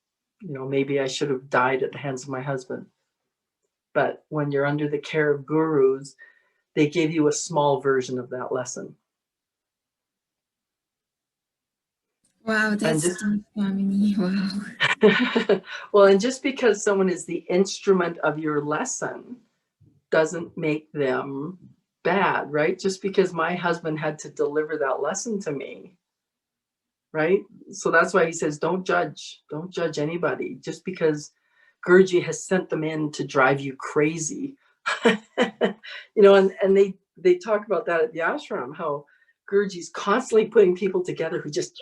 Maybe I should have died at the hands of my husband. But when you're under the care of gurus, they give you a small version of that lesson. Wow, that's deep, Swamini. Wow. Well, and just because someone is the instrument of your lesson doesn't make them bad, right? Just because my husband had to deliver that lesson to me, right? So that's why he says, don't judge anybody. Just because Guruji has sent them in to drive you crazy. And they talk about that at the ashram, how Guruji's constantly putting people together who just,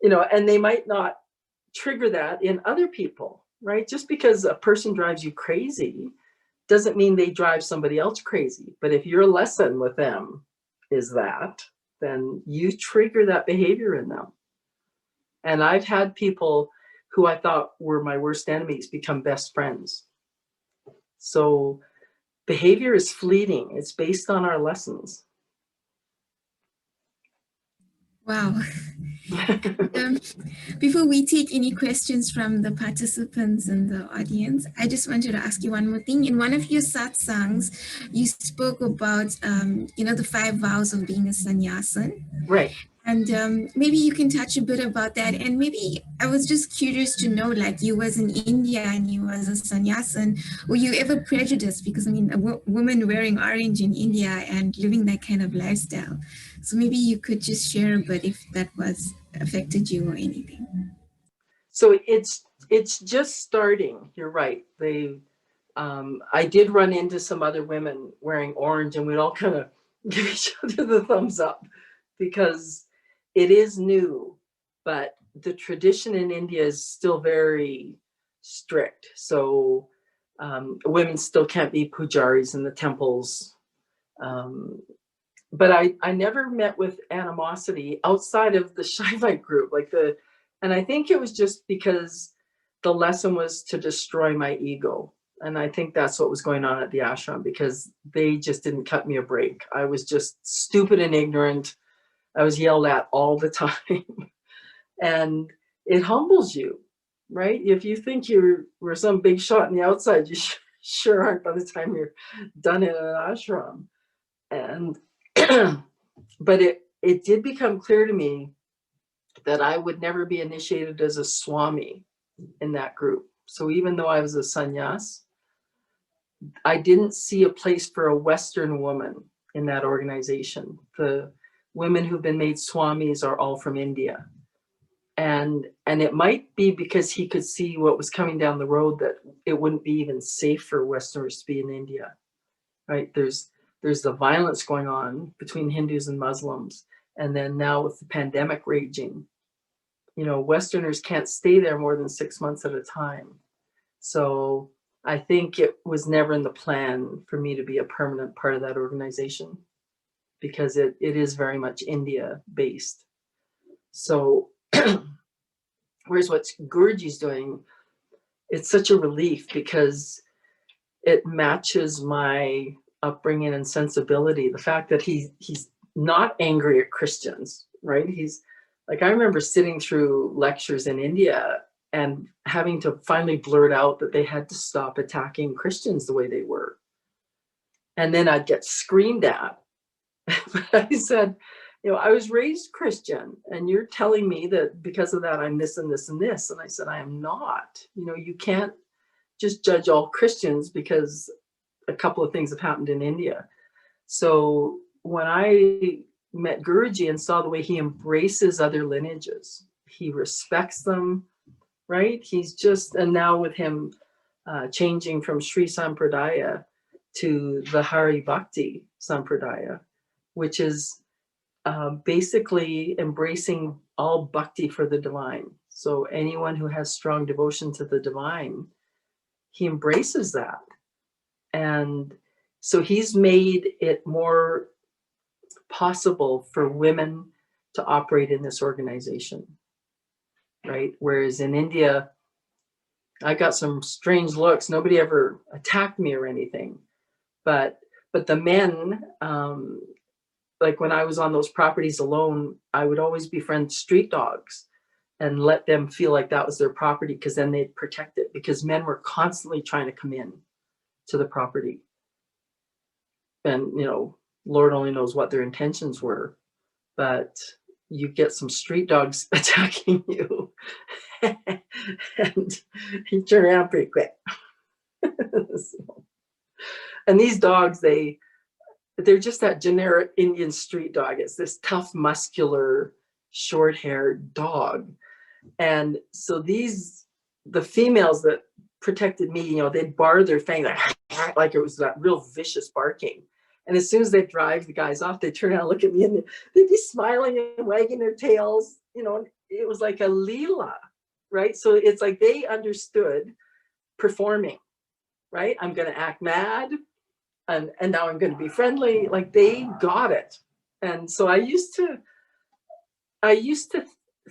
and they might not trigger that in other people, right? Just because a person drives you crazy doesn't mean they drive somebody else crazy. But if your lesson with them is that, then you trigger that behavior in them. And I've had people who I thought were my worst enemies become best friends. So behavior is fleeting. It's based on our lessons. Wow. Before we take any questions from the participants and the audience, I just wanted to ask you one more thing. In one of your satsangs, you spoke about, the 5 vows of being a sannyasin. Right. And maybe you can touch a bit about that. And maybe I was just curious to know, like, you was in India and you was a sannyasin. Were you ever prejudiced? Because I mean, a woman wearing orange in India and living that kind of lifestyle. So maybe you could just share a bit if that was affected you or anything. So it's just starting. You're right. I did run into some other women wearing orange, and we'd all kind of give each other the thumbs up because it is new, but the tradition in India is still very strict. So women still can't be pujaris in the temples. But I never met with animosity outside of the Shaivite group, and I think it was just because the lesson was to destroy my ego. And I think that's what was going on at the ashram, because they just didn't cut me a break. I was just stupid and ignorant. I was yelled at all the time. And it humbles you, right? If you think you were some big shot on the outside, you sure aren't by the time you're done in an ashram. And but it did become clear to me that I would never be initiated as a Swami in that group. So even though I was a sannyas, I didn't see a place for a Western woman in that organization. The women who've been made Swamis are all from India. And it might be because he could see what was coming down the road, that it wouldn't be even safe for Westerners to be in India, right? There's the violence going on between Hindus and Muslims. And then now with the pandemic raging, Westerners can't stay there more than 6 months at a time. So I think it was never in the plan for me to be a permanent part of that organization, because it is very much India based. So whereas what Guruji's doing, it's such a relief because it matches my upbringing and sensibility. The fact that he's not angry at Christians, right? He's like, I remember sitting through lectures in India and having to finally blurt out that they had to stop attacking Christians the way they were. And then I'd get screamed at. But I said, I was raised Christian, and you're telling me that because of that, I'm this and this and this. And I said, I am not. You can't just judge all Christians because a couple of things have happened in India. So when I met Guruji and saw the way he embraces other lineages, he respects them, right? He's just, and now with him changing from Sri Sampradaya to the Hari Bhakti Sampradaya, which is basically embracing all bhakti for the divine. So anyone who has strong devotion to the divine, he embraces that. And so he's made it more possible for women to operate in this organization, right? Whereas in India, I got some strange looks. Nobody ever attacked me or anything. But the men, like when I was on those properties alone, I would always befriend street dogs and let them feel like that was their property, because then they'd protect it, because men were constantly trying to come in to the property. And, Lord only knows what their intentions were, but you get some street dogs attacking you and you turn around pretty quick. And these dogs, they're just that generic Indian street dog. It's this tough, muscular, short-haired dog. And so the females that protected me, they'd bar their fangs like it was that real vicious barking. And as soon as they drive the guys off, they turn around and look at me and they'd be smiling and wagging their tails. It was like a leela, right? So it's like they understood performing, right? I'm going to act mad. And now I'm going to be friendly. Like they got it. And so I used to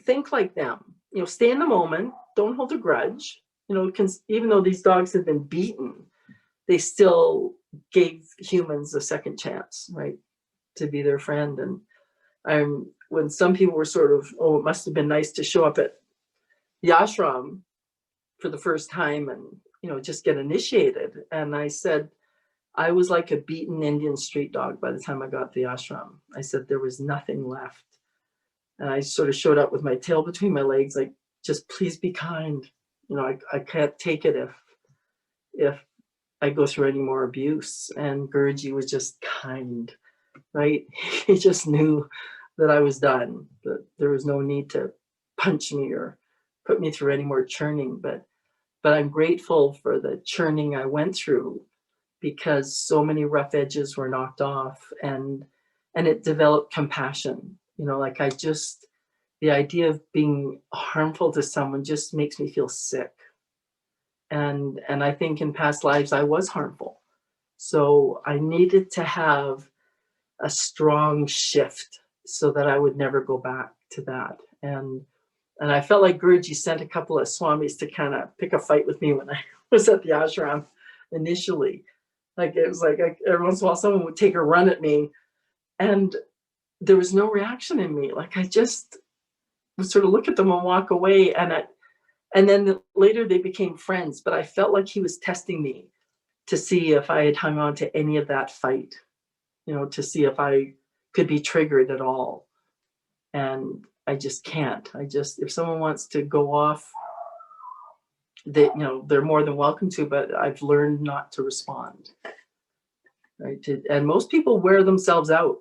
think like them, stay in the moment, don't hold a grudge, even though these dogs have been beaten, they still gave humans a second chance, right, to be their friend. And when some people were sort of, it must have been nice to show up at the ashram for the first time and, just get initiated. And I said, I was like a beaten Indian street dog by the time I got to the ashram. I said there was nothing left. And I sort of showed up with my tail between my legs, like, just please be kind. You know, I can't take it if I go through any more abuse. And Guruji was just kind, right? He just knew that I was done, that there was no need to punch me or put me through any more churning. But I'm grateful for the churning I went through, because so many rough edges were knocked off, and it developed compassion. You know, like, the idea of being harmful to someone just makes me feel sick. And I think in past lives I was harmful. So I needed to have a strong shift so that I would never go back to that. And I felt like Guruji sent a couple of swamis to kind of pick a fight with me when I was at the ashram initially. Like, it was like every once in a while someone would take a run at me, and there was no reaction in me. Like, I just would sort of look at them and walk away. And then later they became friends, but I felt like he was testing me to see if I had hung on to any of that fight, you know, to see if I could be triggered at all. And I just can't. If someone wants to go off, you know, they're more than welcome to, but I've learned not to respond. Right? And most people wear themselves out.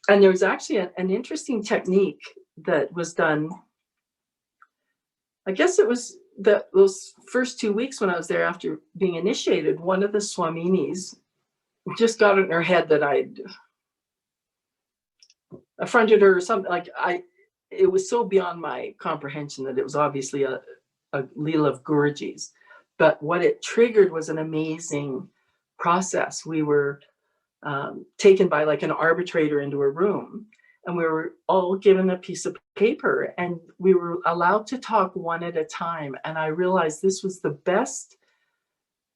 And there was actually an interesting technique that was done. I guess it was those first 2 weeks when I was there after being initiated. One of the Swaminis just got in her head that I'd affronted her or something. Like, it was so beyond my comprehension that it was obviously a Leela of Guruji's. But what it triggered was an amazing process. We were taken by like an arbitrator into a room, and we were all given a piece of paper, and we were allowed to talk one at a time. And I realized this was the best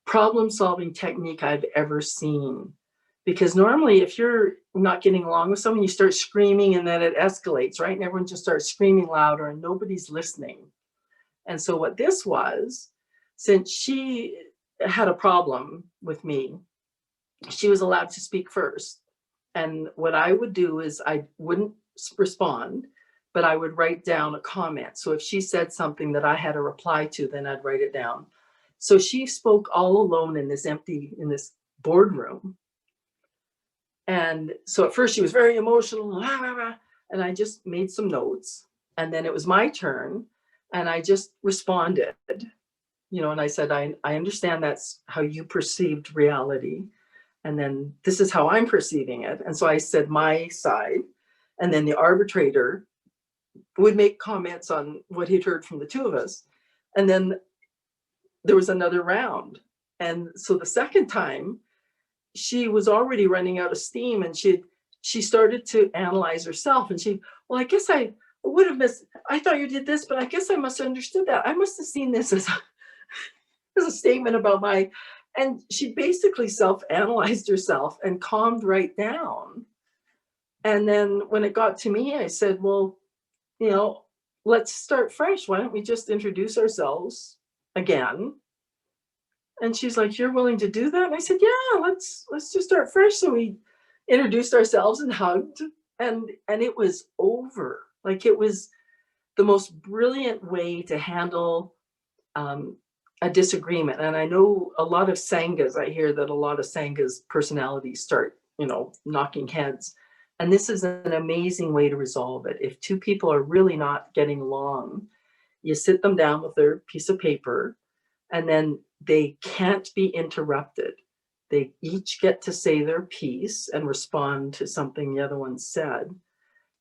problem-solving technique I've ever seen. Because normally if you're not getting along with someone, you start screaming and then it escalates, right? And everyone just starts screaming louder and nobody's listening. And so what this was, since she had a problem with me, she was allowed to speak first. And what I would do is I wouldn't respond, but I would write down a comment. So if she said something that I had a reply to, then I'd write it down. So she spoke all alone in this boardroom. And so at first she was very emotional, and I just made some notes. And then it was my turn, and I just responded, you know, and I said, I understand that's how you perceived reality. And then this is how I'm perceiving it. And so I said my side, and then the arbitrator would make comments on what he'd heard from the two of us. And then there was another round. And so the second time, she was already running out of steam, and she started to analyze herself. And well, I guess I would have missed, I thought you did this, but I guess I must have understood that. I must have seen this as a statement about and she basically self-analyzed herself and calmed right down. And then when it got to me, I said, well, you know, let's start fresh. Why don't we just introduce ourselves again? And she's like, you're willing to do that? And I said, yeah, let's just start fresh. So we introduced ourselves and hugged, and it was over. Like, it was the most brilliant way to handle a disagreement. And I know a lot of sanghas, I hear that a lot of sanghas' personalities start, you know, knocking heads. And this is an amazing way to resolve it. If two people are really not getting along, you sit them down with their piece of paper, and then they can't be interrupted. They each get to say their piece and respond to something the other one said.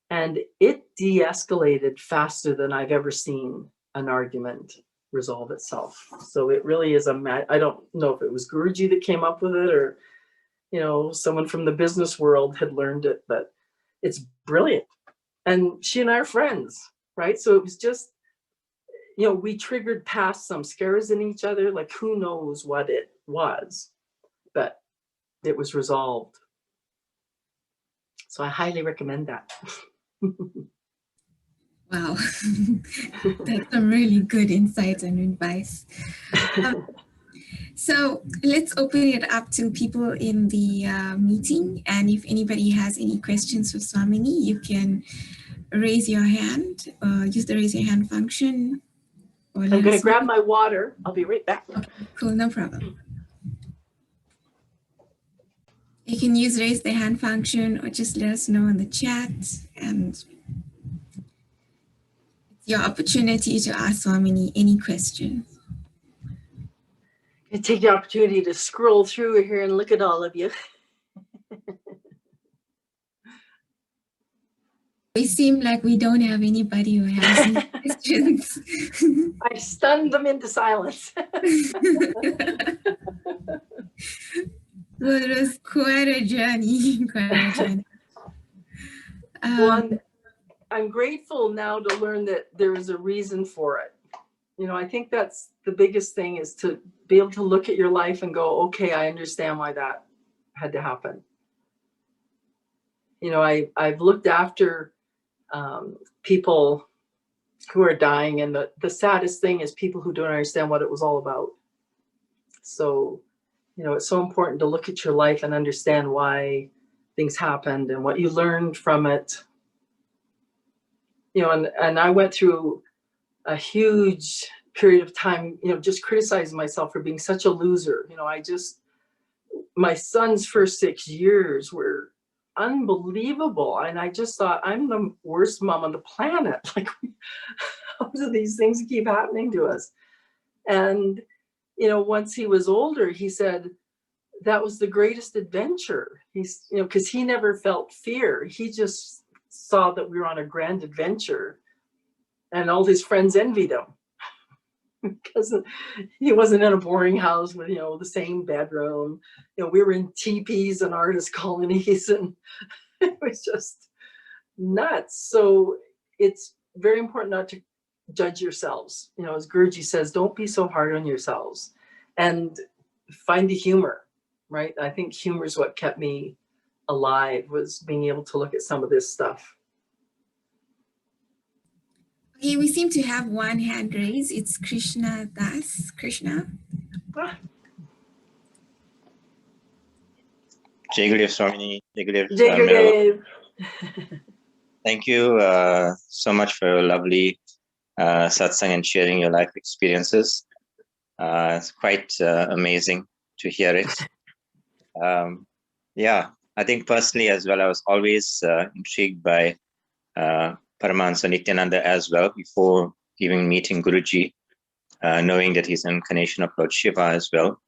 And it de-escalated faster than I've ever seen an argument resolve itself. So it really is I don't know if it was Guruji that came up with it, or, you know, someone from the business world had learned it, but it's brilliant. And she and I are friends, right? So it was just, you know, we triggered past some scares in each other, like who knows what it was, but it was resolved. So I highly recommend that. Wow, that's some really good insights and advice. So let's open it up to people in the meeting. And if anybody has any questions for Swamini, you can raise your hand, use the raise your hand function. I'm going to grab my water. I'll be right back. Okay, cool, no problem. You can use raise the hand function or just let us know in the chat, and it's your opportunity to ask Swamini any questions. I take the opportunity to scroll through here and look at all of you. We seem like we don't have anybody who has any questions. I stunned them into silence. Well, it was quite a journey. Well, I'm grateful now to learn that there is a reason for it. You know, I think that's the biggest thing, is to be able to look at your life and go, okay, I understand why that had to happen. You know, I've looked after people who are dying, and the saddest thing is people who don't understand what it was all about. So, you know, it's so important to look at your life and understand why things happened and what you learned from it. You know, and I went through a huge period of time, you know, just criticizing myself for being such a loser. You know, my son's first 6 years were unbelievable. And I just thought, I'm the worst mom on the planet. Like, how do these things keep happening to us? And, you know, once he was older, he said, that was the greatest adventure. He's, you know, because he never felt fear. He just saw that we were on a grand adventure, and all his friends envied him because he wasn't in a boring house with, you know, the same bedroom. You know, we were in teepees and artist colonies, and it was just nuts. So it's very important not to judge yourselves. You know, as Guruji says, don't be so hard on yourselves, and find the humor, right? I think humor is what kept me alive, was being able to look at some of this stuff. Okay, we seem to have one hand raised. It's Krishna Das. Krishna. Jai Gurudev Swamini, Jai Gurudev. Jai Gurudev. Thank you so much for your lovely satsang and sharing your life experiences. It's quite amazing to hear it. Yeah, I think personally as well, I was always intrigued by Paramahamsa Nithyananda as well, before even meeting Guruji, knowing that he's an incarnation of Lord Shiva as well.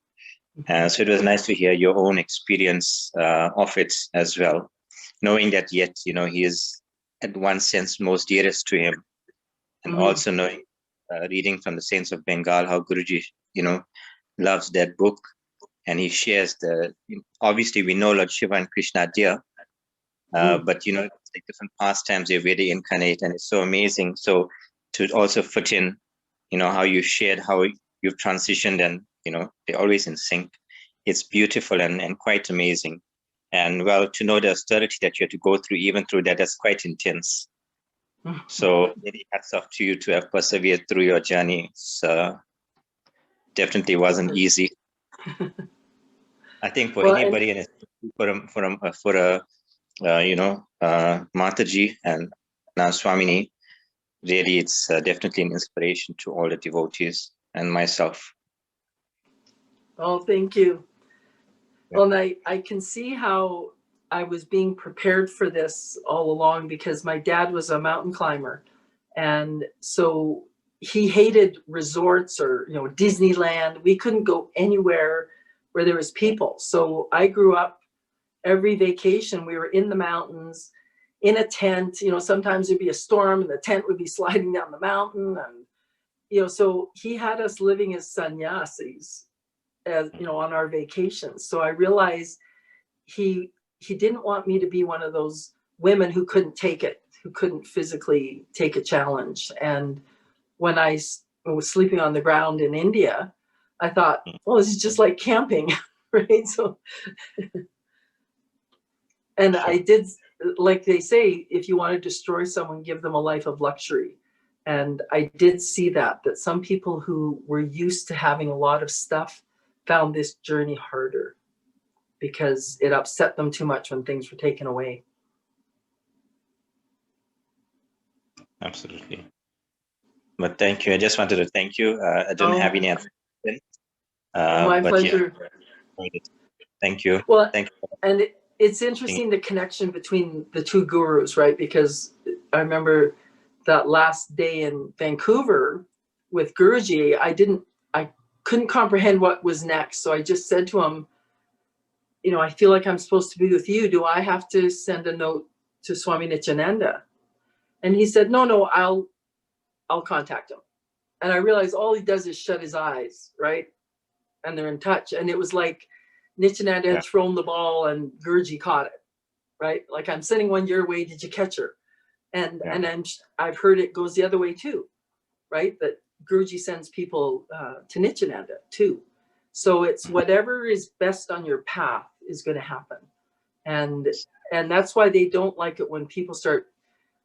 So it was nice to hear your own experience of it as well, knowing that yet, you know, he is at one sense most dearest to him. And also knowing, reading from the Saints of Bengal, how Guruji, you know, loves that book. And he shares obviously we know Lord Shiva and Krishna are dear, but, you know, it's like different pastimes, they're very incarnate, and it's so amazing. So to also fit in, you know, how you shared, how you've transitioned, and, you know, they're always in sync. It's beautiful and quite amazing. And well, to know the austerity that you had to go through, even through that, that's quite intense. So really hats off to you to have persevered through your journey. So definitely wasn't easy. I think for anybody, and for you know, Mataji and now Swamini, really it's definitely an inspiration to all the devotees and myself. Oh, thank you. Well, and I can see how I was being prepared for this all along, because my dad was a mountain climber. And so he hated resorts or, you know, Disneyland. We couldn't go anywhere where there was people. So I grew up, every vacation, we were in the mountains, in a tent. You know, sometimes there'd be a storm and the tent would be sliding down the mountain. And, you know, so he had us living as sannyasis, as, you know, on our vacations. So I realized he didn't want me to be one of those women who couldn't take it, who couldn't physically take a challenge. And when I was sleeping on the ground in India, I thought, well, this is just like camping, right? So, and I did, like they say, if you want to destroy someone, give them a life of luxury. And I did see that some people who were used to having a lot of stuff found this journey harder because it upset them too much when things were taken away. Absolutely. But thank you. I just wanted to thank you. I don't have any other questions. My pleasure. Yeah. Thank you. Well, thank you. And it's interesting, the connection between the two gurus, right? Because I remember that last day in Vancouver with Guruji, I couldn't comprehend what was next. So I just said to him, you know, I feel like I'm supposed to be with you. Do I have to send a note to Swami Nithyananda? And he said, no, I'll contact him. And I realized all he does is shut his eyes, right? And they're in touch. And it was like Nithyananda had thrown the ball and Guruji caught it, right? Like, I'm sending one your way, did you catch her? And then I've heard it goes the other way too, right? That Guruji sends people to Nithyananda too. So it's whatever is best on your path is going to happen. And that's why they don't like it when people start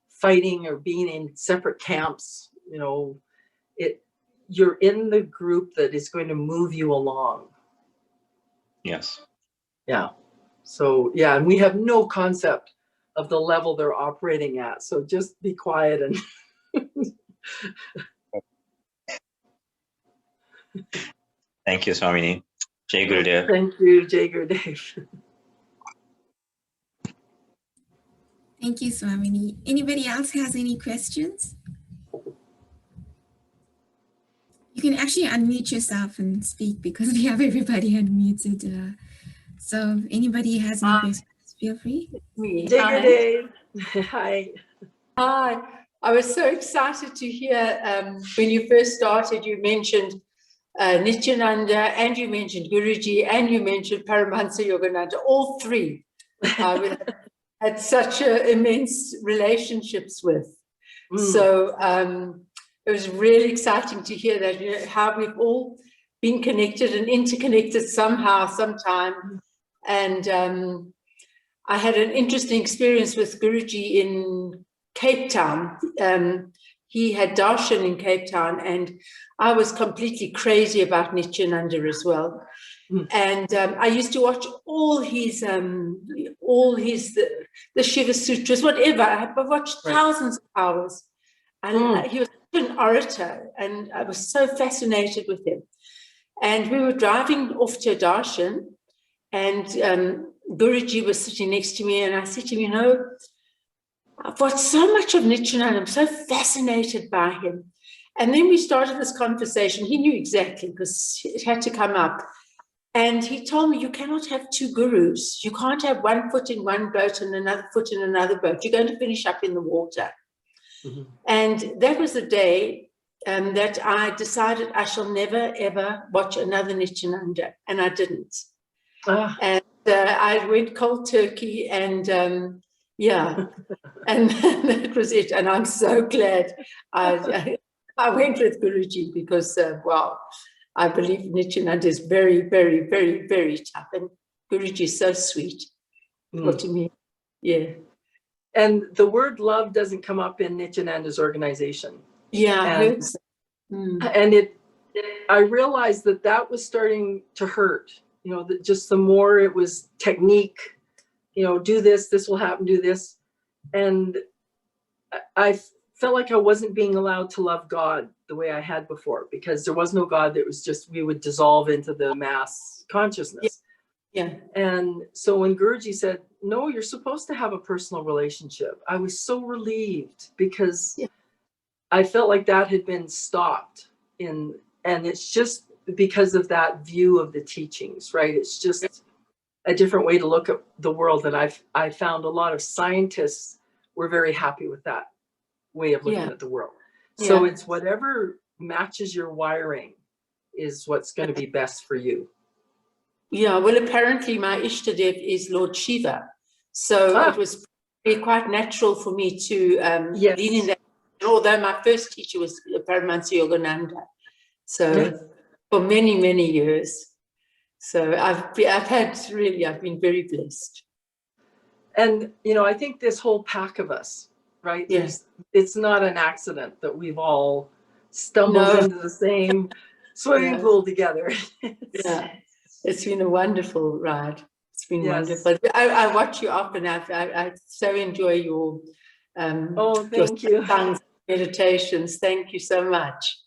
fighting or being in separate camps. You know, you're in the group that is going to move you along. Yes. Yeah. So yeah, and we have no concept of the level they're operating at. So just be quiet and Thank you, Swamini. Jai Gurudev. Thank you, Jai Gurudev. Thank you, Swamini. Anybody else has any questions? You can actually unmute yourself and speak because we have everybody unmuted. So if anybody has any questions, feel free. Me. Jai Gurudev. Hi. Hi. I was so excited to hear when you first started, you mentioned Nithyananda, and you mentioned Guruji, and you mentioned Paramahamsa Yogananda, all three. We had such immense relationships with. So it was really exciting to hear that, you know, how we've all been connected and interconnected somehow, sometime. And I had an interesting experience with Guruji in Cape Town. He had darshan in Cape Town, and I was completely crazy about Nithyananda as well. And I used to watch all his the Shiva Sutras, whatever. I watched thousands of hours. And he was such an orator, and I was so fascinated with him. And we were driving off to a darshan, and Guruji was sitting next to me, and I said to him, you know, I've got so much of Nithyananda, I'm so fascinated by him. And then we started this conversation. He knew exactly because it had to come up. And he told me, you cannot have two gurus. You can't have one foot in one boat and another foot in another boat. You're going to finish up in the water. And that was the day that I decided I shall never, ever watch another Nithyananda. And I didn't. And I went cold turkey, and yeah, and that was it. And I'm so glad I went with Guruji because, wow, I believe Nithyananda is very, very, very, very tough. And Guruji is so sweet. What to me, yeah. And the word love doesn't come up in Nithyananda's organization. Yeah, I heard. And I realized that was starting to hurt. You know, just the more it was technique, you know, do this, this will happen, do this. And I felt like I wasn't being allowed to love God the way I had before, because there was no God. That was just, we would dissolve into the mass consciousness. Yeah. And so when Guruji said, no, you're supposed to have a personal relationship, I was so relieved, because I felt like that had been stopped and it's just because of that view of the teachings, right? It's just a different way to look at the world. And I found a lot of scientists were very happy with that way of looking at the world. So it's whatever matches your wiring is what's going to be best for you. Yeah, well, apparently my Ishtadev is Lord Shiva. So it was quite natural for me to lean in that. Although my first teacher was Paramahamsa Yogananda. So for many, many years. So I've been very blessed. And, you know, I think this whole pack of us, right? It's not an accident that we've all stumbled into the same swimming pool together. It's been a wonderful ride. It's been Yes. wonderful. I watch you often. I so enjoy your thank you. meditations. Thank you so much.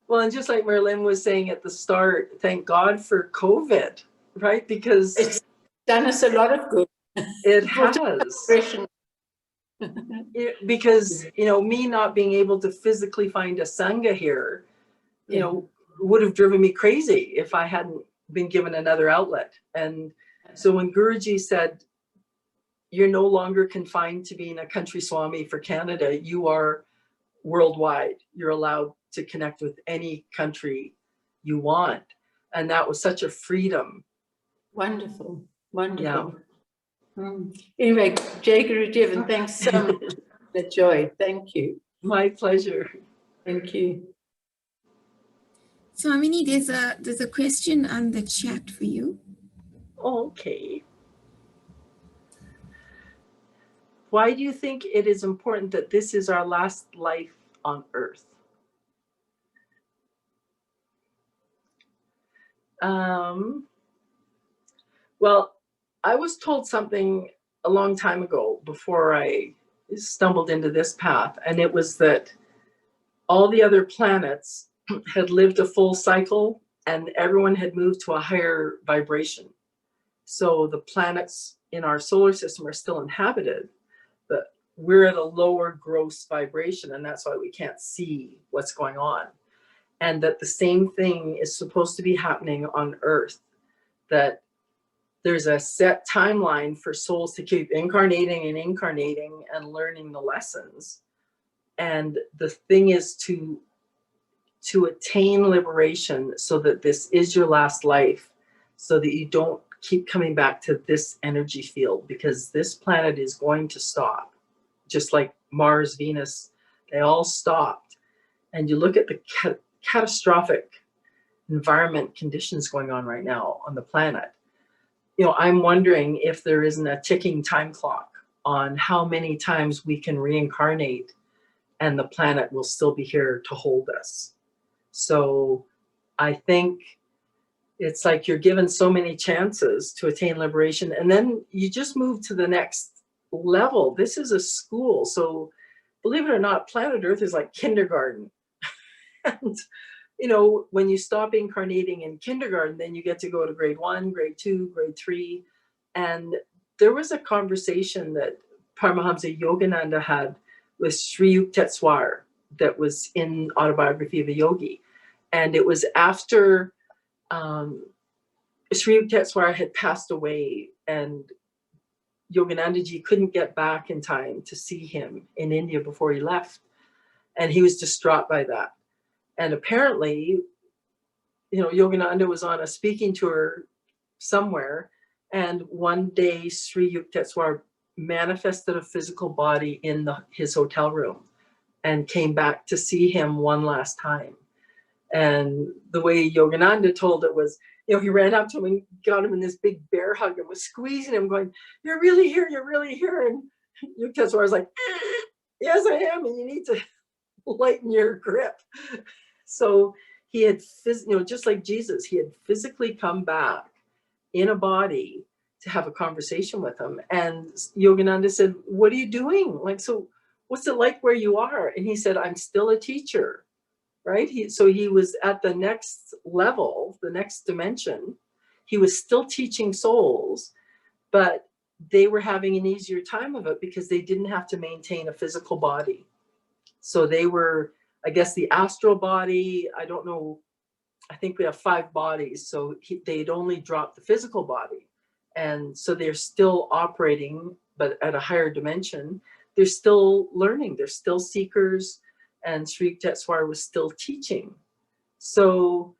Well, and just like Merlin was saying at the start, thank God for COVID, right? Because it's done us a lot of good. It has. Because, you know, me not being able to physically find a Sangha here, you know, would have driven me crazy if I hadn't been given another outlet. And so when Guruji said, you're no longer confined to being a country Swami for Canada, you are worldwide. You're allowed to connect with any country you want. And that was such a freedom. Wonderful, wonderful. Yeah. Anyway, Jai Gurudev, and thanks so much for the joy. Thank you. My pleasure. Thank you. Swamini, there's a question on the chat for you. Okay. Why do you think it is important that this is our last life on earth? Well, I was told something a long time ago before I stumbled into this path, and it was that all the other planets had lived a full cycle and everyone had moved to a higher vibration. So the planets in our solar system are still inhabited, but we're at a lower gross vibration, and that's why we can't see what's going on. And that the same thing is supposed to be happening on Earth, that there's a set timeline for souls to keep incarnating and incarnating and learning the lessons. And the thing is to attain liberation so that this is your last life, so that you don't keep coming back to this energy field, because this planet is going to stop. Just like Mars, Venus, they all stopped. And you look at the catastrophic environment conditions going on right now on the planet. You know, I'm wondering if there isn't a ticking time clock on how many times we can reincarnate and the planet will still be here to hold us. So I think it's like you're given so many chances to attain liberation, and then you just move to the next level. This is a school. So believe it or not, planet Earth is like kindergarten. And you know, when you stop incarnating in kindergarten, then you get to go to grade 1, grade 2, grade 3. And there was a conversation that Paramahamsa Yogananda had with Sri Yukteswar that was in Autobiography of a Yogi. And it was after Sri Yukteswar had passed away, and Yoganandaji couldn't get back in time to see him in India before he left. And he was distraught by that. And apparently, you know, Yogananda was on a speaking tour somewhere, and one day Sri Yukteswar manifested a physical body in his hotel room and came back to see him one last time. And the way Yogananda told it was, you know, he ran up to him and got him in this big bear hug and was squeezing him, going, "You're really here, you're really here." And Yukteswar was like, "Yes, I am, and you need to lighten your grip." So he had, you know, just like Jesus, he had physically come back in a body to have a conversation with him. And Yogananda said, "What are you doing? Like, so what's it like where you are?" And he said, "I'm still a teacher," right? So he was at the next level, the next dimension. He was still teaching souls, but they were having an easier time of it because they didn't have to maintain a physical body. So they were, I guess, the astral body, I don't know, I think we have 5 bodies. So they'd only dropped the physical body. And so they're still operating, but at a higher dimension. They're still learning, they're still seekers, and Sri Yukteswar was still teaching. So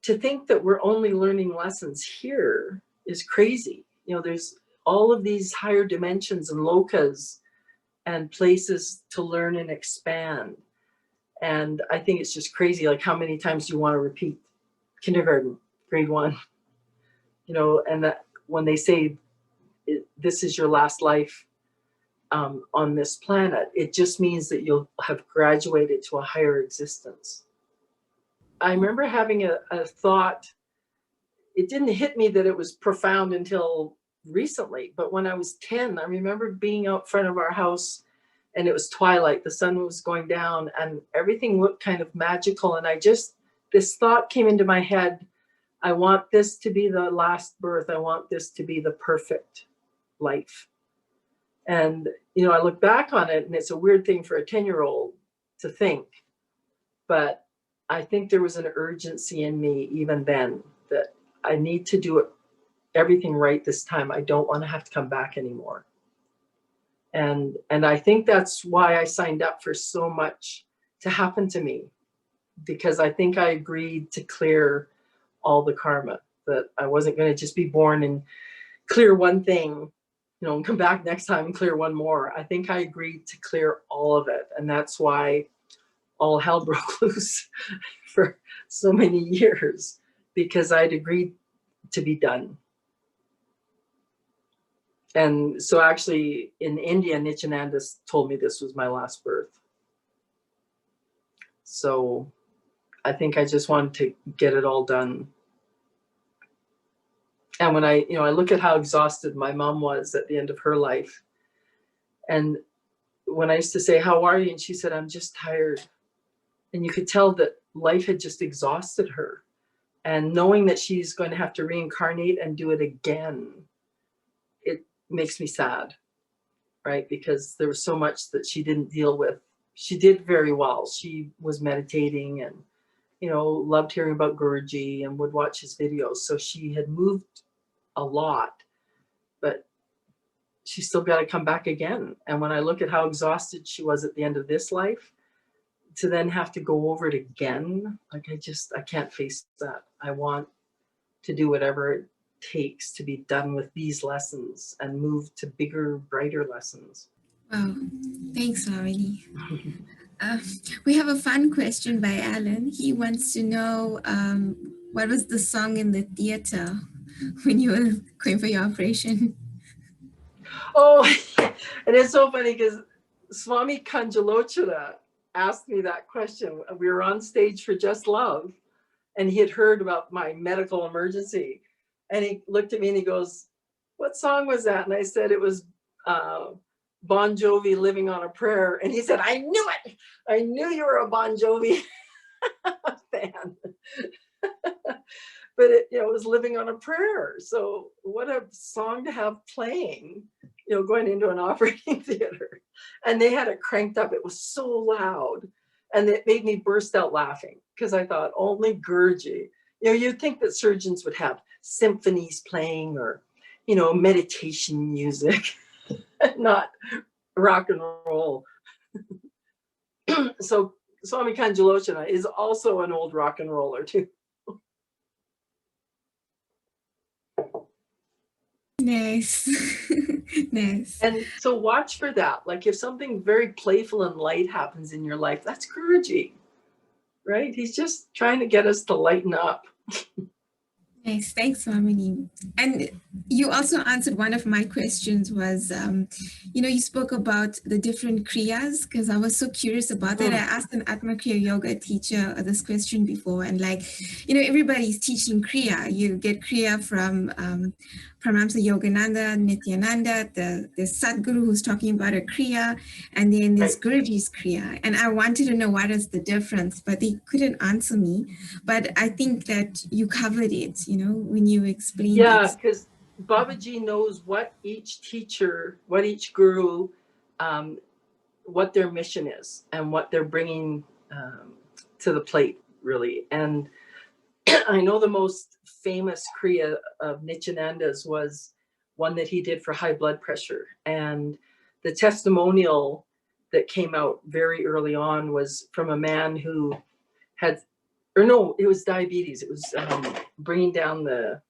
to think that we're only learning lessons here is crazy. You know, there's all of these higher dimensions and lokas and places to learn and expand. And I think it's just crazy, like how many times do you want to repeat kindergarten, grade 1? You know, and that when they say this is your last life on this planet, it just means that you'll have graduated to a higher existence. I remember having a thought it didn't hit me that it was profound until recently. But when I was 10, I remember being out front of our house and it was twilight, the sun was going down and everything looked kind of magical. And this thought came into my head, I want this to be the last birth. I want this to be the perfect life. And, you know, I look back on it and it's a weird thing for a 10-year-old to think, but I think there was an urgency in me even then that I need to do everything right this time. I don't want to have to come back anymore. And I think that's why I signed up for so much to happen to me, because I think I agreed to clear all the karma, that I wasn't going to just be born and clear one thing, you know, and come back next time and clear one more. I think I agreed to clear all of it. And that's why all hell broke loose for so many years, because I'd agreed to be done. And so actually in India, Nithyananda told me this was my last birth. So I think I just wanted to get it all done. And when I look at how exhausted my mom was at the end of her life, and when I used to say, how are you? And she said, I'm just tired. And you could tell that life had just exhausted her. And knowing that she's going to have to reincarnate and do it again, it makes me sad, right? Because there was so much that she didn't deal with. She did very well. She was meditating and, you know, loved hearing about Guruji and would watch his videos. So she had moved a lot, but she still got to come back again. And when I look at how exhausted she was at the end of this life, to then have to go over it again, like I can't face that. I want to do whatever it takes to be done with these lessons and move to bigger, brighter lessons. Wow, thanks, Swamini. We have a fun question by Alan. He wants to know what was the song in the theater when you were going for your operation? Oh, and it's so funny because Swami Kanjalochara asked me that question. We were on stage for Just Love, and he had heard about my medical emergency. And he looked at me and he goes, what song was that? And I said, it was Bon Jovi, Living on a Prayer. And he said, I knew it. I knew you were a Bon Jovi fan. But it was Living on a Prayer. So what a song to have playing, going into an operating theater. And they had it cranked up. It was so loud. And it made me burst out laughing because I thought, only Guruji. You'd think that surgeons would have symphonies playing or, meditation music, not rock and roll. So Swami Kanjalochana is also an old rock and roller too. Nice. Nice. And so watch for that. Like if something very playful and light happens in your life, that's Guruji, right? He's just trying to get us to lighten up. Nice. Thanks, Swamini. And you also answered one of my questions was, you spoke about the different kriyas, because I was so curious about that. I asked an Atma Kriya Yoga teacher this question before, and everybody's teaching kriya. You get kriya from Paramahamsa Yogananda, Nithyananda, the Satguru who's talking about a kriya, and then there's Guruji's kriya. And I wanted to know what is the difference, but they couldn't answer me. But I think that you covered it, when you explained it. Yeah, because Babaji knows what each teacher, what each guru, what their mission is and what they're bringing to the plate, really. And I know the most famous kriya of Nithyananda's was one that he did for high blood pressure. And the testimonial that came out very early on was from a man who had, it was diabetes. It was bringing down the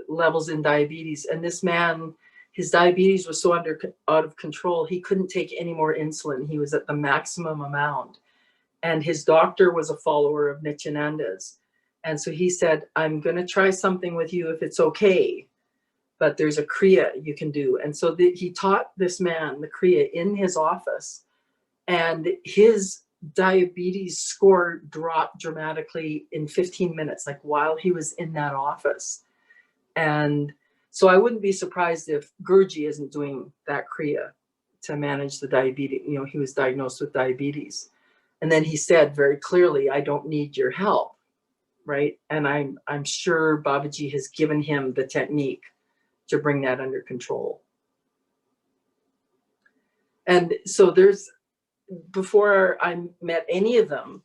levels in diabetes. And this man, his diabetes was so out of control, he couldn't take any more insulin. He was at the maximum amount. And his doctor was a follower of Nithyananda's. And so he said, I'm going to try something with you if it's okay, but there's a kriya you can do. And so he taught this man the kriya in his office, and his diabetes score dropped dramatically in 15 minutes, like while he was in that office. And so I wouldn't be surprised if Guruji isn't doing that kriya to manage the diabetes. You know, he was diagnosed with diabetes. And then he said very clearly, I don't need your help, right? And I'm sure Babaji has given him the technique to bring that under control. And so before I met any of them,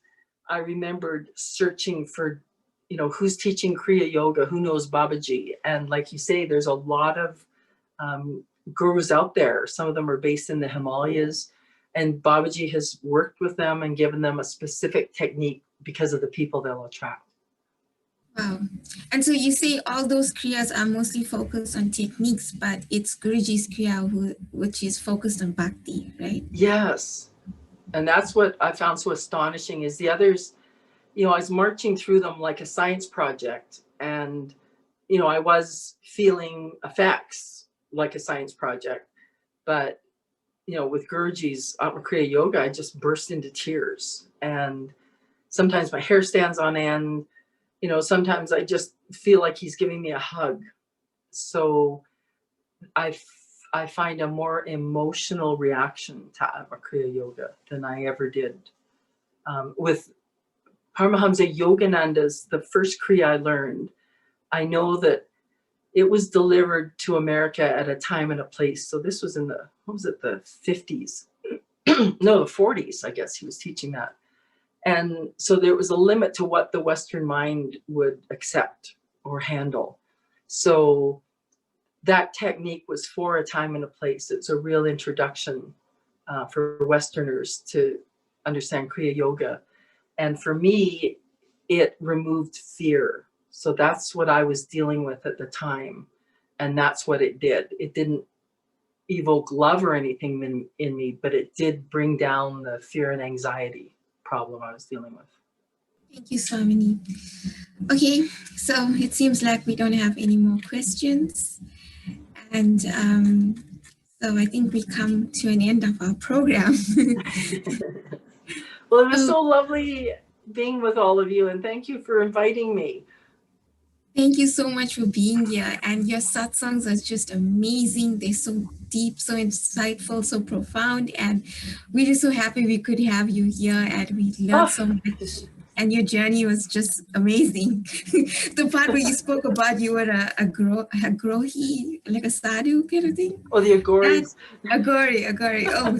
I remembered searching for, you know, who's teaching Kriya Yoga, who knows Babaji. And like you say, there's a lot of gurus out there. Some of them are based in the Himalayas, and Babaji has worked with them and given them a specific technique because of the people they'll attract. Wow. And so you say all those kriyas are mostly focused on techniques, but it's Guruji's kriya which is focused on bhakti, right? Yes. And that's what I found so astonishing is the others, you know, I was marching through them like a science project, and, you know, I was feeling effects like a science project, but, you know, with Guruji's Kriya Yoga, I just burst into tears, and sometimes my hair stands on end. You know, sometimes I just feel like he's giving me a hug. So I find a more emotional reaction to Kriya Yoga than I ever did. With Paramahamsa Yogananda's, the first Kriya I learned, I know that it was delivered to America at a time and a place. So this was in the 50s? No, the 40s, I guess he was teaching that. And so there was a limit to what the Western mind would accept or handle. So that technique was for a time and a place. It's a real introduction for Westerners to understand Kriya Yoga. And for me, it removed fear. So that's what I was dealing with at the time. And that's what it did. It didn't evoke love or anything in me, but it did bring down the fear and anxiety problem I was dealing with. Thank you, Swamini. Okay, so it seems like we don't have any more questions. And so I think we come to an end of our program. Well, it was so lovely being with all of you, and thank you for inviting me. Thank you so much for being here. And your satsangs are just amazing. They're so deep, so insightful, so profound. And we're just so happy we could have you here, and we learned so much. And your journey was just amazing. The part where you spoke about you were a grohi, like a sadhu kind of thing. Oh, the agoris. Agori. Oh,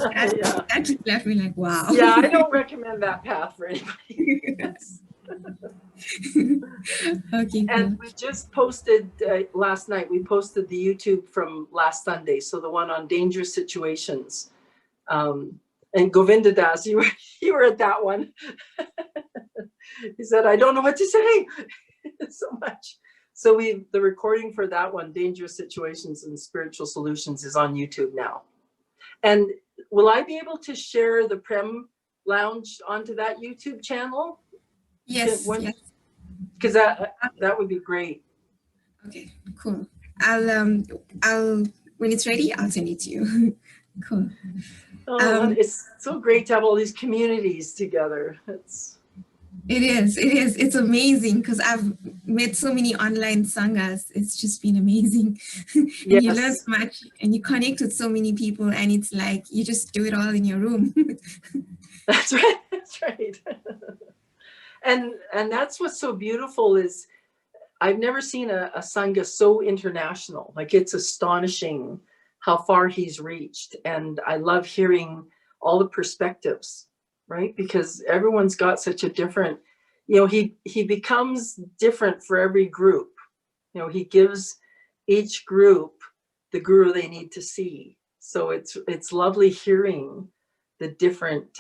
that just left me like, wow. Yeah, I don't recommend that path for anybody. Yes. Okay, cool. And we just posted last night, we posted the YouTube from last Sunday. So the one on dangerous situations. And Govinda Das, you were at that one. He said, I don't know what to say. So much. So the recording for that one, Dangerous Situations and Spiritual Solutions, is on YouTube now. And will I be able to share the Prem Lounge onto that YouTube channel? Yes. Because that would be great. Okay, cool. I'll when it's ready, I'll send it to you. Cool. Oh, it's so great to have all these communities together. It is. It's amazing because I've met so many online sanghas. It's just been amazing. And yes. You learn so much and you connect with so many people, and it's like you just do it all in your room. That's right. And that's what's so beautiful is I've never seen a sangha so international. Like, it's astonishing how far he's reached. And I love hearing all the perspectives, right? Because everyone's got such a different, you know, he becomes different for every group. You know, he gives each group the guru they need to see. So it's lovely hearing the different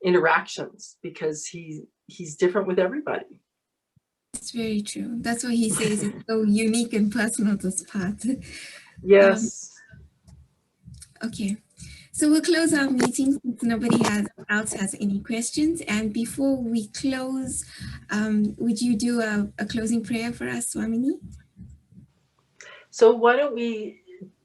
interactions, because he's different with everybody. It's very true. That's what he says. It's so unique and personal, this part. Yes. Okay. So we'll close our meeting since nobody else has any questions. And before we close, would you do a closing prayer for us, Swamini? So why don't we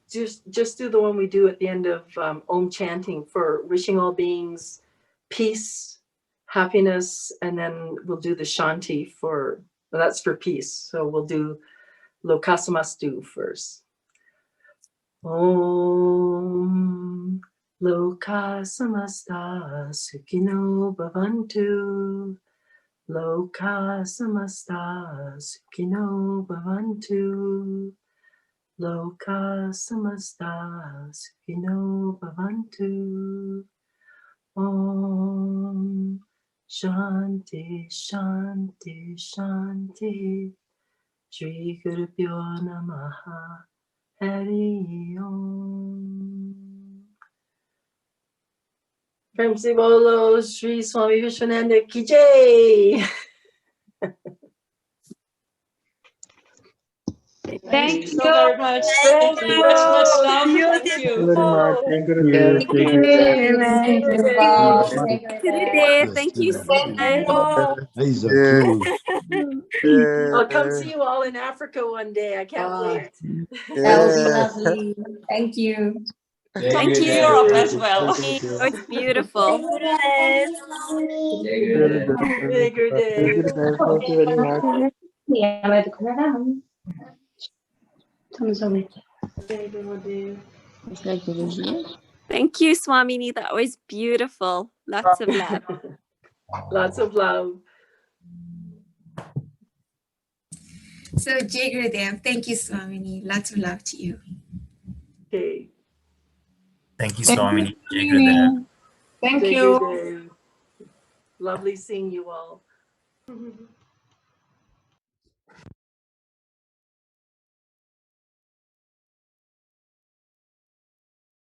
just do the one we do at the end of OM Chanting, for wishing all beings peace, happiness, and then we'll do the Shanti that's for peace. So we'll do Lokasamastu first. Om Lokasamasta Sukhino Bhavantu. Lokasamasta Sukhino Bhavantu. Lokasamasta Sukhino Bhavantu. Om Shanti Shanti Shanti. Shri Guru Pyo Namaha. Hari Om. Prem Se Bolo Shri Swami Vishwananda Ki Jai. Thank you so very much. Thank you. Much love. Thank you. Thank you. Thank you so much. I'll come see you all in Africa one day. I can't wait. That would be lovely. Thank you. Come to Europe as well. It's beautiful. Bigger day. Thank you very much. Thank you, Swamini. That was beautiful. Lots of love. Lots of love. So, Jai Gurudev, thank you, Swamini. Lots of love to you. Okay. Thank you, Swamini. Jai Gurudev. Thank you. Lovely seeing you all.